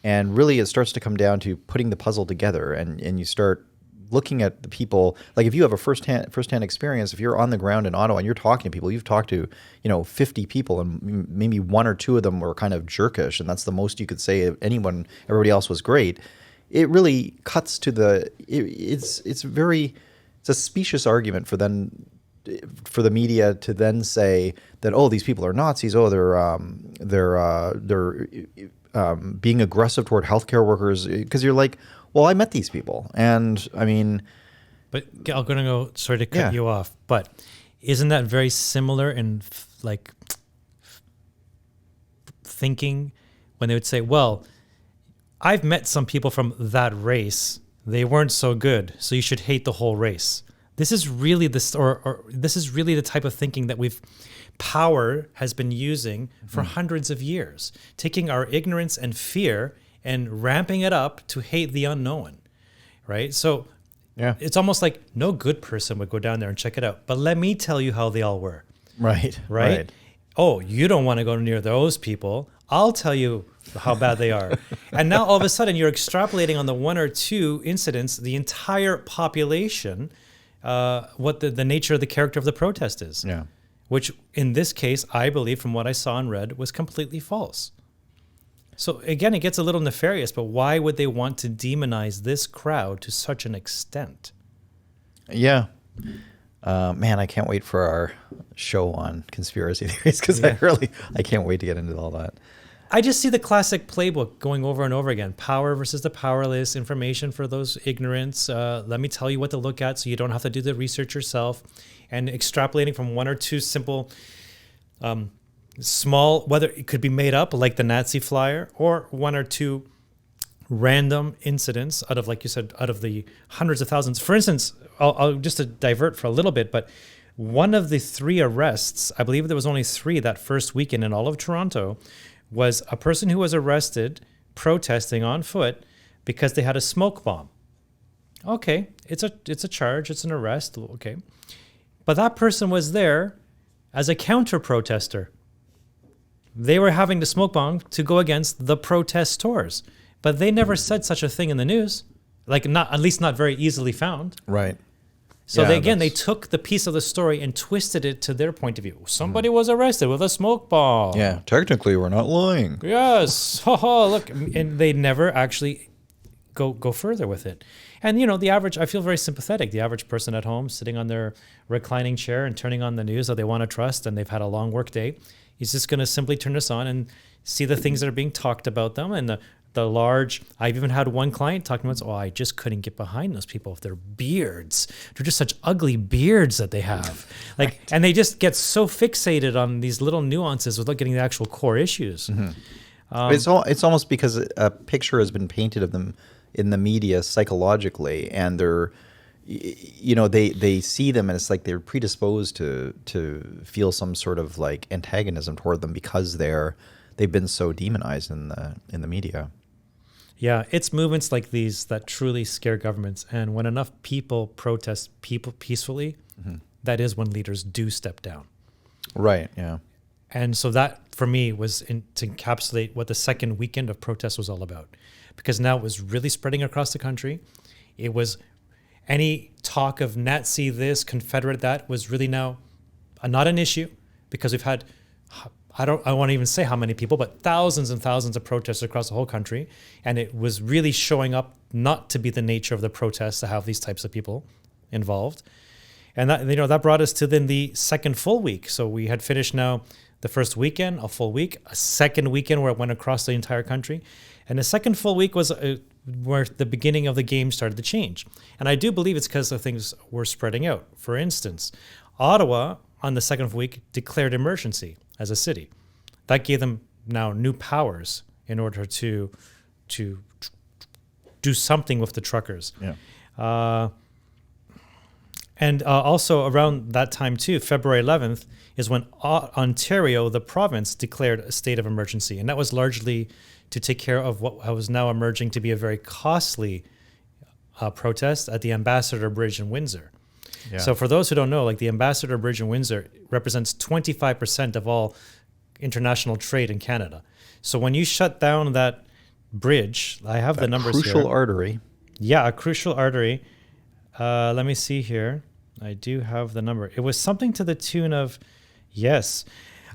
and really it starts to come down to putting the puzzle together, and you start looking at the people. Like, if you have a firsthand experience, if you're on the ground in Ottawa and you're talking to people, you've talked to 50 people, and maybe 1 or 2 of them were kind of jerkish, and that's the most you could say of anyone. Everybody else was great. It really cuts to it's a specious argument for the media to then say that, oh, these people are Nazis. Oh, they're being aggressive toward healthcare workers, because you're like, well, I met these people, and I mean. But I'm gonna go. Sorry to cut you off, but isn't that very similar in thinking when they would say, well, I've met some people from that race. They weren't so good, so you should hate the whole race. This is really this is really the type of thinking that power has been using for hundreds of years, taking our ignorance and fear and ramping it up to hate the unknown, right? So Yeah. it's almost like no good person would go down there and check it out. But let me tell you how they all were. Right. Right? Oh, you don't want to go near those people. I'll tell you how bad they are. And now all of a sudden you're extrapolating on the one or two incidents, the entire population, what the nature of the character of the protest is. Yeah. Which in this case, I believe from what I saw and read was completely false. So again, it gets a little nefarious, but why would they want to demonize this crowd to such an extent? Yeah. Man, I can't wait for our show on conspiracy theories because I can't wait to get into all that. I just see the classic playbook going over and over again. Power versus the powerless, information for those ignorants. Let me tell you what to look at so you don't have to do the research yourself. And extrapolating from one or two simple, small, whether it could be made up like the Nazi flyer or one or two random incidents out of, like you said, out of the hundreds of thousands. For instance, I'll just to divert for a little bit, but one of the 3 arrests, I believe there was only 3 that first weekend in all of Toronto, was a person who was arrested protesting on foot because they had a smoke bomb. Okay, it's a charge, it's an arrest, okay. But that person was there as a counter-protester. They were having the smoke bomb to go against the protestors, but they never said such a thing in the news, like not, at least not very easily found. Right. So Yeah, they took the piece of the story and twisted it to their point of view. Somebody was arrested with a smoke bomb. Yeah. Technically, we're not lying. Yes. Ha look. And they never actually go further with it. And, you know, I feel very sympathetic. The average person at home sitting on their reclining chair and turning on the news that they want to trust and they've had a long work day, he's just going to simply turn this on and see the things that are being talked about them and the large. I've even had one client talking about, I just couldn't get behind those people with their beards. They're just such ugly beards that they have. Like, right. And they just get so fixated on these little nuances without getting the actual core issues. Mm-hmm. It's almost because a picture has been painted of them in the media psychologically, and they're, you know, they see them and it's like they're predisposed to feel some sort of like antagonism toward them because they've been so demonized in the media. Yeah, it's movements like these that truly scare governments. And when enough people protest peacefully, that is when leaders do step down. Right, yeah. And so that, for me, was to encapsulate what the second weekend of protest was all about. Because now it was really spreading across the country. It was any talk of Nazi this, Confederate that was really now not an issue because we've had... I won't even say how many people, but thousands and thousands of protests across the whole country. And it was really showing up not to be the nature of the protests to have these types of people involved. And that, you know, that brought us to then the second full week. So we had finished now the first weekend, a full week, a second weekend where it went across the entire country. And the second full week was where the beginning of the game started to change. And I do believe it's because the things were spreading out. For instance, Ottawa on the second week declared emergency as a city. That gave them now new powers in order to do something with the truckers. Yeah. And also around that time too, February 11th, is when Ontario, the province, declared a state of emergency. And that was largely to take care of what was now emerging to be a very costly protest at the Ambassador Bridge in Windsor. Yeah. So for those who don't know, like the Ambassador Bridge in Windsor represents 25% of all international trade in Canada. So when you shut down that bridge, I have the numbers here. Crucial artery. Yeah, a crucial artery. Let me see here. I do have the number. It was something to the tune of, yes,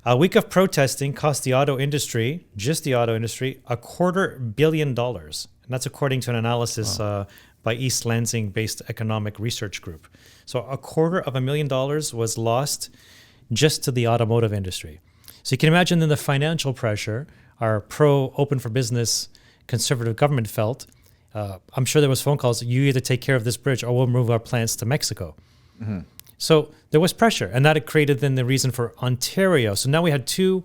a week of protesting cost the auto industry, just the auto industry, $250 million. And that's according to an analysis by East Lansing-based economic research group. So $250,000 was lost just to the automotive industry. So you can imagine then the financial pressure our pro-open for business conservative government felt. I'm sure there was phone calls, you either take care of this bridge or we'll move our plants to Mexico. Mm-hmm. So there was pressure, and that created then the reason for Ontario. So now we had two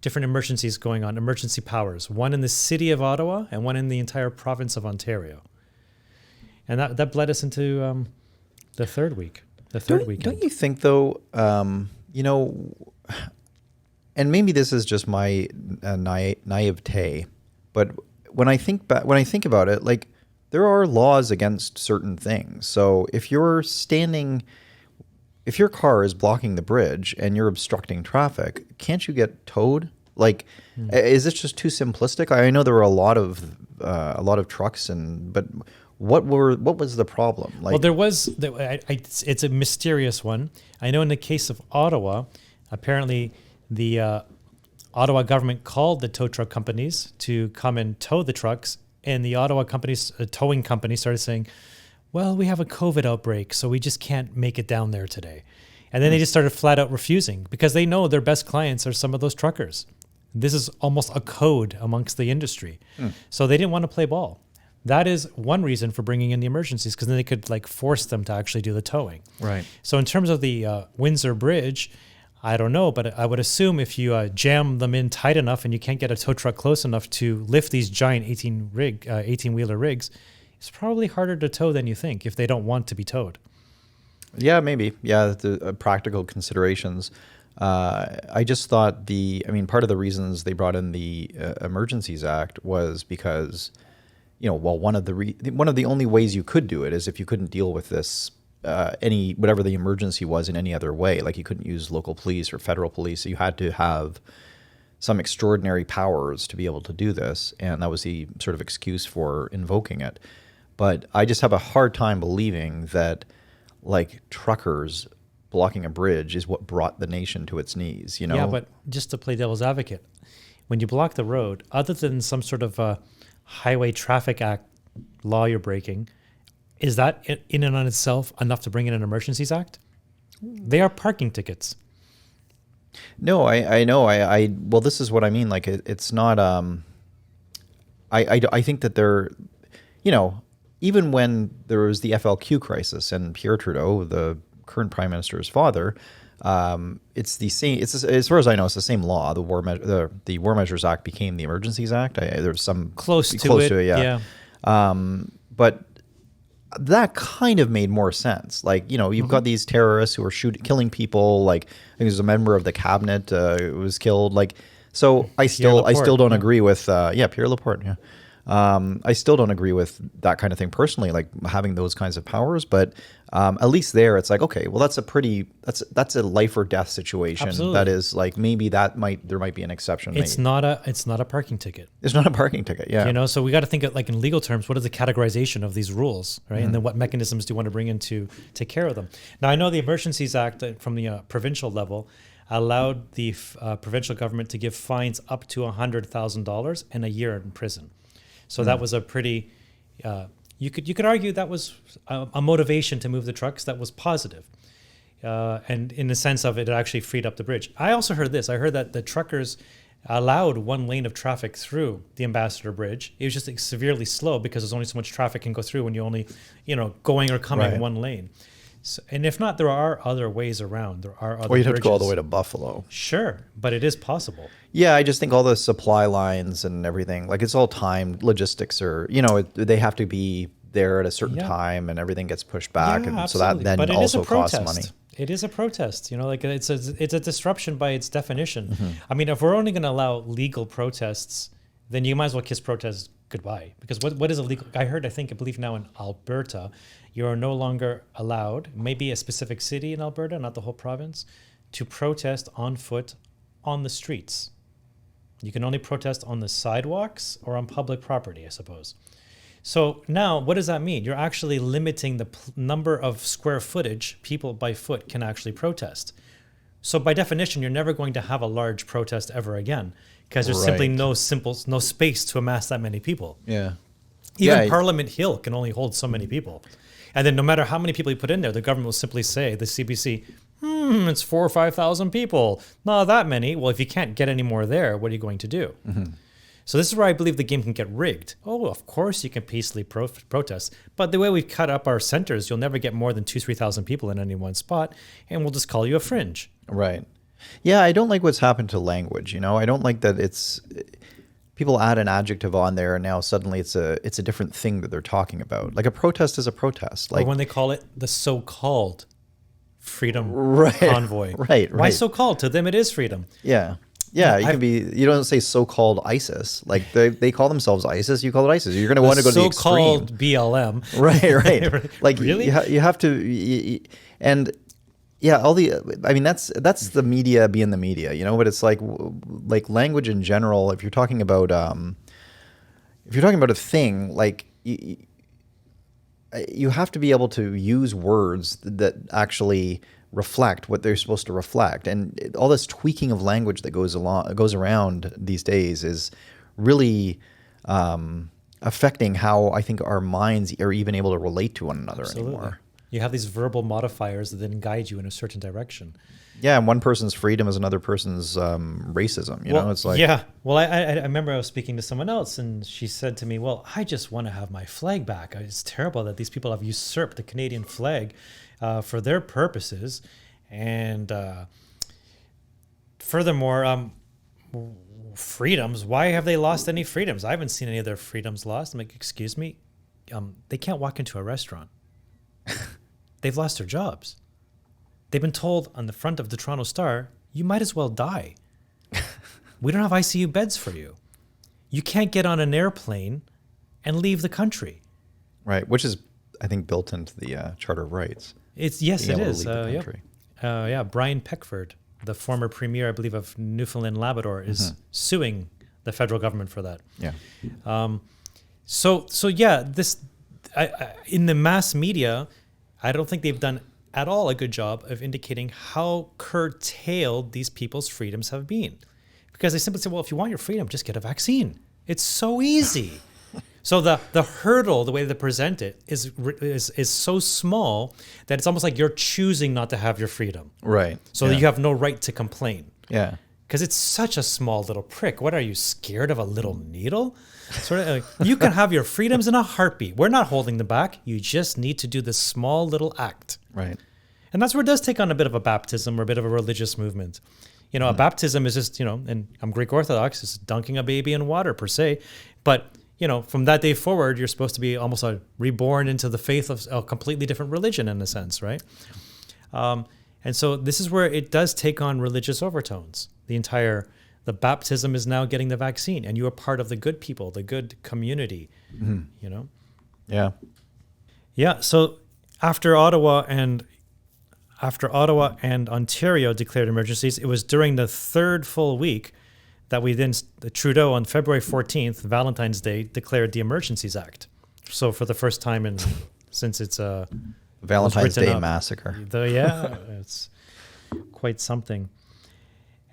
different emergencies going on, emergency powers, one in the city of Ottawa and one in the entire province of Ontario. And that bled us into the third week, weekend. Don't you think, though, you know, and maybe this is just my naivete, but when I think about it, like, there are laws against certain things. So if your car is blocking the bridge and you're obstructing traffic, can't you get towed? Like, is this just too simplistic? I know there were a lot of trucks, but what was the problem? Like, well, there was. It's a mysterious one. I know in the case of Ottawa, apparently the Ottawa government called the tow truck companies to come and tow the trucks, and the Ottawa towing company started saying, well, we have a COVID outbreak, so we just can't make it down there today. And then they just started flat out refusing because they know their best clients are some of those truckers. This is almost a code amongst the industry. So they didn't want to play ball. That is one reason for bringing in the emergencies, because then they could like force them to actually do the towing. Right. So in terms of the Windsor Bridge, I don't know, but I would assume if you jam them in tight enough and you can't get a tow truck close enough to lift these giant 18-wheeler rigs, it's probably harder to tow than you think if they don't want to be towed. Yeah, maybe. Yeah, the practical considerations. I just thought part of the reasons they brought in the Emergencies Act was because, you know, well, one of the only ways you could do it is if you couldn't deal with this whatever the emergency was in any other way. Like, you couldn't use local police or federal police. So you had to have some extraordinary powers to be able to do this, and that was the sort of excuse for invoking it. But I just have a hard time believing that, like, truckers blocking a bridge is what brought the nation to its knees, you know? Yeah, but just to play devil's advocate, when you block the road, other than some sort of Highway Traffic Act law you're breaking, is that in and on itself enough to bring in an Emergencies Act? They are parking tickets. No, I know. Well, this is what I mean. Like, it's not, I think that they're, you know, even when there was the FLQ crisis and Pierre Trudeau, the current prime minister's father, it's the same. It's, as far as I know, it's the same law. The War Measures Act became the Emergencies Act. There's some close to it. Yeah. But that kind of made more sense. Like, you know, you've got these terrorists who are killing people. Like, I think there's a member of the cabinet who was killed. Like, so I still don't agree with Pierre Laporte. Yeah. I still don't agree with that kind of thing personally, like having those kinds of powers. But at least there, it's like, okay, well, that's a life or death situation. Absolutely. That is like, maybe there might be an exception. It's not a parking ticket. It's not a parking ticket. Yeah. You know, so we got to think of, like, in legal terms, what is the categorization of these rules, right? And then what mechanisms do you want to bring in to take care of them? Now, I know the Emergencies Act from the provincial level allowed the provincial government to give fines up to $100,000 and a year in prison. So that was a pretty, you could argue that was a motivation to move the trucks that was positive. And in the sense of it actually freed up the bridge. I also heard this. I heard that the truckers allowed one lane of traffic through the Ambassador Bridge. It was just severely slow because there's only so much traffic can go through when you only, you know, going or coming in one lane. So, and if not, there are other ways around. There are other Well, you'd have to go all the bridges. way to Buffalo. Sure, but it is possible. Yeah, I just think all the supply lines and everything, like, it's all timed. Logistics are, you know, they have to be there at a certain time, and everything gets pushed back, Yeah, and so that absolutely. then But it also is a costs protest. money. It is a protest, you know, like it's a disruption by its definition. I mean, if we're only going to allow legal protests, then you might as well kiss protests goodbye. Because what is illegal? I believe now in Alberta, you are no longer allowed, maybe a specific city in Alberta, not the whole province, to protest on foot on the streets. You can only protest on the sidewalks or on public property, I suppose. So now, what does that mean? You're actually limiting the number of square footage people by foot can actually protest. So by definition, you're never going to have a large protest ever again because there's simply no space to amass that many people. Yeah. Even Parliament Hill can only hold so many people. And then no matter how many people you put in there, the government will simply say, the CBC, it's 4,000 or 5,000 people. Not that many. Well, if you can't get any more there, what are you going to do? So this is where I believe the game can get rigged. Oh, of course you can peacefully protest. But the way we've cut up our centers, you'll never get more than 2,000 or 3,000 people in any one spot, and we'll just call you a fringe. Right. Yeah, I don't like what's happened to language. I don't like that people add an adjective on there and now suddenly it's a different thing that they're talking about. Like a protest is a protest. Or Like when they call it the so-called freedom Right, convoy. right. Why so-called? To them, it is freedom. yeah. Yeah, you don't say so-called ISIS. Like they call themselves ISIS, you call it ISIS. You're going to want to go to the extreme. So-called BLM. Right. Like Really? you have to, and yeah, that's the media being the media, but it's like language in general. If you're talking about a thing, like you have to be able to use words that actually reflect what they're supposed to reflect, and all this tweaking of language that goes around these days is really affecting how I think our minds are even able to relate to one another anymore. You have these verbal modifiers that then guide you in a certain direction. Yeah, and one person's freedom is another person's racism. It's like, yeah. Well, I remember I was speaking to someone else, and she said to me, "Well, I just want to have my flag back. It's terrible that these people have usurped the Canadian flag for their purposes, and furthermore, freedoms. Why have they lost any freedoms? I haven't seen any of their freedoms lost." I'm like, "Excuse me, they can't walk into a restaurant. They've lost their jobs. They've been told on the front of the Toronto Star, you might as well die. We don't have ICU beds for you. You can't get on an airplane and leave the country." Right, which is, I think, built into the Charter of Rights. It is. Brian Peckford, the former premier, I believe, of Newfoundland and Labrador, is suing the federal government for that. Yeah. In the mass media, I don't think they've done at all a good job of indicating how curtailed these people's freedoms have been. Because they simply say, well, if you want your freedom, just get a vaccine. It's so easy. So the hurdle, the way they present it, is so small that it's almost like you're choosing not to have your freedom. Right. So that you have no right to complain. Yeah. Because it's such a small little prick. What are you, scared of a little needle? Sort of like, you can have your freedoms in a heartbeat. We're not holding them back. You just need to do this small little act. Right. And that's where it does take on a bit of a baptism or a bit of a religious movement. A baptism is just, and I'm Greek Orthodox, it's dunking a baby in water per se. But, from that day forward, you're supposed to be almost reborn into the faith of a completely different religion in a sense, right? And so this is where it does take on religious overtones. The baptism is now getting the vaccine, and you are part of the good people, the good community, Yeah. Yeah. So after Ottawa and Ontario declared emergencies, it was during the third full week that Trudeau on February 14th, Valentine's Day, declared the Emergencies Act. So for the first time since it's Valentine's Day massacre. It's quite something.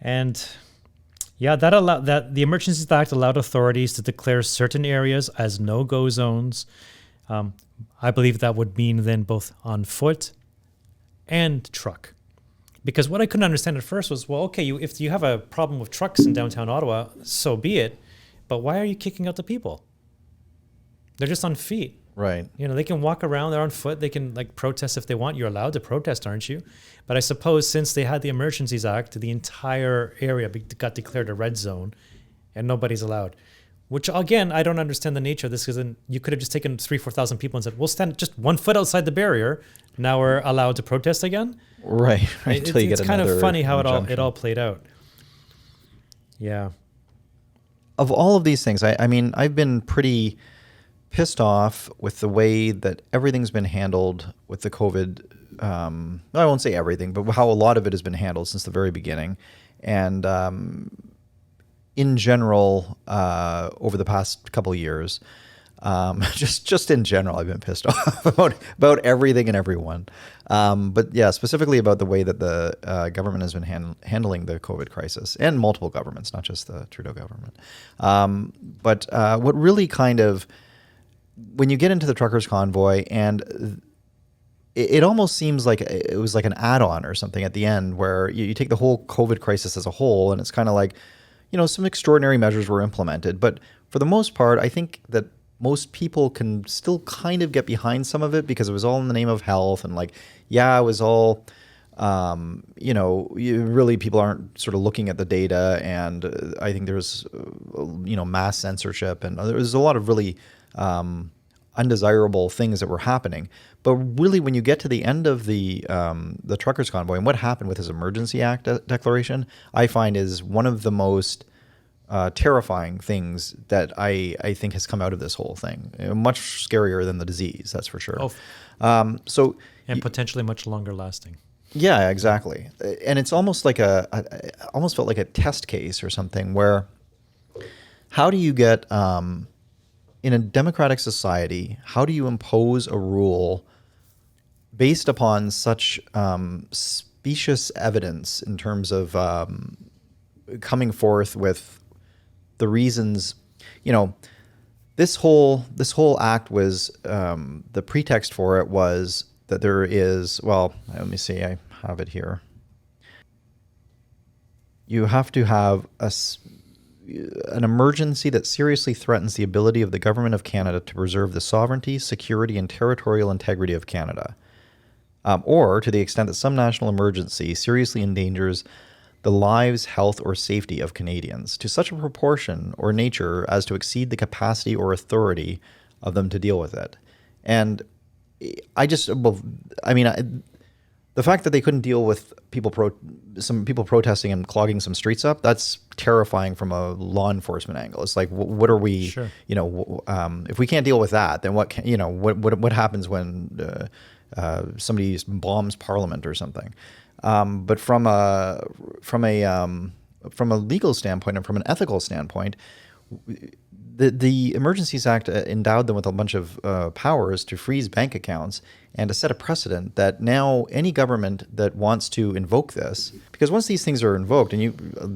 And that the Emergencies Act allowed authorities to declare certain areas as no-go zones. I believe that would mean then both on foot and truck. Because what I couldn't understand at first was, well, okay, if you have a problem with trucks in downtown Ottawa, so be it. But why are you kicking out the people? They're just on feet. Right. They can walk around, they're on foot, they can protest if they want. You're allowed to protest, aren't you? But I suppose since they had the Emergencies Act, the entire area got declared a red zone and nobody's allowed. Which again, I don't understand the nature of this, because then you could have just taken 3,000-4,000 people and said, we'll stand just 1 foot outside the barrier. Now we're allowed to protest again. Right. It's kind of funny how it all played out. Yeah. Of all of these things, I mean, I've been pretty pissed off with the way that everything's been handled with the COVID. I won't say everything, but how a lot of it has been handled since the very beginning. And in general, over the past couple of years, just in general, I've been pissed off about everything and everyone. But yeah, specifically about the way that the government has been handling the COVID crisis, and multiple governments, not just the Trudeau government. But what really kind of, when you get into the truckers' convoy, and it almost seems like it was like an add-on or something at the end, where you take the whole COVID crisis as a whole, and it's kind of like, some extraordinary measures were implemented. But for the most part, I think that most people can still kind of get behind some of it, because it was all in the name of health, and it was all Really people aren't sort of looking at the data, and I think there's, mass censorship, and there's a lot of really undesirable things that were happening. But really, when you get to the end of the truckers convoy and what happened with his Emergency Act declaration, I find is one of the most terrifying things that I think has come out of this whole thing. Much scarier than the disease, that's for sure. And potentially much longer lasting. Yeah, exactly. And it's almost like almost felt like a test case or something, where how do you get, in a democratic society, how do you impose a rule based upon such specious evidence in terms of coming forth with the reasons? This whole act was, the pretext for it was that there is, well, let me see, I have it here. You have to have an emergency that seriously threatens the ability of the government of Canada to preserve the sovereignty, security, and territorial integrity of Canada, or to the extent that some national emergency seriously endangers the lives, health, or safety of Canadians to such a proportion or nature as to exceed the capacity or authority of them to deal with it. And the fact that they couldn't deal with some people protesting and clogging some streets up, that's terrifying from a law enforcement angle. It's like, what are we, Sure. If we can't deal with that, then what happens when somebody bombs Parliament or something? But from a legal standpoint and from an ethical standpoint, the Emergencies Act endowed them with a bunch of powers to freeze bank accounts and to set a precedent that now any government that wants to invoke this, because once these things are invoked, and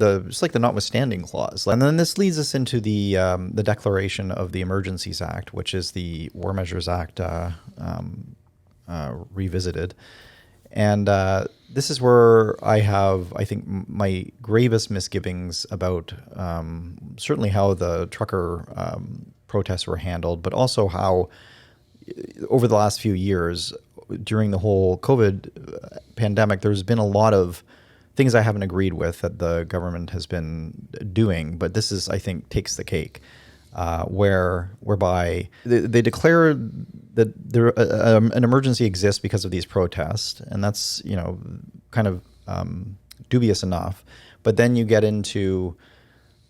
it's like the notwithstanding clause, and then this leads us into the declaration of the Emergencies Act, which is the War Measures Act revisited. And this is where I have, I think, my gravest misgivings about certainly how the trucker protests were handled, but also how over the last few years during the whole COVID pandemic, there's been a lot of things I haven't agreed with that the government has been doing, but this is, I think, takes the cake. Whereby they declare that an emergency exists because of these protests, and that's kind of dubious enough. But then you get into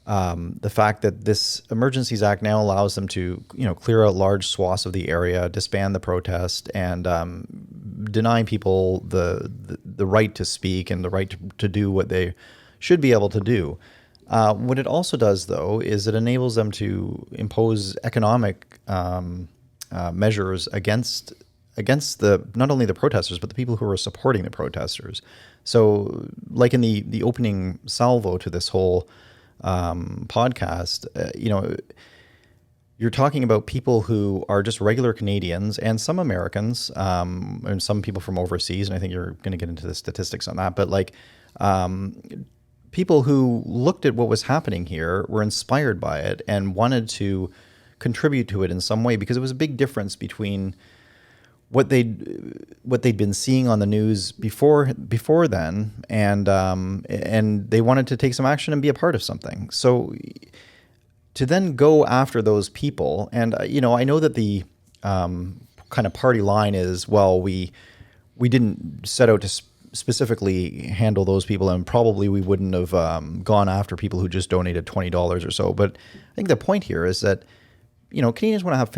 the fact that this Emergencies Act now allows them to clear out large swaths of the area, disband the protest, and deny people the right to speak and the right to do what they should be able to do. What it also does, though, is it enables them to impose economic measures against not only the protesters, but the people who are supporting the protesters. So, like in the opening salvo to this whole podcast, you're talking about people who are just regular Canadians and some Americans, and some people from overseas, and I think you're going to get into the statistics on that, but people who looked at what was happening here, were inspired by it, and wanted to contribute to it in some way, because it was a big difference between what they'd been seeing on the news before then, and they wanted to take some action and be a part of something. So to then go after those people, and I know that the kind of party line is, well, we didn't set out to specifically handle those people, and probably we wouldn't have gone after people who just donated $20 or so. But I think the point here is that Canadians want to have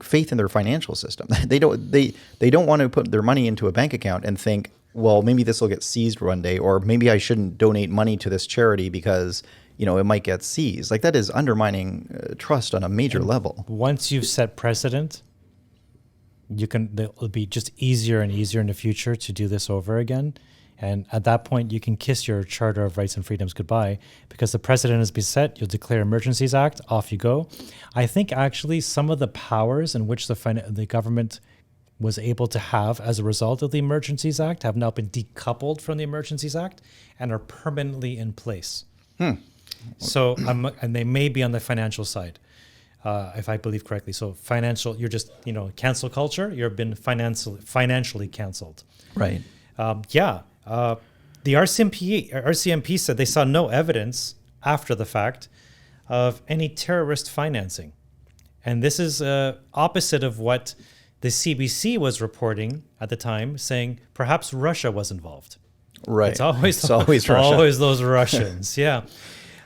faith in their financial system. They don't want to put their money into a bank account and think, well, maybe this will get seized one day, or maybe I shouldn't donate money to this charity because it might get seized. That is undermining trust on a major level. Once you've set precedent, it'll be just easier and easier in the future to do this over again. And at that point, you can kiss your Charter of Rights and Freedoms goodbye, because the precedent has been set. You'll declare Emergencies Act, off you go. I think actually some of the powers in which the government was able to have as a result of the Emergencies Act have now been decoupled from the Emergencies Act and are permanently in place. So, and they may be on the financial side. If I believe correctly. So financial, you're just, cancel culture, you've been financially canceled. Right. The RCMP said they saw no evidence after the fact of any terrorist financing. And this is opposite of what the CBC was reporting at the time, saying perhaps Russia was involved. Right. It's always Russia. Always those Russians. Yeah.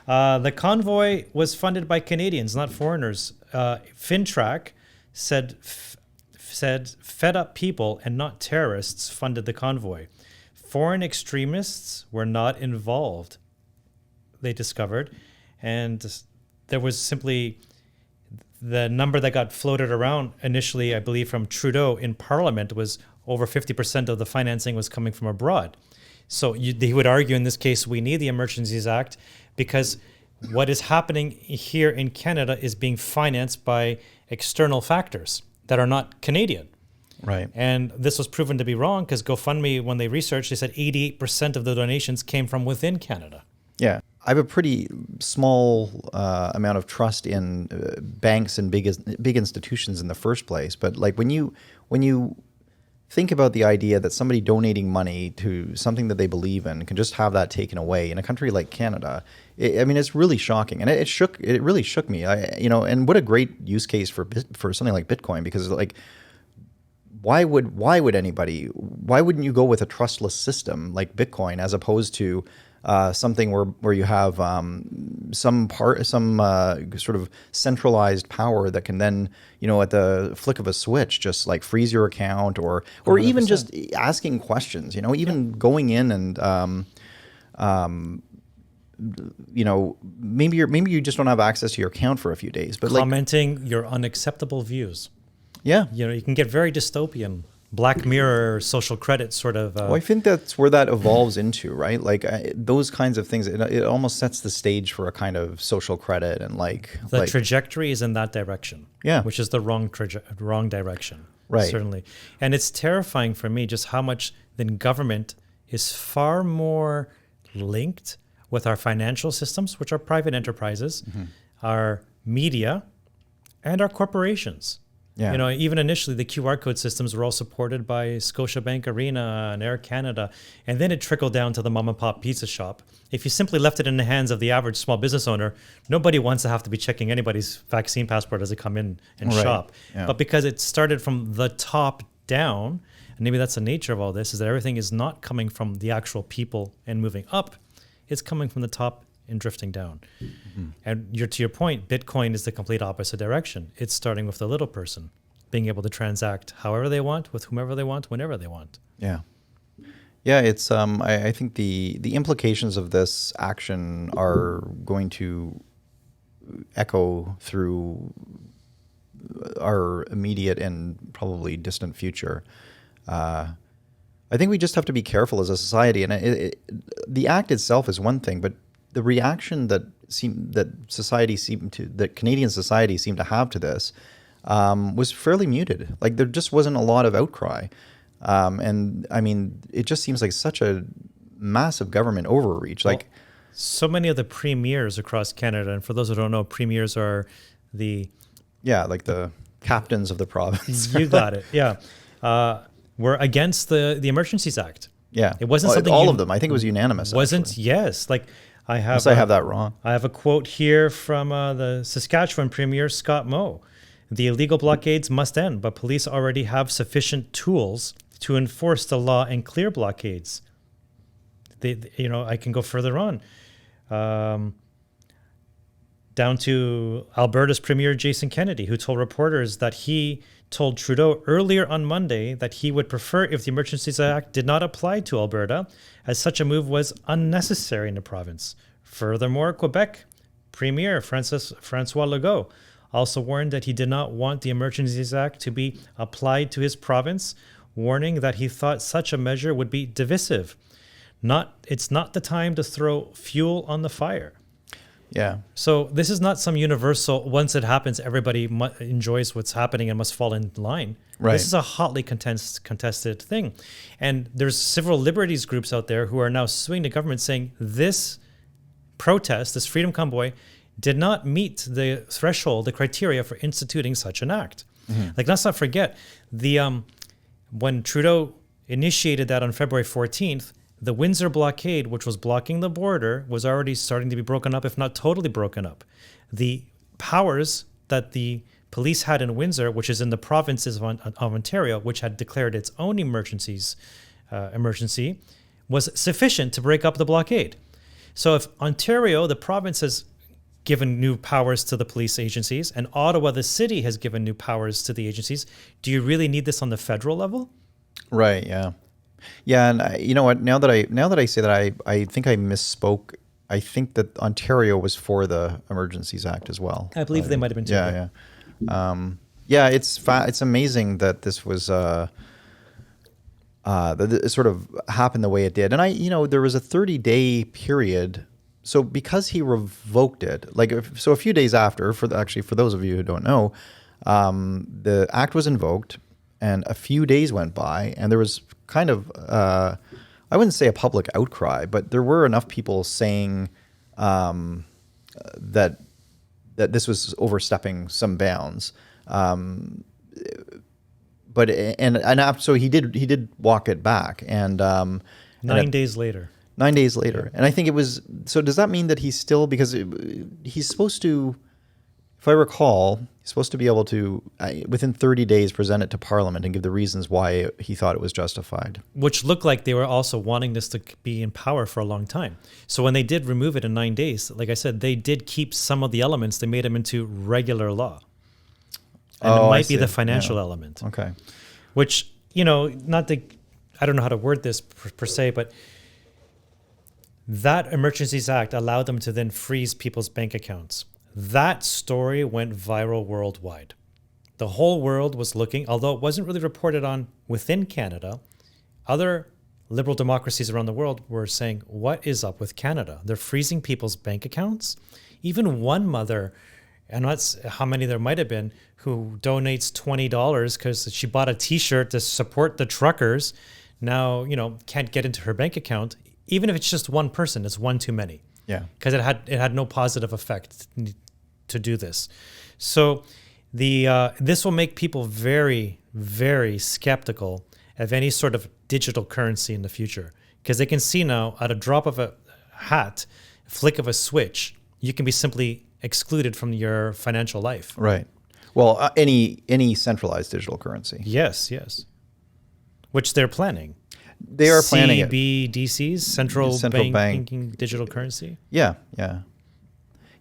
The convoy was funded by Canadians, not foreigners. FinTrack said fed up people and not terrorists funded the convoy. Foreign extremists were not involved, they discovered. And there was simply the number that got floated around initially, I believe, from Trudeau in Parliament was over 50% of the financing was coming from abroad. So they would argue in this case, we need the Emergencies Act because what is happening here in Canada is being financed by external factors that are not Canadian. Right. And this was proven to be wrong because GoFundMe, when they researched, they said 88% of the donations came from within Canada. Yeah. I have a pretty small amount of trust in banks and big institutions in the first place. But like when you think about the idea that somebody donating money to something that they believe in can just have that taken away in a country like Canada, it's really shocking, and it really shook me. And what a great use case for something like Bitcoin, because like, why wouldn't you go with a trustless system like Bitcoin as opposed to something where you have some sort of centralized power that can then, at the flick of a switch, just like freeze your account or 100%. Even just asking questions, even going in and, maybe you just don't have access to your account for a few days, but commenting your unacceptable views. Yeah. You can get very dystopian. Black Mirror, social credit sort of. Well, I think that's where that evolves into, right? Like those kinds of things, it almost sets the stage for a kind of social credit and the trajectory is in that direction. Yeah. Which is the wrong direction. Right. Certainly. And it's terrifying for me just how much then government is far more linked with our financial systems, which are private enterprises, our media, and our corporations. Yeah. Even initially, the QR code systems were all supported by Scotiabank Arena and Air Canada. And then it trickled down to the mom and pop pizza shop. If you simply left it in the hands of the average small business owner, nobody wants to have to be checking anybody's vaccine passport as they come in and shop. Yeah. But because it started from the top down, and maybe that's the nature of all this, is that everything is not coming from the actual people and moving up. It's coming from the top and drifting down. And to your point, Bitcoin is the complete opposite direction. It's starting with the little person being able to transact however they want, with whomever they want, whenever they want. Yeah. Yeah, it's I think the implications of this action are going to echo through our immediate and probably distant future. I think we just have to be careful as a society, and the act itself is one thing, but the reaction that Canadian society seemed to have to this was fairly muted. Like there just wasn't a lot of outcry, and I mean, it just seems like such a massive government overreach. Like so many of the premiers across Canada, and for those who don't know, premiers are the the captains of the province. You got it. Yeah, were against the Emergencies Act. Yeah, it wasn't something. All of them. I think it was unanimous. Wasn't actually. Yes, like. I have that wrong. I have a quote here from the Saskatchewan Premier Scott Moe. The illegal blockades must end, but police already have sufficient tools to enforce the law and clear blockades. I can go further on. Down to Alberta's Premier Jason Kennedy, who told reporters that he told Trudeau earlier on Monday that he would prefer if the Emergencies Act did not apply to Alberta, as such a move was unnecessary in the province. Furthermore, Quebec Premier François Legault also warned that he did not want the Emergencies Act to be applied to his province, warning that he thought such a measure would be divisive. It's not the time to throw fuel on the fire. Yeah. So this is not some universal, once it happens, everybody enjoys what's happening and must fall in line. Right. This is a hotly contested thing. And there's several liberties groups out there who are now suing the government saying this protest, this freedom convoy, did not meet the threshold, the criteria for instituting such an act. Like, let's not forget, when Trudeau initiated that on February 14th, the Windsor blockade, which was blocking the border, was already starting to be broken up, if not totally broken up. The powers that the police had in Windsor, which is in the provinces of Ontario, which had declared its own emergency, was sufficient to break up the blockade. So if Ontario, the province, has given new powers to the police agencies, and Ottawa, the city, has given new powers to the agencies, do you really need this on the federal level? Right. Yeah. Yeah. And you know what? Now that I say that, I think I misspoke. I think that Ontario was for the Emergencies Act as well. I believe they might have been too. Yeah. Yeah. It's amazing that this was that it sort of happened the way it did. And there was a 30-day period. So because he revoked it, so a few days after, for those of you who don't know, the act was invoked, and a few days went by, and there was kind of, I wouldn't say a public outcry, but there were enough people saying that this was overstepping some bounds. So he did walk it back, and 9 days later. 9 days later. And I think it was, so does that mean that he's still, because he's supposed to, if I recall, he's supposed to be able to, within 30 days, present it to Parliament and give the reasons why he thought it was justified. Which looked like they were also wanting this to be in power for a long time. So when they did remove it in 9 days, like I said, they did keep some of the elements. They made them into regular law. And it might be the financial element. Okay. Which, I don't know how to word this per se, but that Emergencies Act allowed them to then freeze people's bank accounts. That story went viral worldwide. The whole world was looking, although it wasn't really reported on within Canada, other liberal democracies around the world were saying, what is up with Canada? They're freezing people's bank accounts. Even one mother, and that's how many there might have been, who donates $20 because she bought a t-shirt to support the truckers, now, can't get into her bank account. Even if it's just one person, it's one too many. Yeah. Because it had no positive effect to do this. So this will make people very, very skeptical of any sort of digital currency in the future. Because they can see now, at a drop of a hat, flick of a switch, you can be simply excluded from your financial life. Right. Well, any centralized digital currency. Yes. Which they're planning. They are planning it. CBDCs, central banking digital currency. Yeah.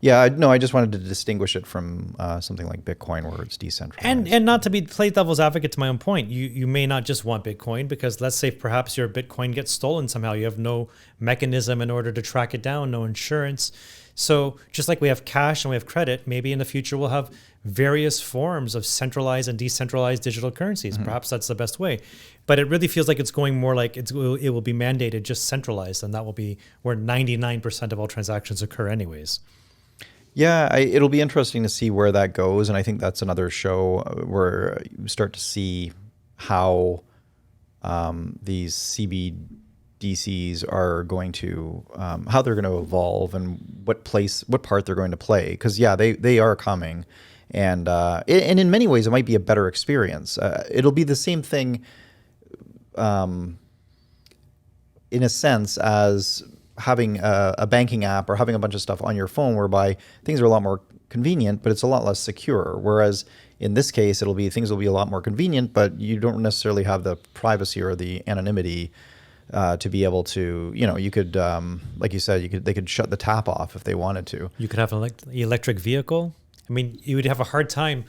No, I just wanted to distinguish it from something like Bitcoin, where it's decentralized. And not to play devil's advocate to my own point, you may not just want Bitcoin, because let's say perhaps your Bitcoin gets stolen somehow. You have no mechanism in order to track it down, no insurance. So just like we have cash and we have credit, maybe in the future we'll have various forms of centralized and decentralized digital currencies. Mm-hmm. Perhaps that's the best way. But it really feels like it's going more like it will be mandated just centralized, and that will be where 99% of all transactions occur anyways. Yeah, it'll be interesting to see where that goes. And I think that's another show where you start to see how these CBDCs are going to, how they're going to evolve and what part they're going to play. Because, yeah, they are coming. And in many ways, it might be a better experience. It'll be the same thing in a sense as having a banking app or having a bunch of stuff on your phone, whereby things are a lot more convenient, but it's a lot less secure. Whereas in this case, things will be a lot more convenient, but you don't necessarily have the privacy or the anonymity to be able to, you could, like you said, they could shut the tap off if they wanted to. You could have an electric vehicle. I mean, you would have a hard time,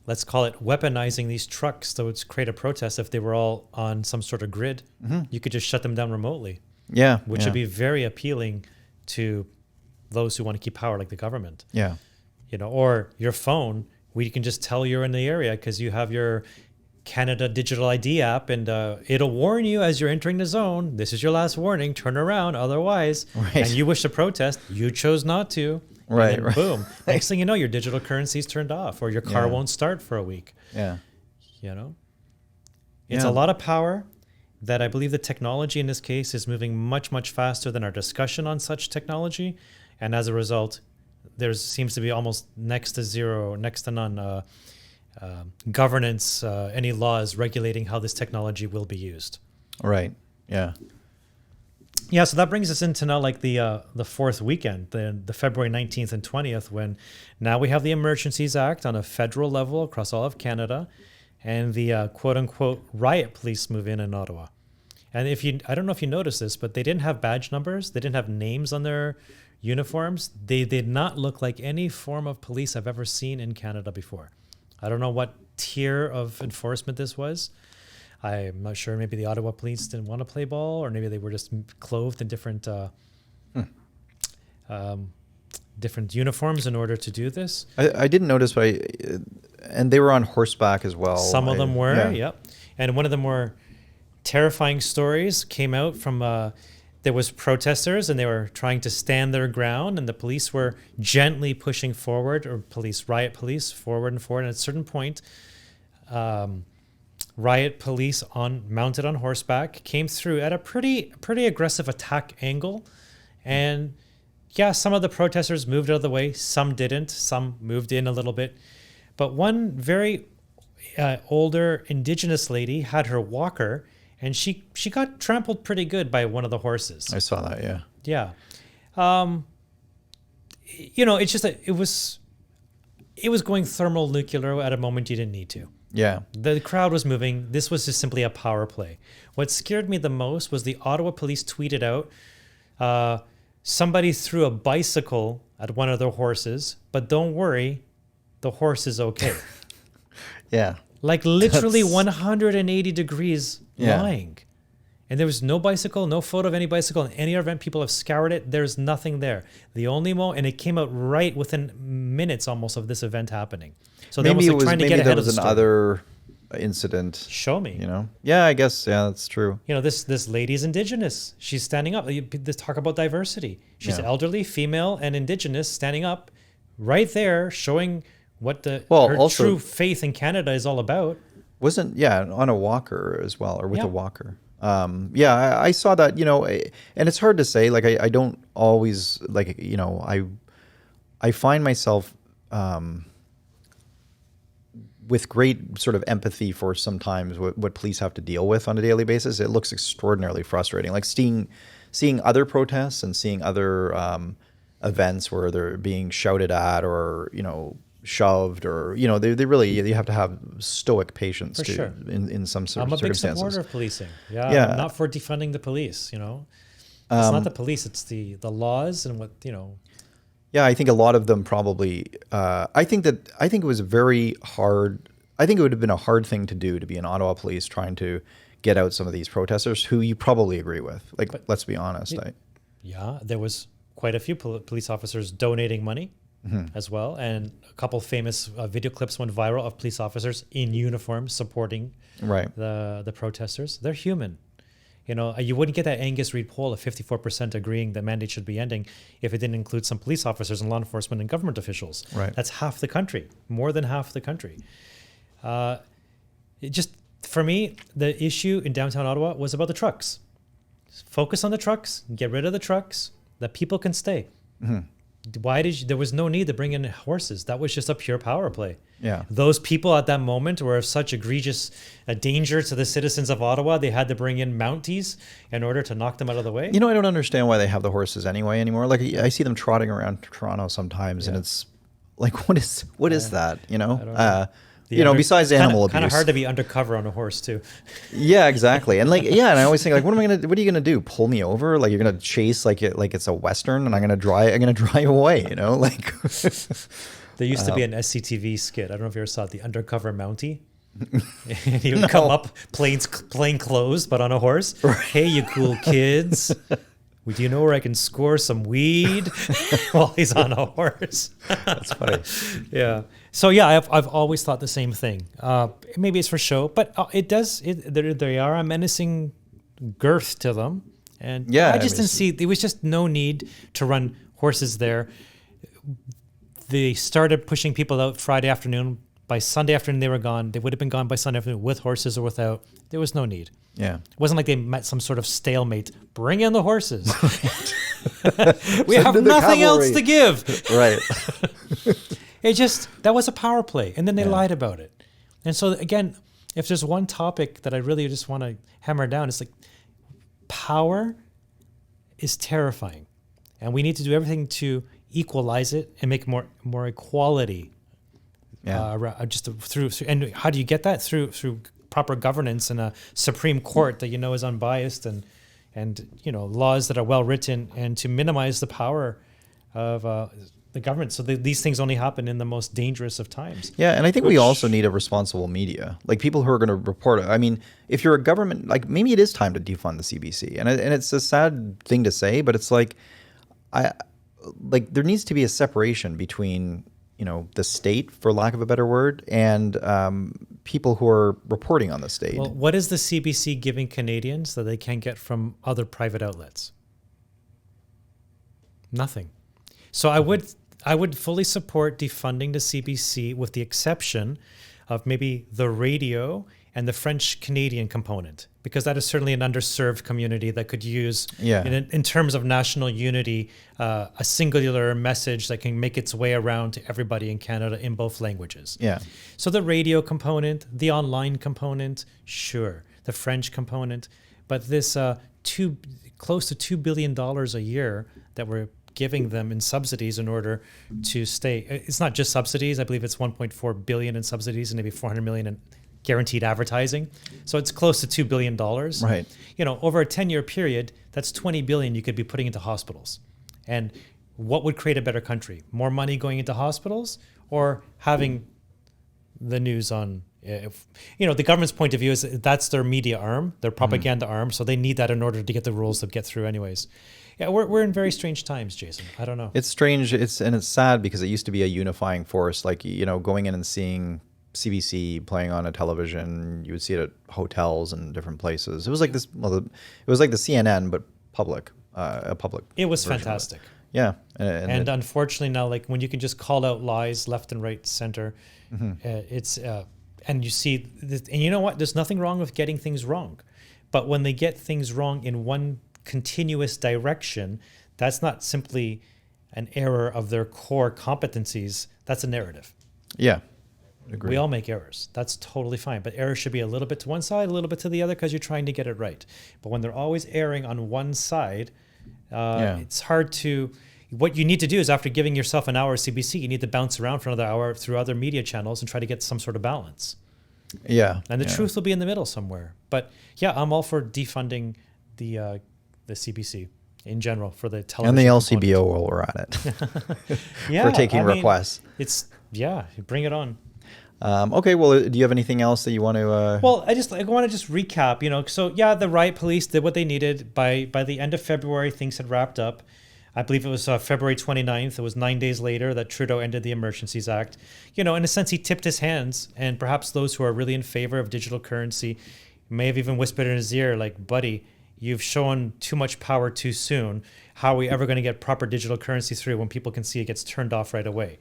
let's call it weaponizing these trucks that would create a protest if they were all on some sort of grid. Mm-hmm. You could just shut them down remotely. Yeah. Which would be very appealing to those who want to keep power, like the government. Yeah. Or your phone, where you can just tell you're in the area because you have your Canada Digital ID app, and it'll warn you as you're entering the zone. This is your last warning. Turn around, otherwise. Right. And you wish to protest. You chose not to. Right. And then boom. Next thing you know, your digital currency's turned off, or your car won't start for a week. Yeah. It's a lot of power. That I believe the technology in this case is moving much, much faster than our discussion on such technology. And as a result, there seems to be almost next to none governance, any laws regulating how this technology will be used. Right. Yeah. Yeah, so that brings us into now like the fourth weekend, the February 19th and 20th, when now we have the Emergencies Act on a federal level across all of Canada, and the quote unquote riot police move in Ottawa. And I don't know if you noticed this, but they didn't have badge numbers, they didn't have names on their uniforms. They did not look like any form of police I've ever seen in Canada before. I don't know what tier of enforcement this was. I'm not sure. Maybe the Ottawa police didn't want to play ball, or maybe they were just clothed in different different uniforms in order to do this. I didn't notice, but and they were on horseback as well. Some of them were, yep. And one of the more terrifying stories came out from there was protesters, and they were trying to stand their ground, and the police were gently pushing forward, or riot police forward and forward. And at a certain point, riot police mounted on horseback came through at a pretty aggressive attack angle, and yeah, some of the protesters moved out of the way, some didn't, some moved in a little bit, but one very older Indigenous lady had her walker, and she got trampled pretty good by one of the horses. I saw that. Yeah. It's just that it was going thermonuclear at a moment you didn't need to. Yeah. The crowd was moving. This was just simply a power play. What scared me the most was the Ottawa police tweeted out, somebody threw a bicycle at one of their horses, but don't worry, the horse is okay. Yeah. Like literally 180 degrees lying. And there was no bicycle, no photo of any bicycle in any event. People have scoured it. There's nothing there. The only and it came out right within minutes almost of this event happening. So they maybe almost like trying to get ahead of the story. Another incident. Show me. Yeah, I guess. Yeah, that's true. This lady's Indigenous. She's standing up. Let's talk about diversity. She's elderly, female, and Indigenous, standing up right there, showing what her also, true faith in Canada is all about. Wasn't on a walker as well, or with a walker. I saw that, and it's hard to say, like, I don't always, like, I find myself with great sort of empathy for sometimes what police have to deal with on a daily basis. It looks extraordinarily frustrating. Like seeing other protests and seeing other events where they're being shouted at or, shoved, or they really, you have to have stoic patience for sure. in some I'm a big circumstances. supporter of policing. Yeah. I'm not for defunding the police. It's not the police, it's the laws and what. Yeah, I think a lot of them probably. I think it was very hard. I think it would have been a hard thing to do to be an Ottawa police trying to get out some of these protesters who you probably agree with. Like, let's be honest. There was quite a few police officers donating money. Mm-hmm. As well, and a couple famous video clips went viral of police officers in uniform supporting the protesters. They're human. You wouldn't get that Angus Reid poll of 54% agreeing that mandate should be ending if it didn't include some police officers and law enforcement and government officials. Right. That's half the country, more than half the country. For me, the issue in downtown Ottawa was about the trucks. Focus on the trucks, get rid of the trucks, that people can stay. Mm-hmm. There was no need to bring in horses. That was just a pure power play. Yeah. Those people at that moment were of such egregious danger to the citizens of Ottawa, they had to bring in Mounties in order to knock them out of the way. I don't understand why they have the horses anymore. Like, I see them trotting around Toronto sometimes, and it's like, what is that? I don't know. Besides animal abuse. Kind of hard to be undercover on a horse too. Yeah, exactly. And and I always think, like, what are you gonna do? Pull me over? Like, you're gonna chase like it's a Western, and I'm gonna drive away, Like there used to be an SCTV skit. I don't know if you ever saw it, the undercover Mountie. He would come up plain clothes, but on a horse. Right. Hey, you cool kids. Do you know where I can score some weed while he's on a horse? That's funny. Yeah. So yeah, I've always thought the same thing. Maybe it's for show, but it does. There are a menacing girth to them, and I just didn't see. There was just no need to run horses there. They started pushing people out Friday afternoon. By Sunday afternoon, they were gone. They would have been gone by Sunday afternoon with horses or without. There was no need. Yeah. It wasn't like they met some sort of stalemate. Bring in the horses. We have nothing else to give. Right. That was a power play. And then they lied about it. And so again, if there's one topic that I really just want to hammer down, it's like power is terrifying. And we need to do everything to equalize it and make more equality. Just through, and how do you get that? Through proper governance and a Supreme Court that is unbiased and laws that are well written, and to minimize the power of the government. So these things only happen in the most dangerous of times. Yeah, and I think we also need a responsible media, like people who are going to report it. I mean, if you're a government, like maybe it is time to defund the CBC, and it's a sad thing to say, but it's like, there needs to be a separation between the state, for lack of a better word, and people who are reporting on the state. Well, what is the CBC giving Canadians that they can't get from other private outlets? Nothing. So I would fully support defunding the CBC, with the exception of maybe the radio and the French-Canadian component, because that is certainly an underserved community that could use, in terms of national unity, a singular message that can make its way around to everybody in Canada in both languages. Yeah. So the radio component, the online component, sure, the French component, but this close to $2 billion a year that we're giving them in subsidies in order to stay. It's not just subsidies. I believe it's 1.4 billion in subsidies and maybe 400 million in guaranteed advertising. So it's close to $2 billion. Right. Over a 10-year period, that's 20 billion you could be putting into hospitals. And what would create a better country? More money going into hospitals, or having the news on, the government's point of view is that's their media arm, their propaganda arm. So they need that in order to get the rules to get through anyways. Yeah, we're in very strange times, Jason. I don't know. It's strange. It's sad because it used to be a unifying force, like, going in and seeing CBC playing on a television. You would see it at hotels and different places. It was like this. Well, it was like the CNN, but public. A public. It was fantastic. Yeah, and unfortunately now, like when you can just call out lies left and right, center, it's and you see, and you know what? There's nothing wrong with getting things wrong, but when they get things wrong in one continuous direction, that's not simply an error of their core competencies. That's a narrative. Yeah. Agreed. We all make errors. That's totally fine. But errors should be a little bit to one side, a little bit to the other, because you're trying to get it right. But when they're always erring on one side, it's hard to... What you need to do is, after giving yourself an hour of CBC, you need to bounce around for another hour through other media channels and try to get some sort of balance. Yeah. And the truth will be in the middle somewhere. But yeah, I'm all for defunding the CBC in general for the television. And the LCBO while we're at it. For taking requests. Bring it on. Okay, well, do you have anything else that you want to... Well, I want to just recap, so the riot police did what they needed. By the end of February, things had wrapped up. I believe it was February 29th. It was 9 days later that Trudeau ended the Emergencies Act. In a sense, he tipped his hands, and perhaps those who are really in favor of digital currency may have even whispered in his ear, like, buddy, you've shown too much power too soon. How are we ever going to get proper digital currency through when people can see it gets turned off right away?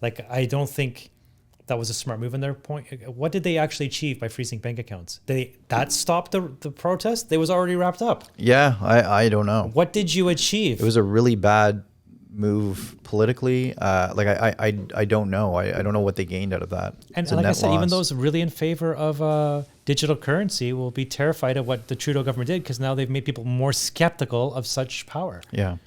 Like, I don't think that was a smart move in their point. What did they actually achieve by freezing bank accounts? That stopped the protest? They was already wrapped up. Yeah, I don't know. What did you achieve? It was a really bad move politically. I don't know. I don't know what they gained out of that. And like I said, even those really in favor of digital currency will be terrified of what the Trudeau government did, because now they've made people more skeptical of such power. Yeah.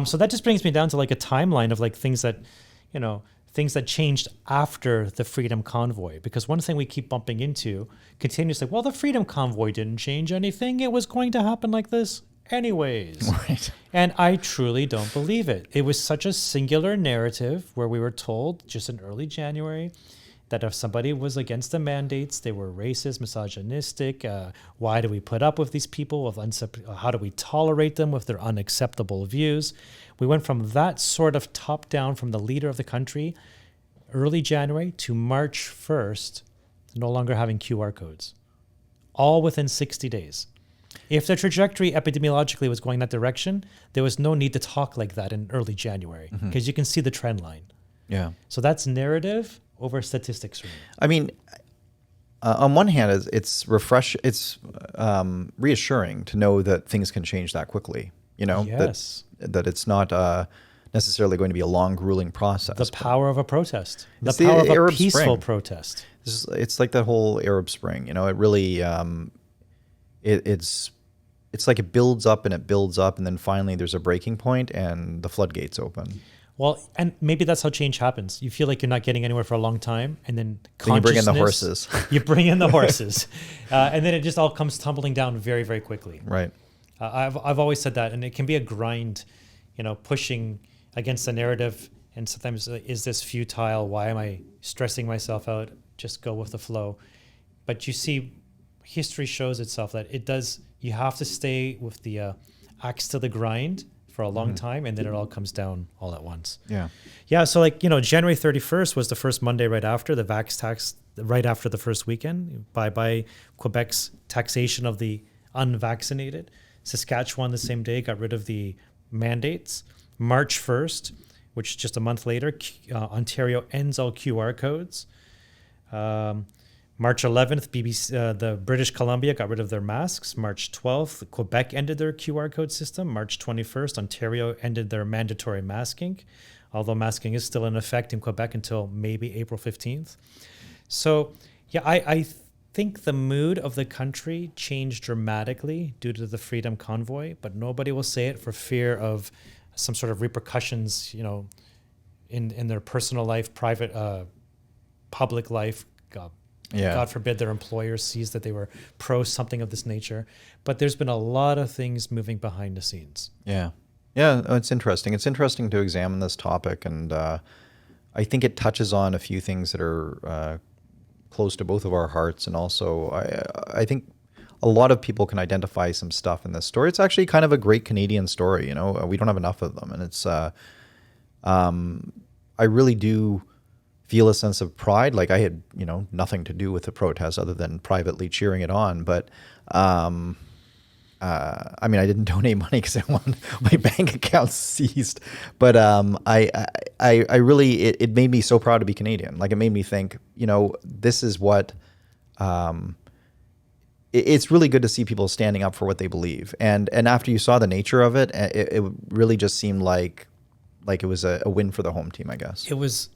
So that just brings me down to like a timeline of like things that changed after the Freedom Convoy. Because one thing we keep bumping into continuously, well, the Freedom Convoy didn't change anything. It was going to happen like this anyways. Right. And I truly don't believe it. It was such a singular narrative where we were told just in early January that if somebody was against the mandates, they were racist, misogynistic. Why do we put up with these people? How do we tolerate them with their unacceptable views? We went from that sort of top down from the leader of the country, early January, to March 1st, no longer having QR codes, all within 60 days. If the trajectory epidemiologically was going that direction, there was no need to talk like that in early January, because you can see the trend line. Yeah. So that's narrative over statistics for me. I mean, on one hand, it's reassuring to know that things can change that quickly. Yes. That it's not necessarily going to be a long, grueling process. The power of a protest. The the power of a Arab peaceful Spring. protest. It's like that whole Arab Spring. It really, it's it's like it builds up and it builds up, and then finally there's a breaking point and the floodgates open. Well, and maybe that's how change happens. You feel like you're not getting anywhere for a long time, and then Then you bring in the consciousness- horses. You bring in the horses, and then it just all comes tumbling down very, very quickly. Right. I've always said that, and it can be a grind, pushing against the narrative. And sometimes, is this futile? Why am I stressing myself out? Just go with the flow. But you see, history shows itself that it does. You have to stay with the axe to the grind for a long time, and then it all comes down all at once. Yeah. Yeah. So January 31st was the first Monday right after the vax tax, right after the first weekend. Bye Quebec's taxation of the unvaccinated. Saskatchewan the same day got rid of the mandates. March 1st, which is just a month later, Ontario ends all QR codes. March 11th, the British Columbia got rid of their masks. March 12th, Quebec ended their QR code system. March 21st, Ontario ended their mandatory masking, although masking is still in effect in Quebec until maybe April 15th. So, yeah, I think the mood of the country changed dramatically due to the Freedom Convoy, but nobody will say it for fear of some sort of repercussions, in their personal life, private, public life. God forbid their employer sees that they were pro something of this nature. But there's been a lot of things moving behind the scenes. Yeah. Yeah, it's interesting. It's interesting to examine this topic, and I think it touches on a few things that are close to both of our hearts, and also I think a lot of people can identify some stuff in this story. It's actually kind of a great Canadian story. We don't have enough of them, and it's I really do feel a sense of pride. Like I had, nothing to do with the protest other than privately cheering it on. But I didn't donate money because I want my bank account seized. But I really, it made me so proud to be Canadian. Like it made me think, this is what, it's really good to see people standing up for what they believe. And after you saw the nature of it, it really just seemed like it was a win for the home team, I guess. It was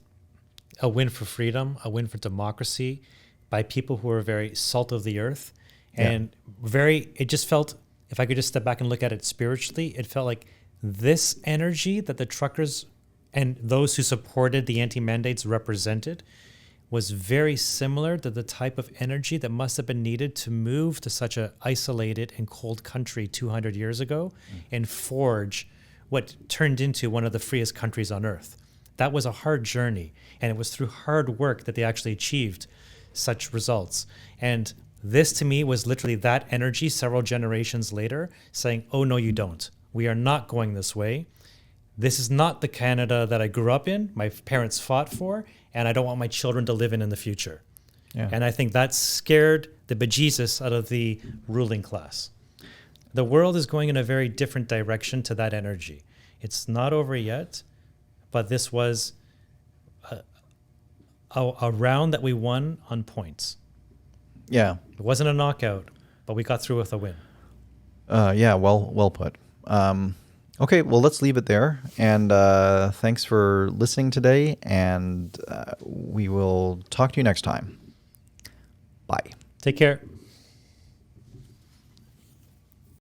a win for freedom, a win for democracy by people who are very salt of the earth. And it just felt, if I could just step back and look at it spiritually, it felt like this energy that the truckers and those who supported the anti-mandates represented was very similar to the type of energy that must have been needed to move to such an isolated and cold country 200 years ago and forge what turned into one of the freest countries on earth. That was a hard journey, and it was through hard work that they actually achieved such results. And this, to me, was literally that energy several generations later saying, oh, no, you don't. We are not going this way. This is not the Canada that I grew up in, my parents fought for, and I don't want my children to live in the future. Yeah. And I think that scared the bejesus out of the ruling class. The world is going in a very different direction to that energy. It's not over yet, but this was a round that we won on points. Yeah. It wasn't a knockout, but we got through with a win. Yeah, well put. Okay, well, let's leave it there. And thanks for listening today, and we will talk to you next time. Bye. Take care.